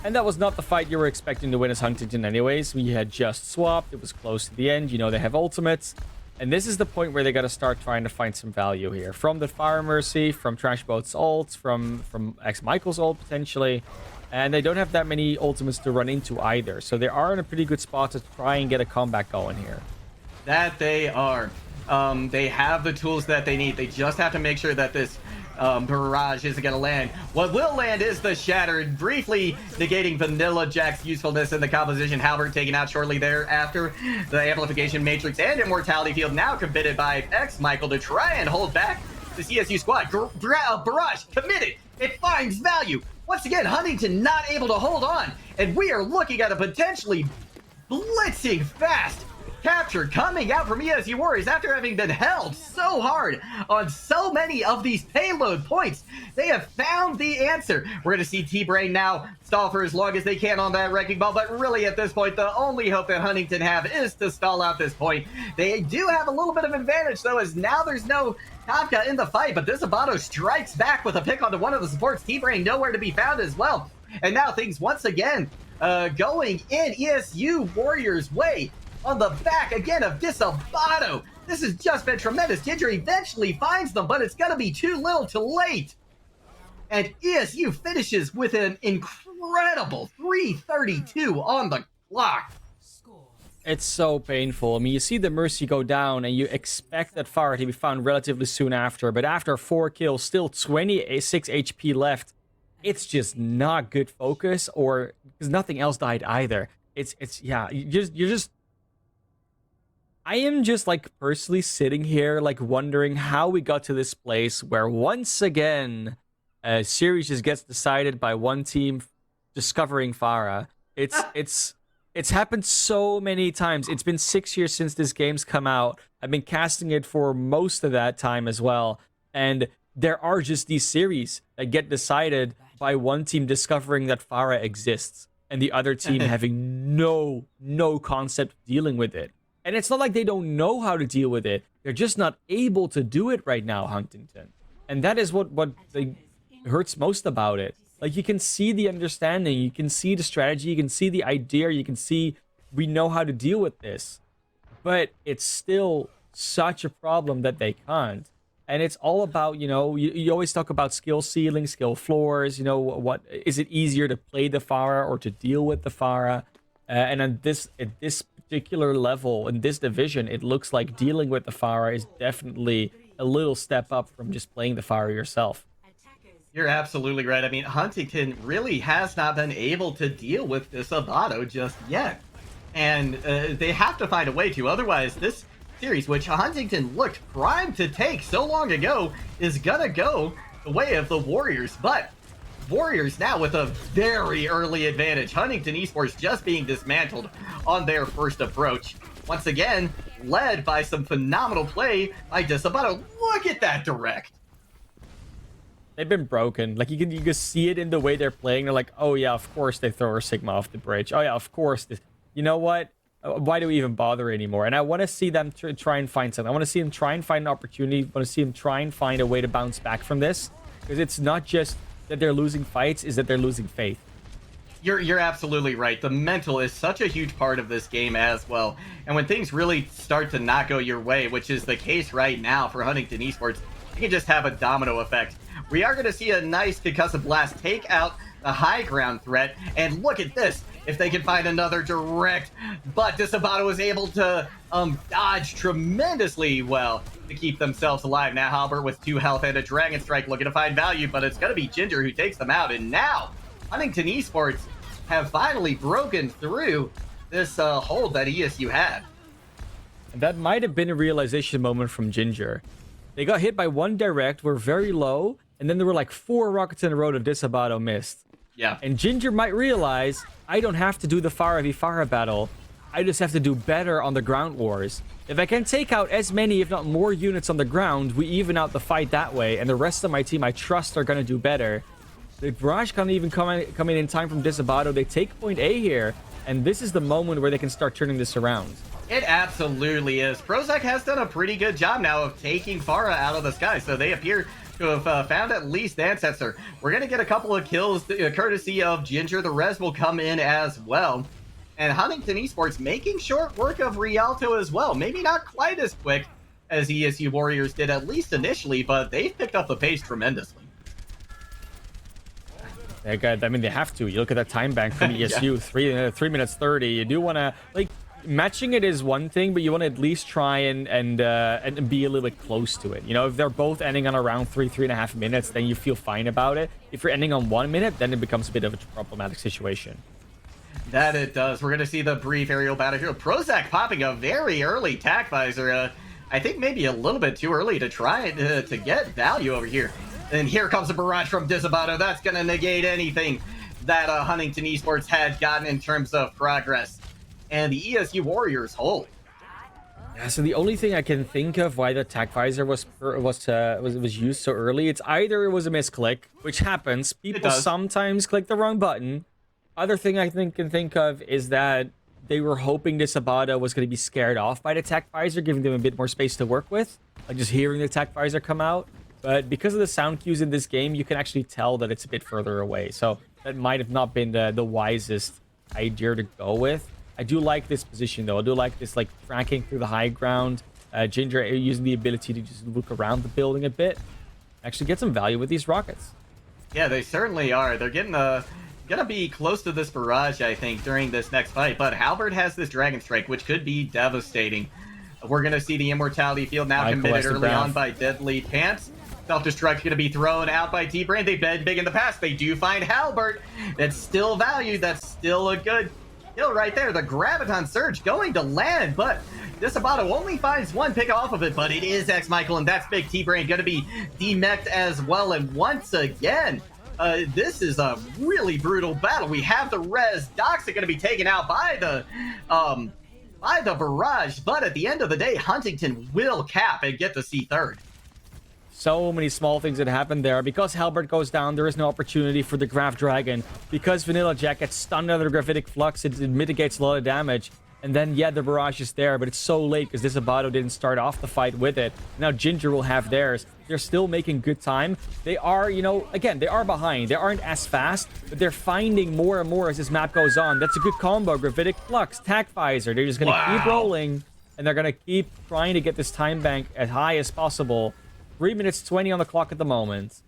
And that was not the fight you were expecting to win as Huntington anyways. We had just swapped. It was close to the end. You know, they have ultimates. And this is the point where they got to start trying to find some value here. From the Fire Mercy, from Trashboat's ult, from X Michael's ult, potentially. And they don't have that many ultimates to run into either. So they are in a pretty good spot to try and get a comeback going here. That they are. They have the tools that they need. They just have to make sure that this barrage isn't going to land. What will land is the Shatter, briefly negating Vanilla Jack's usefulness in the composition. Halbert taken out shortly thereafter. The Amplification Matrix and Immortality Field now committed by X Michael to try and hold back the CSU squad. Barrage committed. It finds value. Once again, Huntington not able to hold on. And we are looking at a potentially blitzing fast capture coming out from ESU Warriors after having been held so hard on so many of these payload points. They have found the answer. We're going to see T-Brain now stall for as long as they can on that Wrecking Ball, but really at this point, the only hope that Huntington have is to stall out this point. They do have a little bit of advantage, though, as now there's no Kafka in the fight, but Disabato strikes back with a pick onto one of the supports. T-Brain nowhere to be found as well. And now things once again going in ESU Warriors' way. On the back again of Disabato. This has just been tremendous. Ginger eventually finds them, but it's going to be too little too late. And ESU finishes with an incredible 3:32 on the clock. It's so painful. I mean, you see the Mercy go down, and you expect that Farah to be found relatively soon after. But after 4 kills, still 26 HP left. It's just not good focus, or because nothing else died either. Yeah, you're just. I am just like personally sitting here like wondering how we got to this place where once again a series just gets decided by one team discovering Farah. It's happened so many times. It's been 6 years since this game's come out. I've been casting it for most of that time as well. And there are just these series that get decided by one team discovering that Farah exists and the other team having no concept of dealing with it. And it's not like they don't know how to deal with it. They're just not able to do it right now, Huntington. And that is what hurts most about it. Like, you can see the understanding, you can see the strategy, you can see the idea, you can see we know how to deal with this. But it's still such a problem that they can't. And it's all about, you always talk about skill ceiling, skill floors, what is it easier to play the Farah or to deal with the Farah? And at this particular level in this division, it looks like dealing with the Farah is definitely a little step up from just playing the Farah yourself. You're absolutely right. I mean, Huntington really has not been able to deal with this Disabato just yet. And they have to find a way to. Otherwise, this series, which Huntington looked primed to take so long ago, is gonna go the way of the Warriors. But Warriors now with a very early advantage. Huntington Esports just being dismantled on their first approach. Once again, led by some phenomenal play by Disabato. Look at that direct. They've been broken. Like, you can see it in the way they're playing. They're like, oh yeah, of course they throw a Sigma off the bridge. Oh yeah, of course this. You know what? Why do we even bother anymore? And I want to see them try and find something. I want to see them try and find an opportunity. I want to see them try and find a way to bounce back from this. Because it's not just that they're losing fights, is that they're losing faith. You're absolutely right. The mental is such a huge part of this game as well. And when things really start to not go your way, which is the case right now for Huntington Esports, you can just have a domino effect. We are going to see a nice concussive blast take out the high ground threat. And look at this. If they can find another direct, but Disabato is able to dodge tremendously well to keep themselves alive. Now Halbert with 2 health and a Dragon Strike looking to find value, but it's going to be Ginger who takes them out. And now Huntington Esports have finally broken through this hold that ESU had. And that might have been a realization moment from Ginger. They got hit by 1 direct, were very low, and then there were like 4 rockets in a row that Disabato missed. Yeah. And Ginger might realize, I don't have to do the Pharah v Pharah battle. I just have to do better on the ground wars. If I can take out as many, if not more units on the ground, we even out the fight that way. And the rest of my team, I trust, are going to do better. The barrage can't even come in time from Disabato. They take point A here. And this is the moment where they can start turning this around. It absolutely is. Prozac has done a pretty good job now of taking Pharah out of the sky. So they appear to have found at least Ancestor. We're going to get a couple of kills courtesy of Ginger. The rest will come in as well. And Huntington Esports making short work of Rialto as well. Maybe not quite as quick as ESU Warriors did, at least initially, but they've picked up the pace tremendously. I mean, they have to. You look at that time bank from ESU, yeah. 3 minutes 30. You do want to, like, matching it is one thing, but you want to at least try and be a little bit close to it. You know, if they're both ending on around 3.5 minutes, then you feel fine about it. If you're ending on 1 minute, then it becomes a bit of a problematic situation. That it does. We're going to see the brief aerial battle here. Prozac popping a very early tac visor. I think maybe a little bit too early to try to get value over here. And here comes a barrage from Disabato. That's going to negate anything that Huntington Esports had gotten in terms of progress. And the ESU Warriors hold. Yeah, so the only thing I can think of why the tac visor was used so early, it's either it was a misclick, which happens. People sometimes click the wrong button. Other thing I can think of is that they were hoping Disabato was going to be scared off by the tac visor, giving them a bit more space to work with, like just hearing the tac visor come out. But because of the sound cues in this game, you can actually tell that it's a bit further away. So that might have not been the wisest idea to go with. I do like this position, though. I do like this, like, tracking through the high ground. Ginger using the ability to just look around the building a bit. Actually get some value with these rockets. Yeah, they certainly are. They're getting gonna be close to this barrage, I think, during this next fight. But Halbert has this Dragon Strike, which could be devastating. We're gonna see the Immortality Field now committed early on by Deadly Pants. Self-destruct going to be thrown out by T-Brain. They've been big in the past. They do find Halbert. That's still value. That's still a good kill right there. The Graviton Surge going to land, but Disabato only finds 1 pick off of it, but it is X-Michael, and that's big. T-Brain going to be demeched as well. And once again, this is a really brutal battle. We have the res. Docs are going to be taken out by the barrage, but at the end of the day, Huntington will cap and get the C3rd. So many small things that happen there. Because Halbert goes down, there is no opportunity for the Graph Dragon. Because Vanilla Jack gets stunned under the Graphitic Flux, it mitigates a lot of damage. And then, yeah, the barrage is there, but it's so late because Disabato didn't start off the fight with it. Now Ginger will have theirs. They're still making good time. They are, you know, again, they are behind. They aren't as fast, but they're finding more and more as this map goes on. That's a good combo. Graphitic Flux, Tac Visor. They're just going to keep rolling, and they're going to keep trying to get this time bank as high as possible. 3 minutes 20 on the clock at the moment.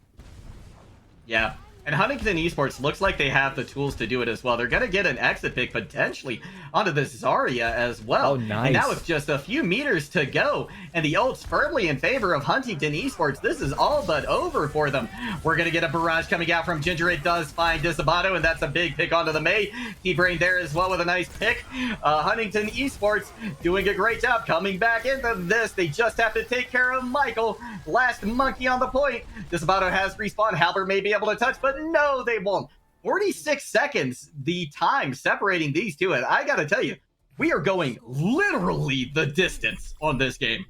Yeah. And Huntington Esports looks like they have the tools to do it as well. They're going to get an exit pick potentially onto this Zarya as Oh, well. And now with nice. just a few meters to go, and the ult's firmly in favor of Huntington Esports, this is all but over for them. We're going to get a barrage coming out from Ginger. It does find Disabato, and that's a big pick onto the Mei. T-Brain there as well with a nice pick. Huntington Esports doing a great job coming back into this. They just have to take care of Michael. Last monkey on the point. Disabato has respawned. Halbert may be able to touch, but no, they won't. 46 seconds, the time separating these two. And I got to tell you, we are going literally the distance on this game.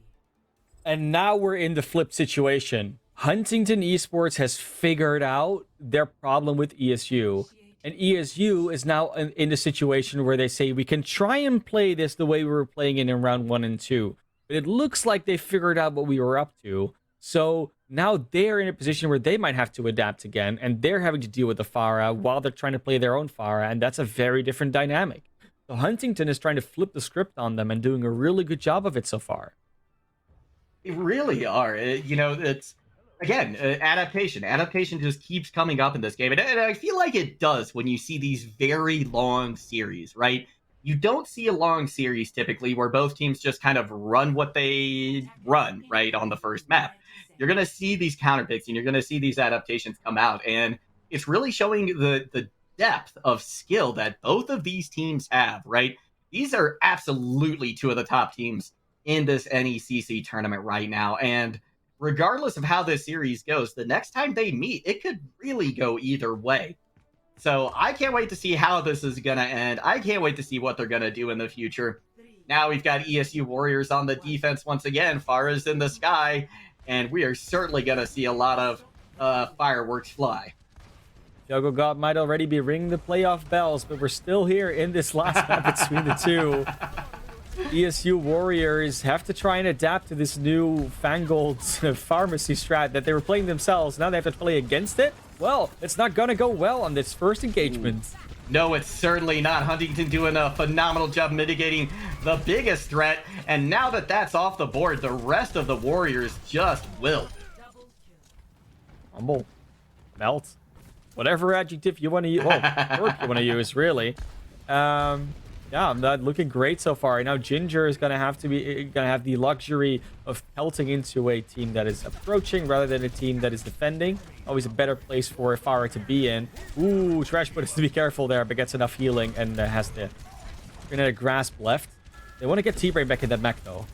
And now we're in the flip situation. Huntington Esports has figured out their problem with ESU. And ESU is now in the situation where they say we can try and play this the way we were playing it in round 1 and 2. But it looks like they figured out what we were up to. So now they're in a position where they might have to adapt again. And they're having to deal with the Pharah while they're trying to play their own Pharah. And that's a very different dynamic. So Huntington is trying to flip the script on them and doing a really good job of it so far. They really are. It's again adaptation. Adaptation just keeps coming up in this game, and I feel like it does when you see these very long series. Right? You don't see a long series typically where both teams just kind of run what they run right on the first map. You're going to see these counter picks, and you're going to see these adaptations come out, and it's really showing the depth of skill that both of these teams have. Right? These are absolutely two of the top teams in this NECC tournament right now. And regardless of how this series goes, the next time they meet, it could really go either way. So I can't wait to see how this is going to end. I can't wait to see what they're going to do in the future. Now we've got ESU Warriors on the defense once again. Pharah's in the sky, and we are certainly going to see a lot of fireworks fly. Jungle God might already be ringing the playoff bells, but we're still here in this last map between the two. ESU Warriors have to try and adapt to this new fangled pharmacy strat that they were playing themselves. Now they have to play against it. Well, it's not going to go well on this first engagement. No, it's certainly not. Huntington doing a phenomenal job mitigating the biggest threat. And now that that's off the board, the rest of the Warriors just will. Humble. Melt. Whatever adjective you want to use. Well, word you want to use, really. Yeah, I'm not looking great so far. Now Ginger is gonna have the luxury of pelting into a team that is approaching rather than a team that is defending. Always a better place for a Pharah to be in. Ooh, Trash Put has to be careful there, but gets enough healing and has the grenadic grasp left. They want to get T-Brain back in that mech though.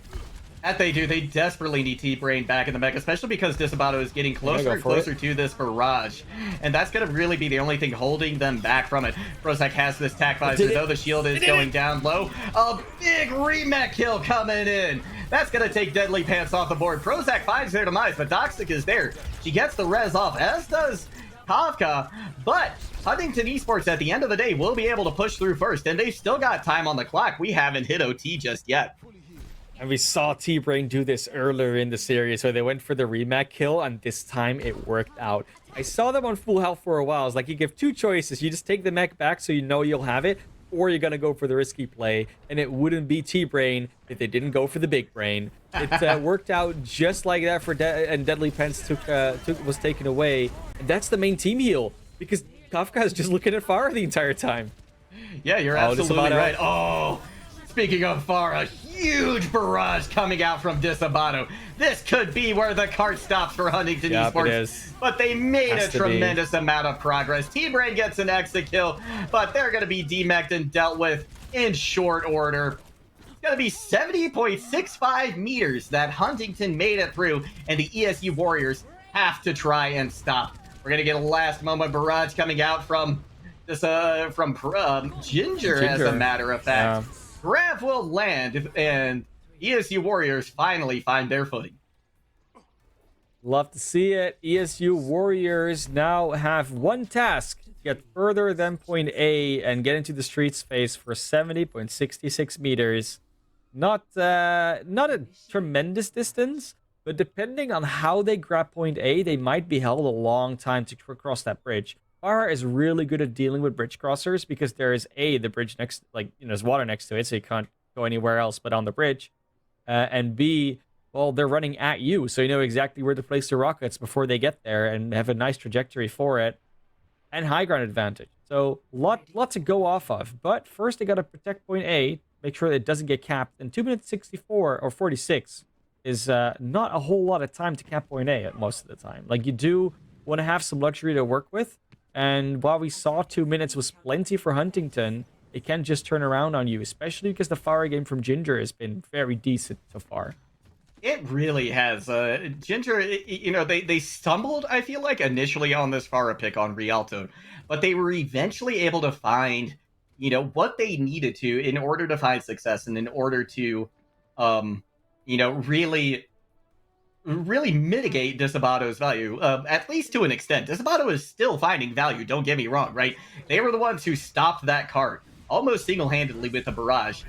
That they do. They desperately need T-Brain back in the mech, especially because Disabato is getting closer and closer to this barrage. And that's going to really be the only thing holding them back from it. Prozac has this tac visor, though the shield is going down low. A big remech kill coming in. That's going to take Deadly Pants off the board. Prozac finds their demise, but Doxic is there. She gets the res off, as does Kavka. But Huntington Esports, at the end of the day, will be able to push through first. And they've still got time on the clock. We haven't hit OT just yet. And we saw T-Brain do this earlier in the series, where they went for the remake kill, and this time it worked out. I saw them on full health for a while. It's like you give two choices. You just take the mech back so you know you'll have it, or you're going to go for the risky play. And it wouldn't be T-Brain if they didn't go for the big brain. It worked out just like that for and Deadly Pence was taken away. And that's the main team heal, because Kafka is just looking at Pharah the entire time. Yeah, you're absolutely right. Oh, speaking of Pharah, huge barrage coming out from Disabato. This could be where the cart stops for Huntington Esports. It is. But they made a tremendous amount of progress. T-Brain gets an exit kill, but they're going to be demeched and dealt with in short order. It's going to be 70.65 meters that Huntington made it through, and the ESU Warriors have to try and stop. We're going to get a last moment barrage coming out from this Ginger, as a matter of fact. Yeah. Grab will land, and ESU Warriors finally find their footing. Love to see it. ESU Warriors now have one task: get further than point A and get into the street space for 70.66 meters. Not a tremendous distance, but depending on how they grab point A, they might be held a long time to cross that bridge. Pharah is really good at dealing with bridge crossers because there is the bridge next, there's water next to it, so you can't go anywhere else but on the bridge. And B, well, they're running at you, so you know exactly where to place the rockets before they get there and have a nice trajectory for it. and high ground advantage. So lot to go off of. But first they gotta protect point A, make sure that it doesn't get capped. And 2 minutes 64 or 46 is not a whole lot of time to cap point A at most of the time. Like you do want to have some luxury to work with. And while we saw 2 minutes was plenty for Huntington, it can just turn around on you, especially because the fire game from Ginger has been very decent so far. It really has. Ginger, they stumbled, I feel like, initially on this Pharah pick on Rialto, but they were eventually able to find, what they needed to in order to find success and in order to, really mitigate Disabato's value, at least to an extent. Disabato is still finding value, don't get me wrong, right? They were the ones who stopped that cart almost single-handedly with the barrage.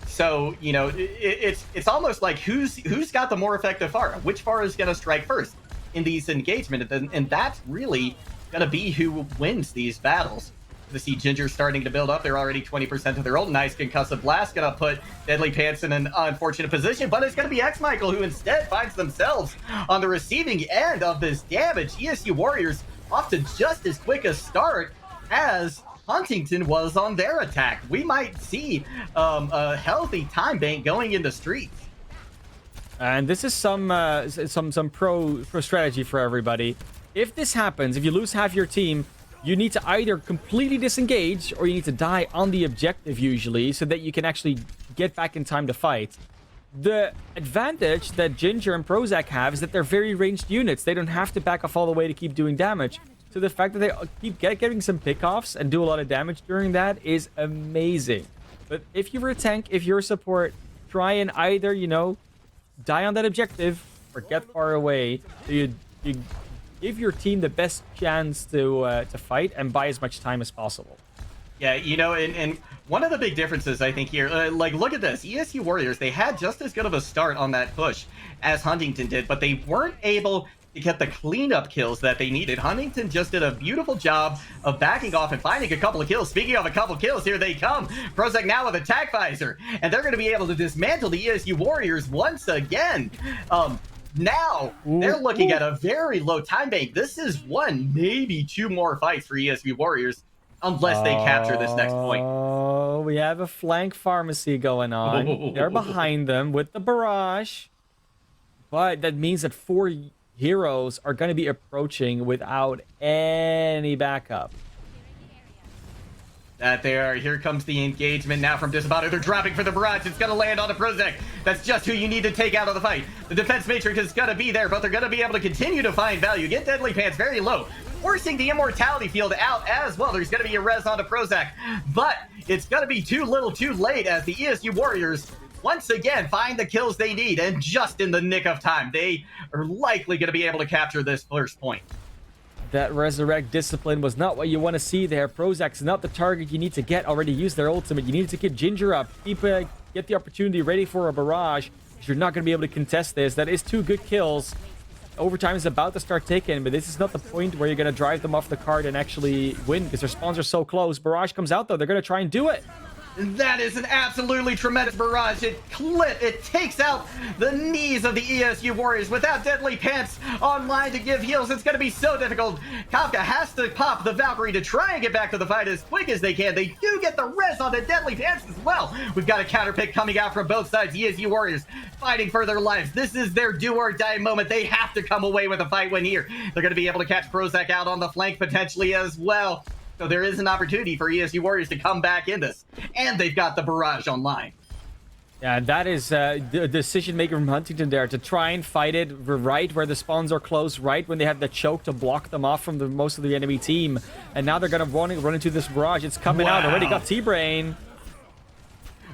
So, it's almost like who's got the more effective Pharah? Which Pharah is going to strike first in these engagements? And that's really going to be who wins these battles. To see Ginger starting to build up. They're already 20% of their ult. Nice concussive blast. Gonna put Deadly Pants in an unfortunate position, but it's gonna be X-Michael who instead finds themselves on the receiving end of this damage. ESU Warriors off to just as quick a start as Huntington was on their attack. We might see a healthy time bank going in the streets. And this is some pro strategy for everybody. If this happens, if you lose half your team, you need to either completely disengage or you need to die on the objective usually so that you can actually get back in time to fight. The advantage that Ginger and Prozac have is that they're very ranged units. They don't have to back off all the way to keep doing damage. So the fact that they keep getting some pickoffs and do a lot of damage during that is amazing. But if you're a tank, if you're a support, try and either, die on that objective or get far away. So you give your team the best chance to fight and buy as much time as possible. Yeah, and one of the big differences I think here, look at this. ESU Warriors, they had just as good of a start on that push as Huntington did, but they weren't able to get the cleanup kills that they needed. Huntington just did a beautiful job of backing off and finding a couple of kills. Speaking of a couple of kills, here they come. Prozac now with attack visor, and they're going to be able to dismantle the ESU Warriors once again. Now, they're looking at a very low time bank. This is one, maybe two more fights for ESU Warriors, unless they capture this next point. Oh, we have a flank pharmacy going on. They're behind them with the barrage. But that means that 4 heroes are going to be approaching without any backup. That there, here comes the engagement now from Disabato. They're dropping for the barrage. It's going to land on the Prozac. That's just who you need to take out of the fight. The defense matrix is going to be there, but they're going to be able to continue to find value. Get Deadly Pants very low, forcing the immortality field out as well. There's going to be a res onto Prozac, but it's going to be too little too late as the ESU Warriors once again find the kills they need, and just in the nick of time. They are likely going to be able to capture this first point. That Resurrect Discipline was not what you want to see there. Prozac's not the target you need to get. Already used their ultimate. You need to keep Ginger up. Get the opportunity ready for a barrage. You're not going to be able to contest this. That is 2 good kills. Overtime is about to start ticking, but this is not the point where you're going to drive them off the card and actually win because their spawns are so close. Barrage comes out, though. They're going to try and do it. That is an absolutely tremendous barrage. It takes out the knees of the ESU Warriors. Without Deadly Pants online to give heals, it's going to be so difficult. Kafka has to pop the Valkyrie to try and get back to the fight as quick as they can. They do get the res on the Deadly Pants as well. We've got a counter pick coming out from both sides. ESU Warriors fighting for their lives. This is their do or die moment. They have to come away with a fight win here. They're going to be able to catch Prozac out on the flank potentially as well. So there is an opportunity for ESU Warriors to come back in this. And they've got the barrage online. Yeah, that is the decision maker from Huntington there to try and fight it right where the spawns are close, right when they have the choke to block them off from most of the enemy team. And now they're going to run into this barrage. It's coming out. Already got T-Brain.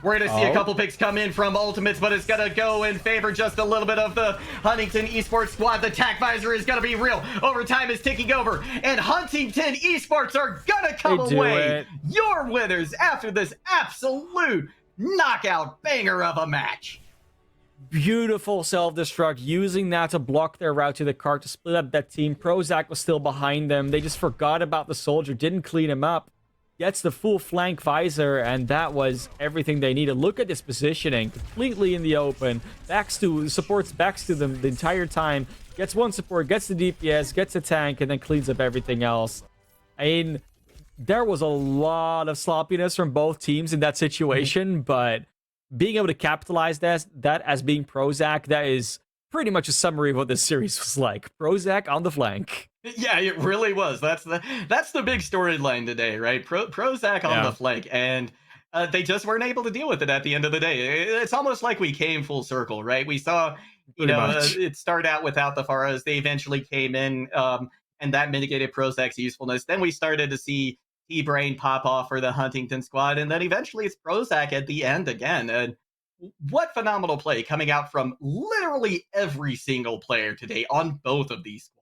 We're going to see a couple picks come in from ultimates, but it's going to go in favor just a little bit of the Huntington Esports squad. The attack visor is going to be real. Overtime is ticking over, and Huntington Esports are going to come away your winners after this absolute knockout banger of a match. Beautiful self-destruct, using that to block their route to the cart to split up that team. Prozac was still behind them. They just forgot about the soldier, didn't clean him up. Gets the full flank visor, and that was everything they needed. Look at this positioning, completely in the open. Supports backs to them the entire time. Gets one support, gets the DPS, gets a tank, and then cleans up everything else. I mean, there was a lot of sloppiness from both teams in that situation, but being able to capitalize that as being Prozac, that is pretty much a summary of what this series was like. Prozac on the flank. Yeah, it really was. That's the big storyline today, right? Prozac on the Yeah, flank, and they just weren't able to deal with it at the end of the day. It's almost like we came full circle, right? We saw, pretty much. it started out without the Pharos. They eventually came in, and that mitigated Prozac's usefulness. Then we started to see T-Brain pop off for the Huntington squad, and then eventually it's Prozac at the end again. And what phenomenal play coming out from literally every single player today on both of these squads.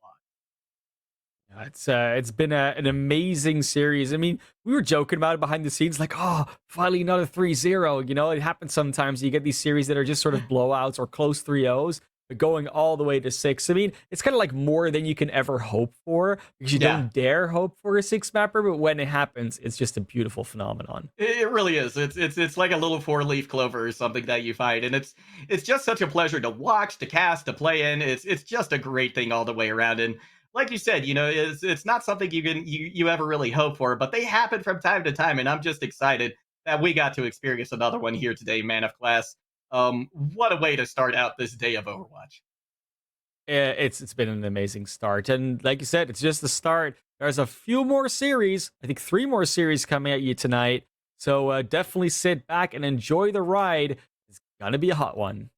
Yeah, it's been an amazing series. I mean, we were joking about it behind the scenes, like, oh, finally another 3-0. You know, it happens sometimes. You get these series that are just sort of blowouts or close 3-0s, but going all the way to six. I mean, it's kind of like more than you can ever hope for because you Yeah, don't dare hope for a six mapper, but when it happens, it's just a beautiful phenomenon. it really is. It's like a little four-leaf clover or something that you find, and it's just such a pleasure to watch, to cast, to play in. It's just a great thing all the way around. And like you said, it's not something you ever really hope for, but they happen from time to time, and I'm just excited that we got to experience another one here today, Man of Class. What a way to start out this day of Overwatch. It's been an amazing start, and like you said, it's just the start. There's a few more series. I think three more series coming at you tonight. So definitely sit back and enjoy the ride. It's gonna be a hot one.